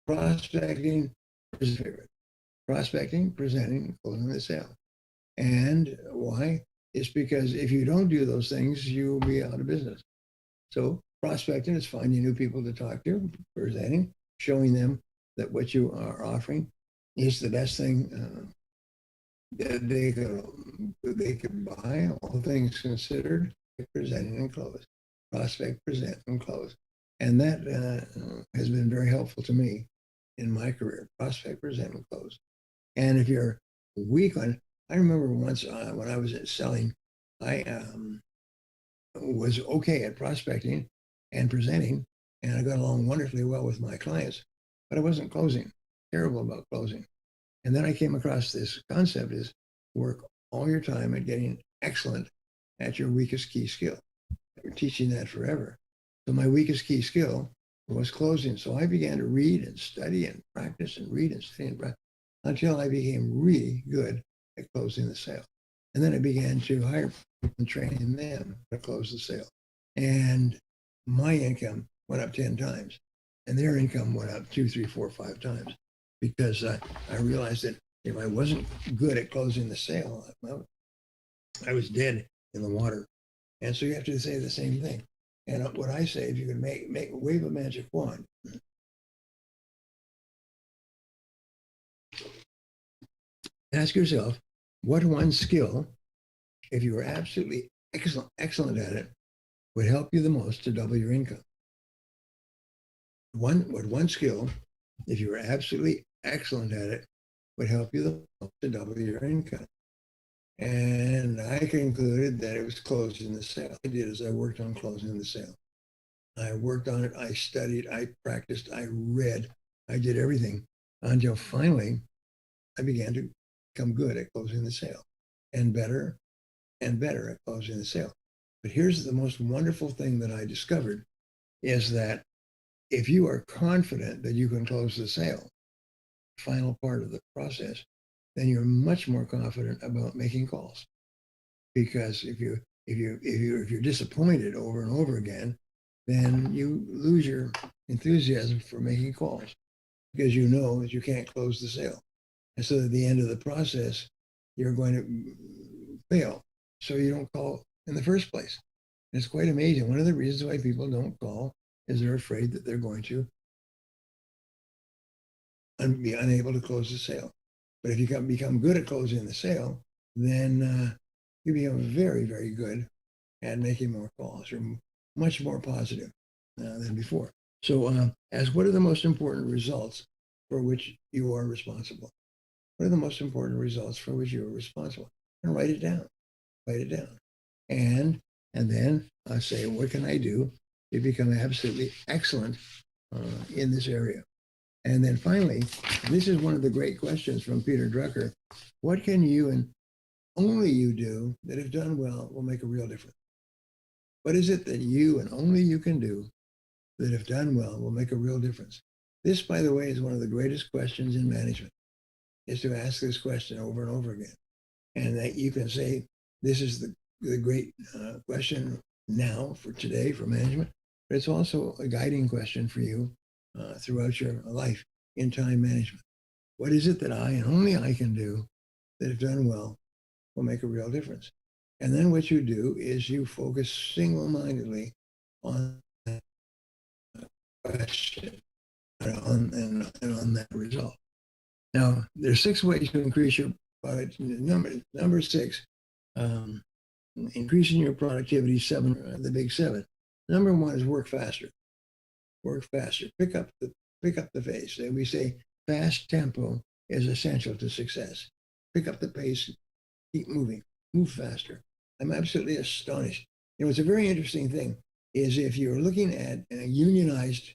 prospecting is the favorite. Prospecting, presenting, closing the sale. And why? It's because if you don't do those things, you'll be out of business. So prospecting is finding new people to talk to, presenting, showing them that what you are offering is the best thing that they could buy, all things considered, presenting and close. Prospect, present, and close. And that has been very helpful to me in my career. Prospect, present, and close. And if you're weak on, I remember once when I was selling, I was okay at prospecting and presenting, and I got along wonderfully well with my clients, but I wasn't closing. Terrible about closing. And then I came across this concept: is work all your time at getting excellent at your weakest key skill. We're teaching that forever. So my weakest key skill was closing. So I began to read and study and practice and read and study and practice until I became really good at closing the sale. And then I began to hire people and train them to close the sale. And my income went up 10 times. And their income went up 2, 3, 4, 5 times. Because I realized that if I wasn't good at closing the sale, I was dead in the water. And so you have to say the same thing. And what I say, if you can wave a magic wand, ask yourself, what one skill, if you were absolutely excellent at it, would help you the most to double your income? What one skill, if you were absolutely excellent at it, would help you the most to double your income? And I concluded that it was closing the sale. I did is I worked on closing the sale. I worked on it. I studied. I practiced. I read. I did everything until finally I began to become good at closing the sale and better at closing the sale. But here's the most wonderful thing that I discovered is that if you are confident that you can close the sale, final part of the process, then you're much more confident about making calls. Because if you're disappointed over and over again, then you lose your enthusiasm for making calls because you know that you can't close the sale. And so at the end of the process, you're going to fail. So you don't call in the first place. It's quite amazing. One of the reasons why people don't call is they're afraid that they're going to be unable to close the sale. But if you become good at closing the sale, then you become very, very good at making more calls, or much more positive than before. So as what are the most important results for which you are responsible? What are the most important results for which you are responsible? And write it down. Write it down. And then say, what can I do to become absolutely excellent in this area? And then finally, this is one of the great questions from Peter Drucker. What can you and only you do that, if done well, will make a real difference? What is it that you and only you can do that, if done well, will make a real difference? This, by the way, is one of the greatest questions in management, is to ask this question over and over again. And that you can say, this is the great question now for today for management, but it's also a guiding question for you throughout your life in time management. What is it that I and only I can do that, if done well, will make a real difference? And then what you do is you focus single-mindedly on that question and on that result. Now, there's 6 ways to increase your product. Number 6, increasing your productivity, 7, the big 7. Number 1 is work faster. Work faster. Pick up the pace. And we say fast tempo is essential to success. Pick up the pace. Keep moving. Move faster. I'm absolutely astonished. You know, it's a very interesting thing is if you're looking at unionized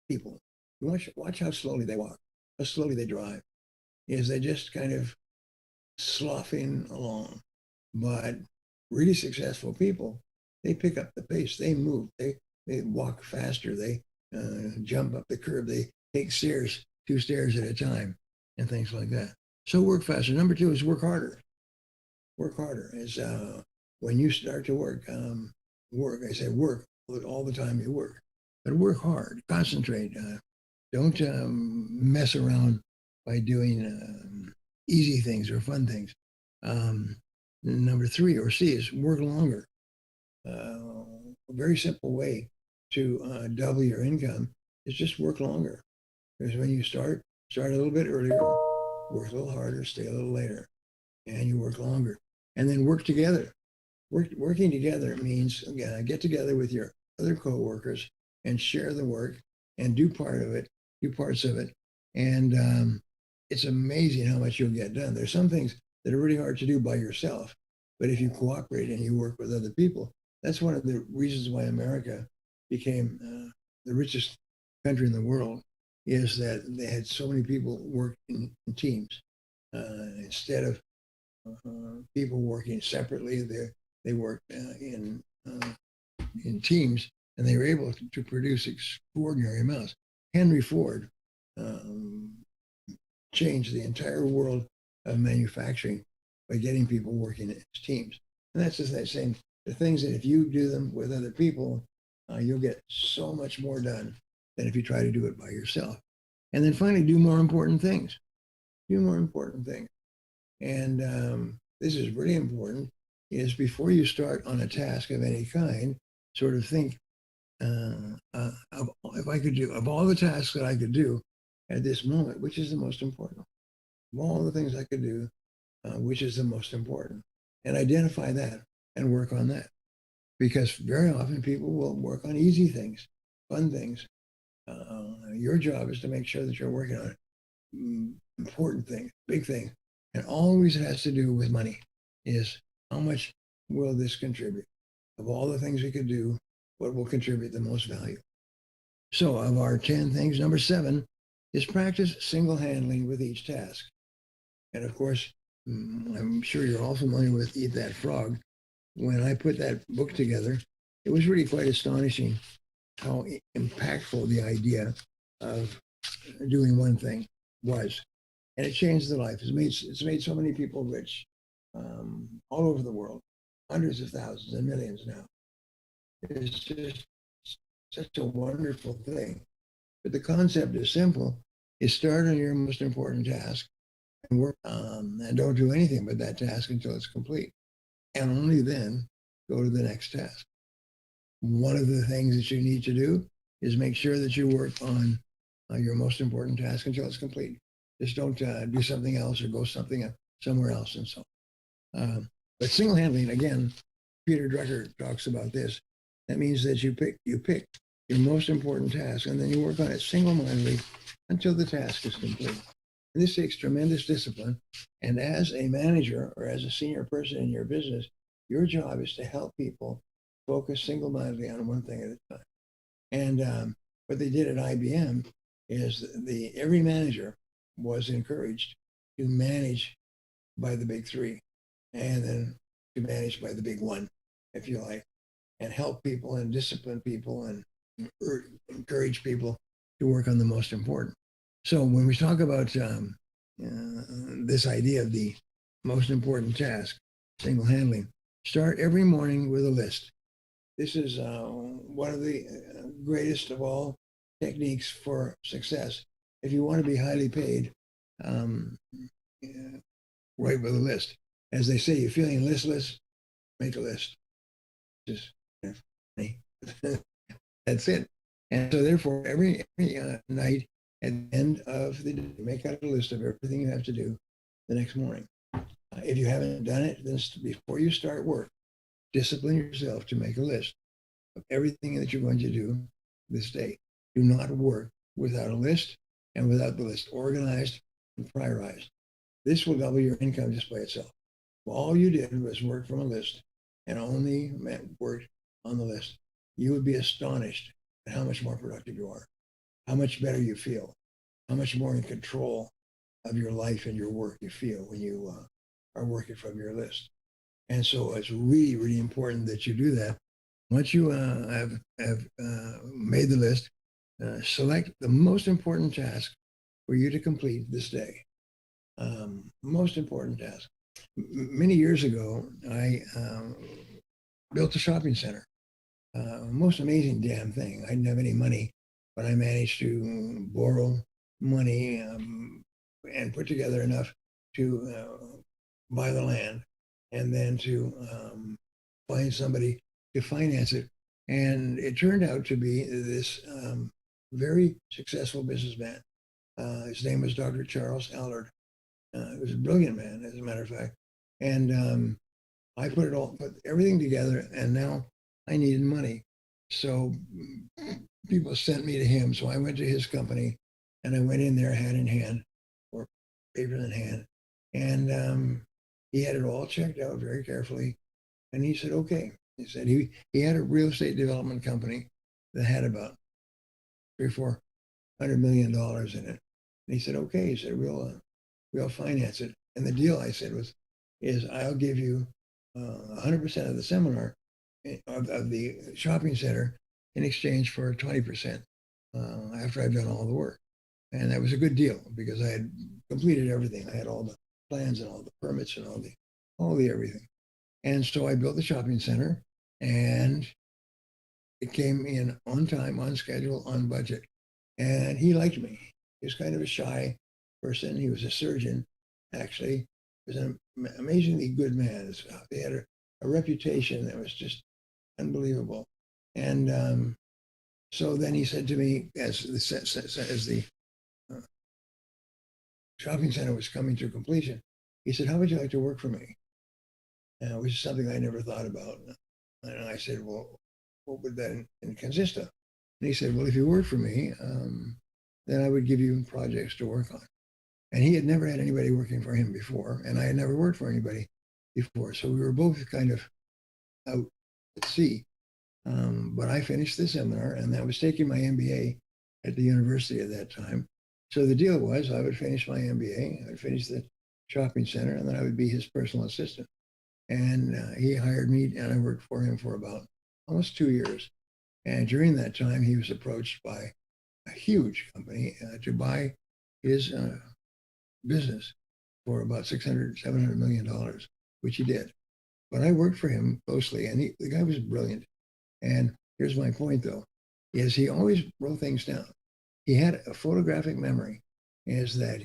people, you watch how slowly they walk, how slowly they drive. Is they just kind of sloughing along. But really successful people, they pick up the pace. They move. They walk faster. They jump up the curb. They take stairs, 2 stairs at a time, and things like that. So work faster. Number 2 is work harder. Work harder is when you start to work. I say work all the time you work, but work hard. Concentrate. Don't mess around by doing easy things or fun things. Number 3 or C is work longer. A very simple way to double your income is just work longer. Because when you start a little bit earlier, work a little harder, stay a little later, and you work longer. And then work together. Working together means get together with your other coworkers and share the work and do parts of it. And it's amazing how much you'll get done. There's some things that are really hard to do by yourself, but if you cooperate and you work with other people, that's one of the reasons why America became the richest country in the world, is that they had so many people work in teams. Instead of people working separately, they worked in teams, and they were able to produce extraordinary amounts. Henry Ford changed the entire world of manufacturing by getting people working as teams. And that's just that same, the things that if you do them with other people, you'll get so much more done than if you try to do it by yourself. And then finally, do more important things. Do more important things. And this is really important, is before you start on a task of any kind, sort of think, if I could do, of all the tasks that I could do at this moment, which is the most important? Of all the things I could do, which is the most important? And identify that and work on that. Because very often people will work on easy things, fun things. Your job is to make sure that you're working on important things, big things. And always it has to do with money, is how much will this contribute? Of all the things we could do, what will contribute the most value? So of our 10 things, number 7 is practice single handling with each task. And of course, I'm sure you're all familiar with Eat That Frog. When I put that book together, it was really quite astonishing how impactful the idea of doing one thing was. And it changed their life. It's made so many people rich all over the world, hundreds of thousands and millions now. It's just such a wonderful thing. But the concept is simple. You start on your most important task and work and don't do anything but that task until it's complete. And only then go to the next task. one of the things that you need to do is make sure that you work on your most important task until it's complete. Just don't do something else or go somewhere else and so on. But single handling, again, Peter Drucker talks about this. That means that you pick your most important task and then you work on it single-mindedly until the task is complete. And this takes tremendous discipline. And as a manager or as a senior person in your business, your job is to help people focus single-mindedly on one thing at a time. And what they did at IBM is every manager was encouraged to manage by the big three and then to manage by the big one, if you like, and help people and discipline people and encourage people to work on the most important. So when we talk about this idea of the most important task, single handling, start every morning with a list. This is one of the greatest of all techniques for success. If you want to be highly paid, write with a list. As they say, you're feeling listless, make a list. Just that's it. And so therefore, every night at the end of the day, make out a list of everything you have to do the next morning. If you haven't done it, then before you start work, discipline yourself to make a list of everything that you're going to do this day. Do not work without a list and without the list organized and prioritized. This will double your income just by itself. All you did was work from a list and only worked on the list. You would be astonished at how much more productive you are, how much better you feel, how much more in control of your life and your work you feel when you are working from your list. And so it's really, really important that you do that. Once you have made the list, select the most important task for you to complete this day. Most important task. Many years ago, I built a shopping center. Most amazing damn thing. I didn't have any money, but I managed to borrow money and put together enough to buy the land and then to find somebody to finance it. And it turned out to be this very successful businessman. His name was Dr. Charles Albright. He was a brilliant man, as a matter of fact. And I put everything together, and now I needed money. So people sent me to him. So I went to his company, and I went in there hand in hand, or paper in hand. And he had it all checked out very carefully. And he said, okay. He said he had a real estate development company that had about $300-400 million in it. And he said, okay. He said, we'll finance it. And the deal, I said, is I'll give you 100% of the seminar of the shopping center in exchange for 20% after I've done all the work. And that was a good deal because I had completed everything. I had all the plans and all the permits and all the everything. And so I built the shopping center, and it came in on time, on schedule, on budget. And he liked me. He was kind of a shy person. He was a surgeon, actually. He was an amazingly good man. He had a reputation that was just unbelievable. And so then he said to me, as the shopping center was coming to completion, he said, how would you like to work for me? Which is something I never thought about. And I said, well, what would that consist of? And he said, well, if you work for me, then I would give you projects to work on. And he had never had anybody working for him before, and I had never worked for anybody before. So we were both kind of out at sea. But I finished the seminar, and I was taking my MBA at the university at that time. So the deal was I would finish my MBA, I would finish the shopping center, and then I would be his personal assistant. And he hired me, and I worked for him for about almost 2 years. And during that time, he was approached by a huge company to buy his business for about $600-700 million, which he did. But I worked for him closely, and the guy was brilliant. And here's my point, though, is he always wrote things down. He had a photographic memory, is that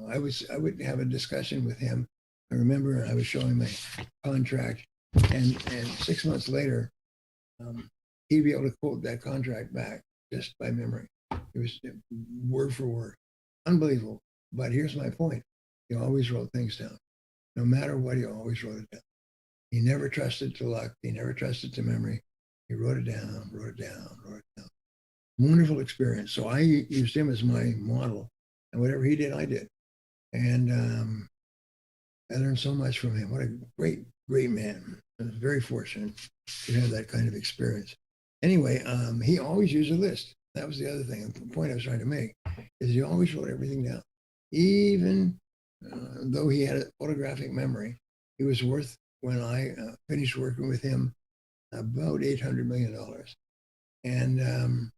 I would have a discussion with him. I remember I was showing my contract, and 6 months later, he'd be able to quote that contract back just by memory. It was word for word. Unbelievable. But here's my point. He always wrote things down. No matter what, he always wrote it down. He never trusted to luck. He never trusted to memory. He wrote it down, wrote it down, wrote it down. Wonderful experience. So I used him as my model, and whatever he did, I did. And I learned so much from him. What a great, great man. I was very fortunate to have that kind of experience. Anyway, he always used a list. That was the other thing. The point I was trying to make is he always wrote everything down. Even though he had a photographic memory, he was worth, when I finished working with him, about $800 million. And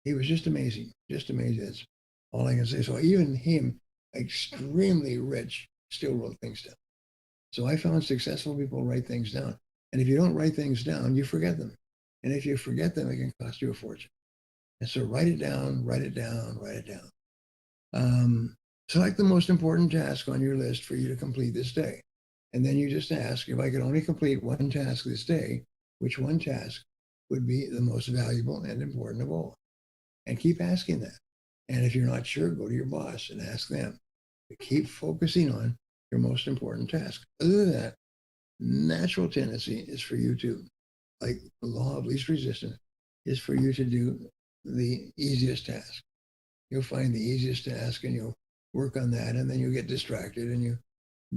he was just amazing, just amazing. That's all I can say. So even him, extremely rich, still wrote things down. So I found successful people write things down. And if you don't write things down, you forget them. And if you forget them, it can cost you a fortune. And so write it down, write it down, write it down. Select the most important task on your list for you to complete this day. And then you just ask, if I could only complete one task this day, which one task would be the most valuable and important of all? And keep asking that. And if you're not sure, go to your boss and ask them. But keep focusing on your most important task. Other than that, natural tendency is for you to, like the law of least resistance, is for you to do the easiest task. You'll find the easiest task and you'll work on that, and then you get distracted and you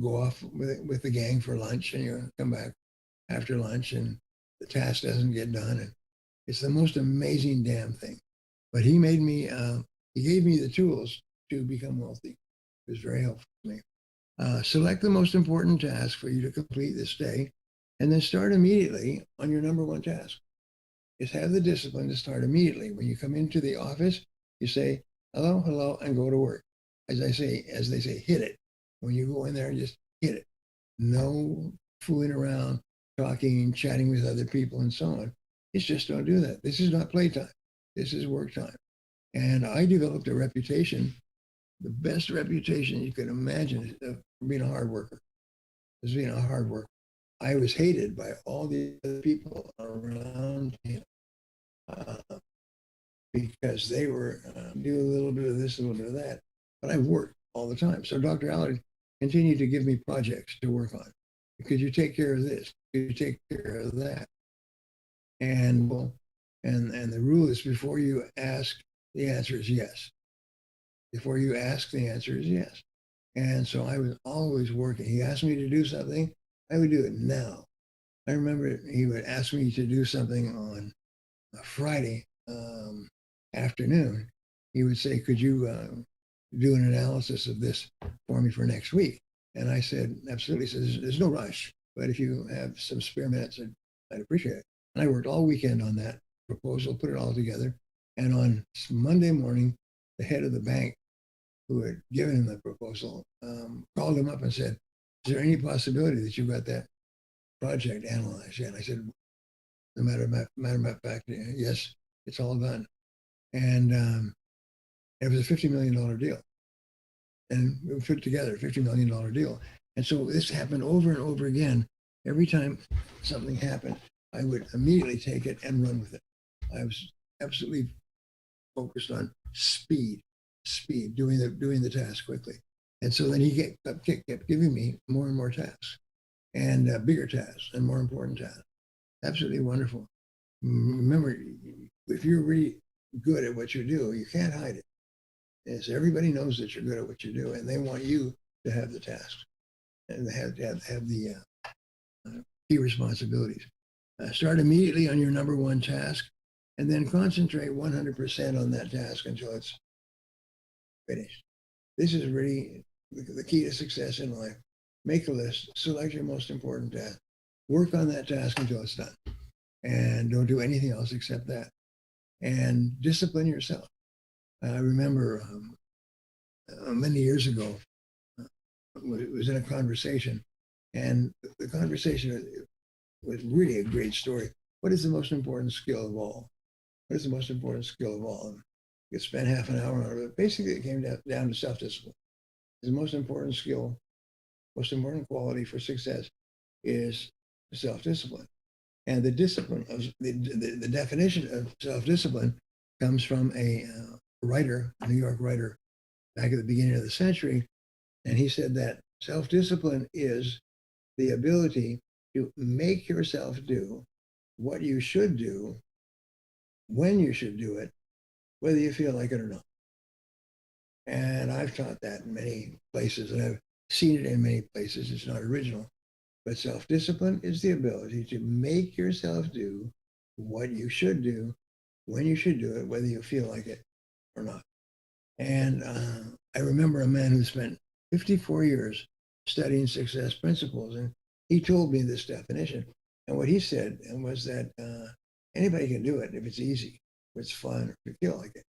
go off with the gang for lunch, and you come back after lunch and the task doesn't get done. And it's the most amazing damn thing. But he made me, he gave me the tools to become wealthy. It was very helpful to me. Select the most important task for you to complete this day, and then start immediately on your number one task. Just have the discipline to start immediately. When you come into the office, you say, hello, hello, and go to work. As they say, hit it. When you go in there, just hit it. No fooling around, talking, chatting with other people, and so on. It's just don't do that. This is not playtime. This is work time. And I developed a reputation, the best reputation you can imagine, of being a hard worker. As being a hard worker. I was hated by all the other people around him because they were do a little bit of this, a little bit of that. But I worked all the time. So Dr. Allard continued to give me projects to work on. Could you take care of this? Could you take care of that? And the rule is, before you ask, the answer is yes. Before you ask, the answer is yes. And so I was always working. He asked me to do something, I would do it now. I remember he would ask me to do something on a Friday afternoon. He would say, could you do an analysis of this for me for next week? And I said, absolutely. He said, there's no rush, but if you have some spare minutes, I'd appreciate it. And I worked all weekend on that proposal, put it all together. And on Monday morning, the head of the bank who had given him the proposal called him up and said, is there any possibility that you got that project analyzed yet? And I said, no matter of fact, yes, it's all done. And it was a $50 million deal. And we put together a $50 million deal. And so this happened over and over again. Every time something happened, I would immediately take it and run with it. I was absolutely focused on speed, doing the task quickly. And so then he kept giving me more and more tasks, and bigger tasks and more important tasks. Absolutely wonderful. Remember, if you're really good at what you do, you can't hide it. Yes, everybody knows that you're good at what you do, and they want you to have the tasks and they have the key responsibilities. Start immediately on your number one task, and then concentrate 100% on that task until it's finished. This is really the key to success in life. Make a list, select your most important task, work on that task until it's done, and don't do anything else except that. And discipline yourself. I remember many years ago, it was in a conversation, and the conversation was really a great story. What is the most important skill of all? What is the most important skill of all? And you could spend half an hour on it. Basically, it came down to self-discipline. The most important skill, most important quality for success is self-discipline. And the discipline of the definition of self-discipline comes from a writer, a New York writer, back at the beginning of the century. And he said that self-discipline is the ability to make yourself do what you should do, when you should do it, whether you feel like it or not. And I've taught that in many places, and I've seen it in many places. It's not original. But self-discipline is the ability to make yourself do what you should do, when you should do it, whether you feel like it or not. And I remember a man who spent 54 years studying success principles, and he told me this definition. And what he said was that anybody can do it if it's easy, if it's fun, if you feel like it.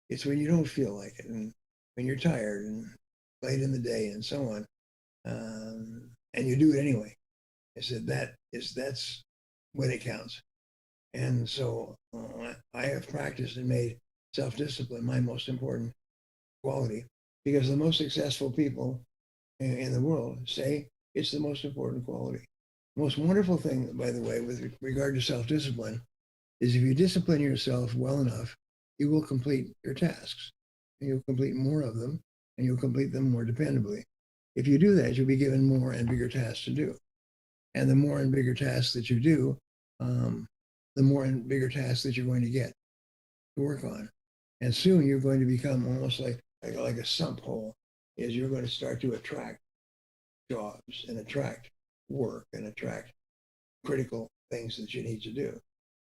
It's when you don't feel like it, and when you're tired and late in the day and so on, and you do it anyway. I said that's when it counts. And so I have practiced and made self-discipline my most important quality, because the most successful people in the world say it's the most important quality. The most wonderful thing, by the way, with regard to self-discipline, is if you discipline yourself well enough, you will complete your tasks. And you'll complete more of them, and you'll complete them more dependably. If you do that, you'll be given more and bigger tasks to do. And the more and bigger tasks that you do, the more and bigger tasks that you're going to get to work on. And soon you're going to become almost like a sump hole, is you're going to start to attract jobs and attract work and attract critical things that you need to do.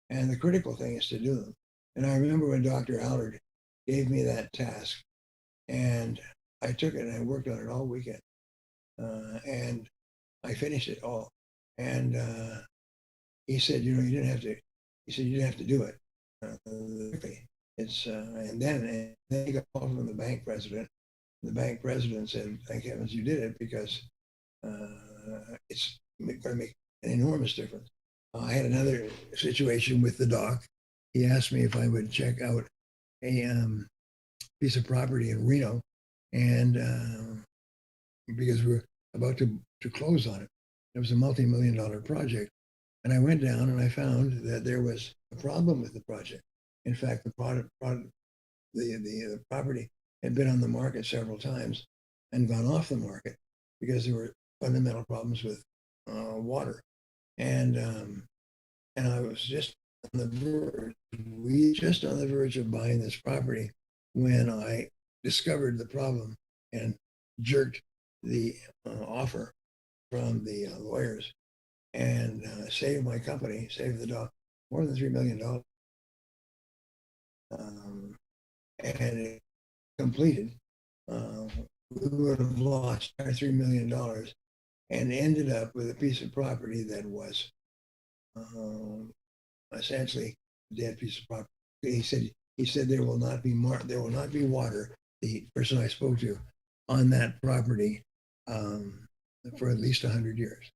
And the critical thing is to do them. And I remember when Dr. Allard gave me that task, and I took it and I worked on it all weekend. And I finished it all. And he said, you didn't have to. He said, you didn't have to do it. And then he got a call from the bank president. The bank president said, thank heavens you did it, because it's going to make an enormous difference. I had another situation with the doc. He asked me if I would check out a piece of property in Reno, and because we're about to close on it. It was a multi-million-dollar project. And I went down and I found that there was a problem with the project. In fact, the property had been on the market several times and gone off the market because there were fundamental problems with water. And I was just on the verge of buying this property when I discovered the problem and jerked the offer from the lawyers, and saved my company, saved the doc more than $3 million. And it completed. We would have lost our $3 million and ended up with a piece of property that was essentially a dead piece of property. He said there will not be water. The person I spoke to on that property for at least 100 years.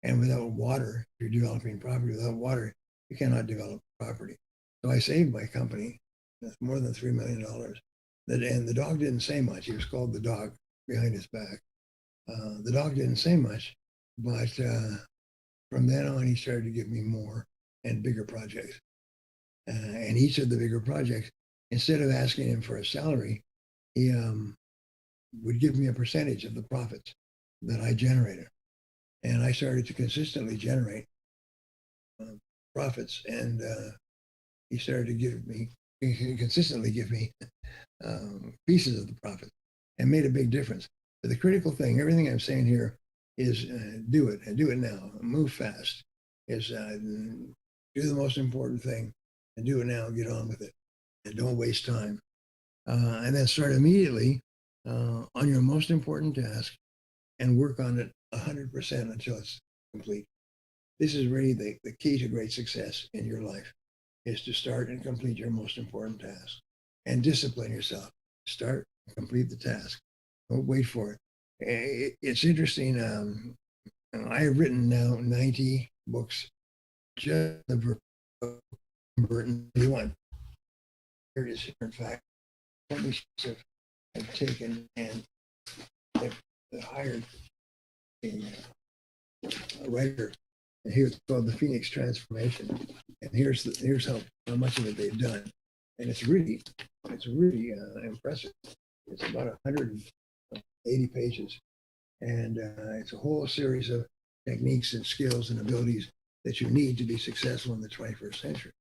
And without water, if you're developing property without water, you cannot develop property. So I saved my company. That's more than $3 million. And the dog didn't say much. He was called the dog behind his back. The dog didn't say much, but from then on, he started to give me more and bigger projects. And each of the bigger projects, instead of asking him for a salary, he would give me a percentage of the profits that I generated. And I started to consistently generate profits, and he started to consistently give me pieces of the profit, and made a big difference. But the critical thing, everything I'm saying here, is do it, and do it now. Move fast. Is do the most important thing, and do it now. Get on with it, and don't waste time. And then start immediately on your most important task, and work on it 100% until it's complete. This is really the key to great success in your life, is to start and complete your most important task, and discipline yourself. Start and complete the task. Don't wait for it. It's interesting. I have written now 90 books, just the Burton one. Here it is. In fact, publishers have taken and they've hired a writer And here it's called the Phoenix Transformation. And here's how much of it they've done. And it's really impressive. It's about 180 pages. And it's a whole series of techniques and skills and abilities that you need to be successful in the 21st century.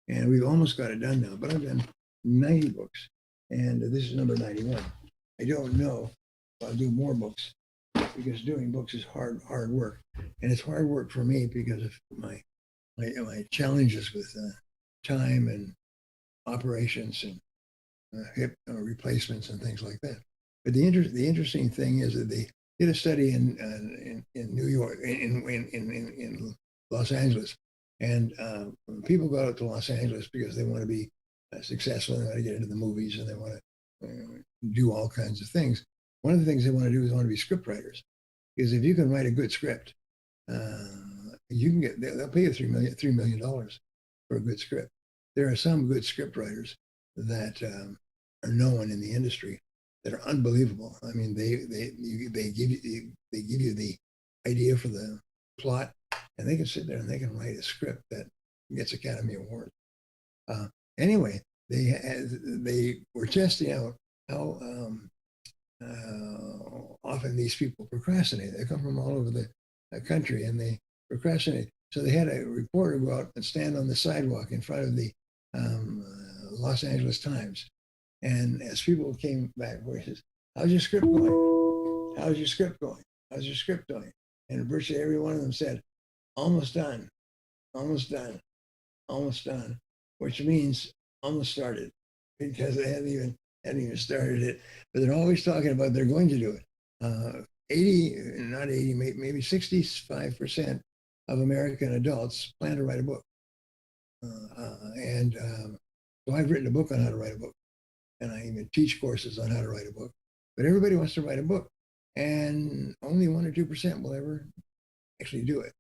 And we've almost got it done now, but I've done 90 books. And this is number 91. I don't know if I'll do more books because doing books is hard work. And it's hard work for me because of my challenges with time and operations and hip replacements and things like that. But the interesting thing is that they did a study in New York, in Los Angeles, and people go out to Los Angeles because they want to be successful, and they want to get into the movies, and they want to do all kinds of things. One of the things they want to do is want to be script writers, because if you can write a good script, you can get they'll pay you $3 million for a good script. There are some good script writers that are known in the industry that are unbelievable. I mean, they give you the idea for the plot, and they can sit there and they can write a script that gets Academy Awards. Anyway, they were testing out how often these people procrastinate. They come from all over the country and they procrastinate. So they had a reporter go out and stand on the sidewalk in front of the Los Angeles Times. And as people came back, he says, "How's your script going? How's your script going? How's your script going?" And virtually every one of them said, "Almost done, almost done, almost done," which means almost started, because they hadn't even started it. But they're always talking about they're going to do it. 80, maybe 65% of American adults plan to write a book. So I've written a book on how to write a book. And I even teach courses on how to write a book. But everybody wants to write a book. And only 1 or 2% will ever actually do it.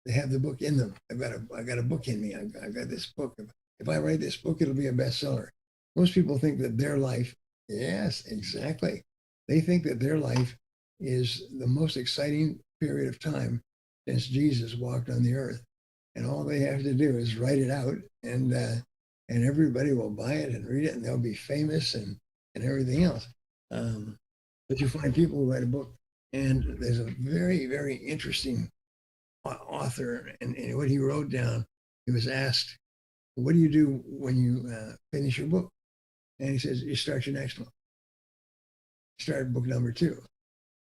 They have the book in them. I've got a book in me. I've got this book. If I write this book, it'll be a bestseller. Most people think that their life, yes, exactly. They think that their life is the most exciting period of time since Jesus walked on the earth. And all they have to do is write it out, and everybody will buy it and read it, and they'll be famous and everything else. But you find people who write a book, and there's a very, very interesting author, and what he wrote down, he was asked, "What do you do when you finish your book?" And he says, "You start your next one. Start book number 2.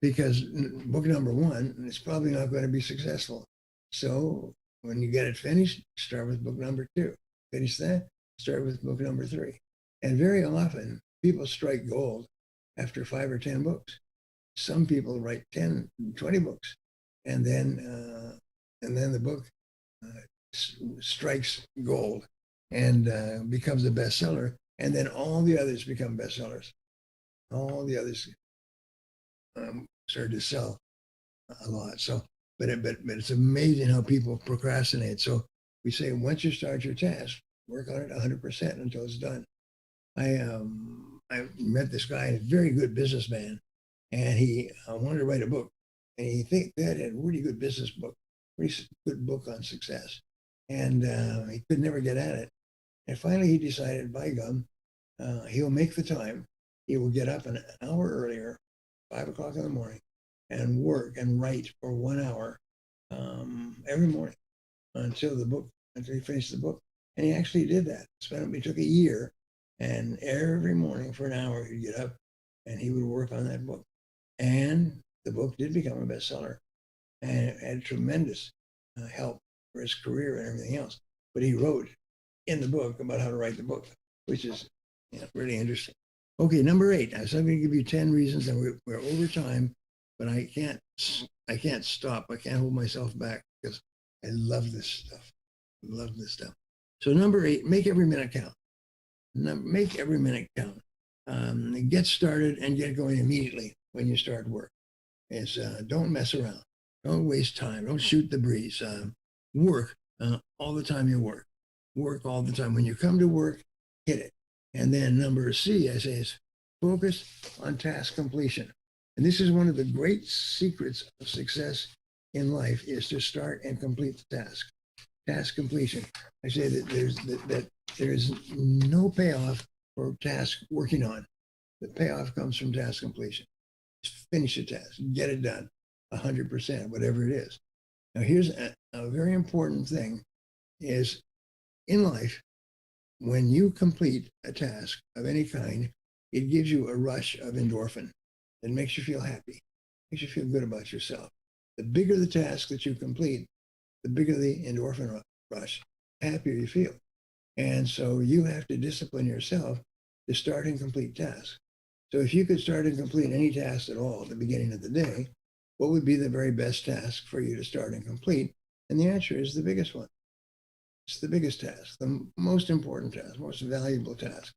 Because book number 1 is probably not going to be successful. So when you get it finished, start with book number 2. Finish that, start with book number 3. And very often, people strike gold after 5 or 10 books. Some people write 10, 20 books, and then the book strikes gold and becomes a bestseller, and then all the others become bestsellers. All the others started to sell a lot. So, but it's amazing how people procrastinate. So we say, once you start your task, work on it 100% until it's done. I met this guy, a very good businessman, and he wanted to write a book, and he think that had a really good business book, pretty good book on success, and he could never get at it. And finally, he decided, by gum, he'll make the time. He will get up an hour earlier, 5 o'clock in the morning, and work and write for 1 hour every morning until he finished the book. And he actually did that. It took a year, and every morning for an hour he'd get up and he would work on that book. And the book did become a bestseller, and it had tremendous help for his career and everything else. But he wrote in the book about how to write the book, which is really interesting. Okay, number 8. So I'm going to give you 10 reasons, and we're over time, but I can't stop. I can't hold myself back because I love this stuff. So number 8, make every minute count. Make every minute count. Get started and get going immediately when you start work. Don't mess around. Don't waste time. Don't shoot the breeze. Work all the time you work. Work all the time. When you come to work, hit it. And then number C, I say, is focus on task completion. And this is one of the great secrets of success in life is to start and complete the task. Task completion. I say that there is no payoff for task working on. The payoff comes from task completion. Just finish the task, get it done, 100%, whatever it is. Now, here's a very important thing: is in life, when you complete a task of any kind, it gives you a rush of endorphin. It makes you feel happy, makes you feel good about yourself. The bigger the task that you complete, the bigger the endorphin rush, the happier you feel. And so you have to discipline yourself to start and complete tasks. So if you could start and complete any task at all at the beginning of the day, what would be the very best task for you to start and complete? And the answer is the biggest one. It's the biggest task, the most important task, most valuable task.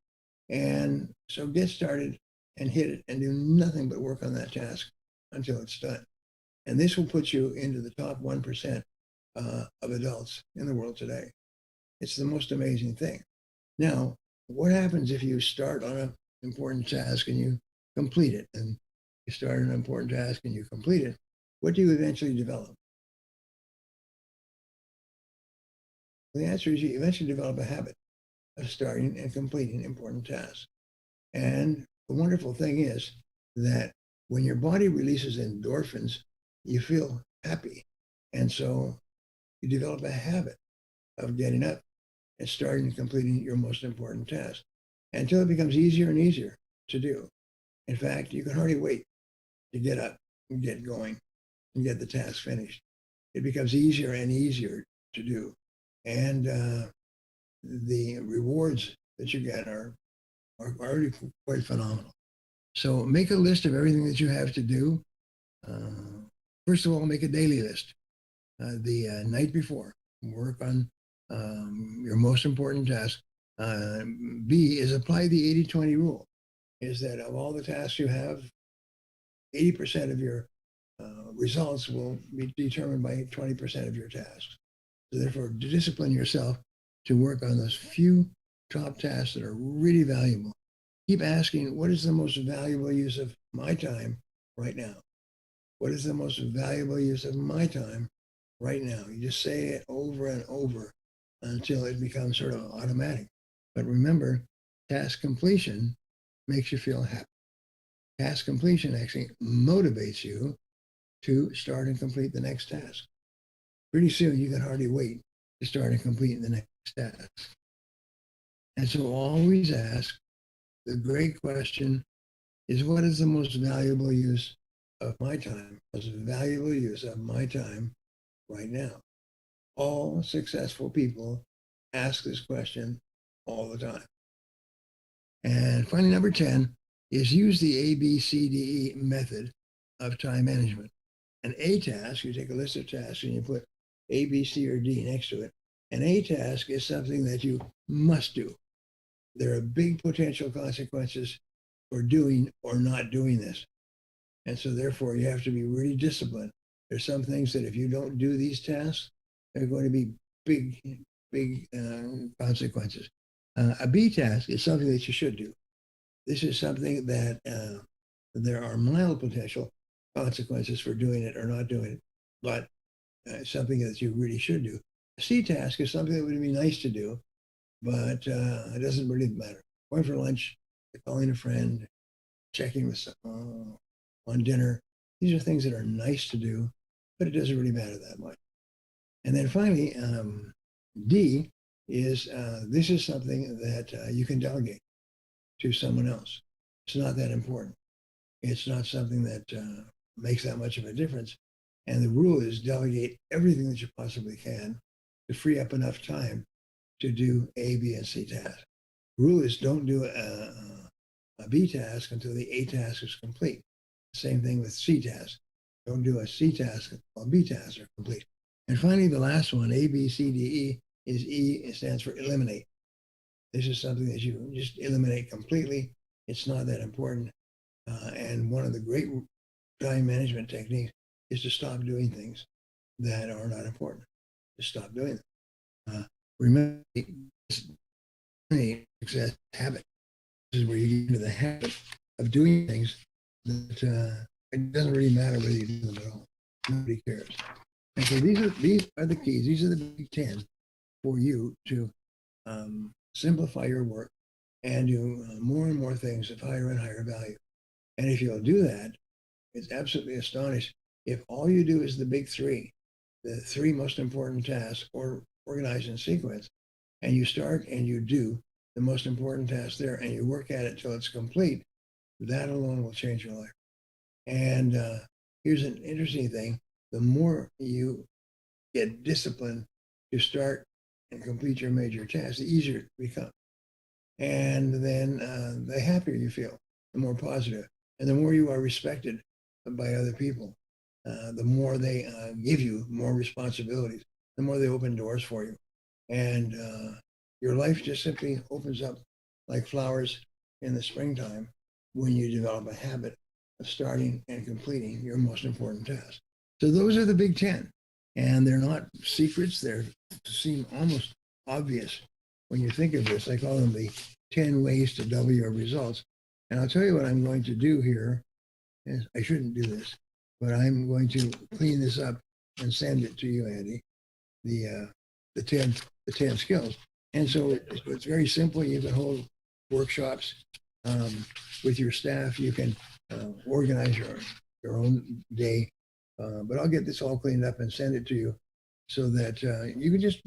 And so get started and hit it and do nothing but work on that task until it's done. And this will put you into the top 1% of adults in the world today. It's the most amazing thing. Now, what happens if you start on an important task and you complete it? And you start an important task and you complete it. What do you eventually develop? The answer is you eventually develop a habit of starting and completing important tasks. And the wonderful thing is that when your body releases endorphins, you feel happy. And so you develop a habit of getting up and starting and completing your most important task until it becomes easier and easier to do. In fact, you can hardly wait to get up and get going and get the task finished. It becomes easier and easier to do. And the rewards that you get are already quite phenomenal. So make a list of everything that you have to do. First of all, make a daily list. The night before, work on your most important task. B is apply the 80-20 rule. Is that of all the tasks you have, 80% of your results will be determined by 20% of your tasks. So therefore, discipline yourself to work on those few top tasks that are really valuable. Keep asking, what is the most valuable use of my time right now? What is the most valuable use of my time right now? You just say it over and over until it becomes sort of automatic. But remember, task completion makes you feel happy. Task completion actually motivates you to start and complete the next task. Pretty soon, you can hardly wait to start and complete the next task. And so always ask, the great question is, what is the most valuable use of my time? Most valuable use of my time right now? All successful people ask this question all the time. And finally, number 10 is use the ABCDE method of time management. An A task, you take a list of tasks and you put A, B, C, or D next to it. An A task is something that you must do. There are big potential consequences for doing or not doing this. And so therefore, you have to be really disciplined. There's some things that if you don't do these tasks, there are going to be big consequences. A B task is something that you should do. This is something that there are mild potential consequences for doing it or not doing it, but something that you really should do. A C task is something that would be nice to do, but it doesn't really matter. Going for lunch, calling a friend, checking with someone on dinner. These are things that are nice to do, but it doesn't really matter that much. And then finally, D is this is something that you can delegate to someone else. It's not that important. It's not something that makes that much of a difference. And the rule is delegate everything that you possibly can to free up enough time to do A, B, and C tasks. The rule is don't do a B task until the A task is complete. Same thing with C tasks. Don't do a C task until B tasks are complete. And finally, the last one, A, B, C, D, E, is E. It stands for eliminate. This is something that you just eliminate completely. It's not that important. And one of the great time management techniques is to stop doing things that are not important. Just stop doing them. Remember, success habit. This is where you get into the habit of doing things that it doesn't really matter whether you do them at all. Nobody cares. And so these are the keys. These are the big 10 for you to simplify your work and do more and more things of higher and higher value. And if you'll do that, it's absolutely astonishing. If all you do is the big three, the three most important tasks, or organized in sequence, and you start and you do the most important task there, and you work at it till it's complete, that alone will change your life. And here's an interesting thing: the more you get disciplined to start and complete your major tasks, the easier it becomes. And then the happier you feel, the more positive, and the more you are respected by other people, the more they give you more responsibilities, the more they open doors for you. And your life just simply opens up like flowers in the springtime when you develop a habit of starting and completing your most important task. So those are the big 10. And they're not secrets. They seem almost obvious when you think of this. I call them the 10 ways to double your results. And I'll tell you what I'm going to do here. I shouldn't do this, but I'm going to clean this up and send it to you, Andy, the 10 skills. And so it's very simple. You can hold workshops with your staff. You can organize your own day. But I'll get this all cleaned up and send it to you so that you can just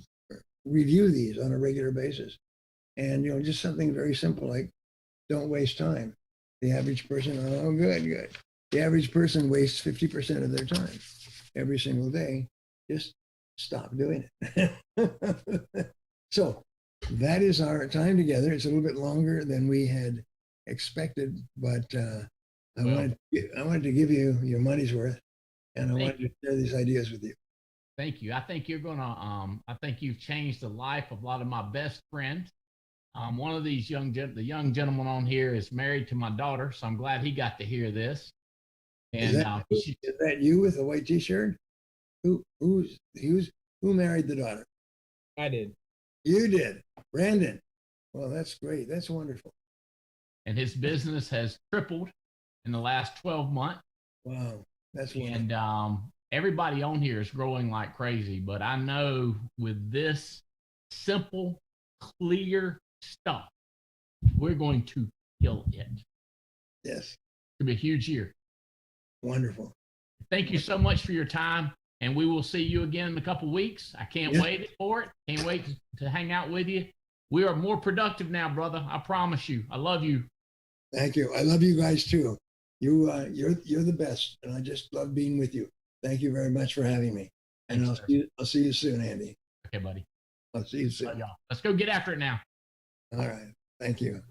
review these on a regular basis. And, just something very simple like don't waste time. The average person, oh, good. The average person wastes 50% of their time every single day. Just stop doing it. So that is our time together. It's a little bit longer than we had expected, but I wanted to give you your money's worth. And I wanted to share these ideas with you. Thank you. I think you're gonna. I think you've changed the life of a lot of my best friends. One of these the young gentleman on here is married to my daughter, so I'm glad he got to hear this. And is that you with the white T-shirt? Who married the daughter? I did. You did, Brandon. Well, that's great. That's wonderful. And his business has tripled in the last 12 months. Wow. That's wonderful. And everybody on here is growing like crazy, but I know with this simple, clear stuff, we're going to kill it. Yes. It's going to be a huge year. Wonderful. Thank you so much for your time, and we will see you again in a couple weeks. I can't wait for it. Can't wait to hang out with you. We are more productive now, brother. I promise you. I love you. Thank you. I love you guys too. You're the best, and I just love being with you. Thank you very much for having me. And I'll see you soon, Andy. Okay, buddy. I'll see you soon. Y'all. Let's go get after it now. All right. Thank you.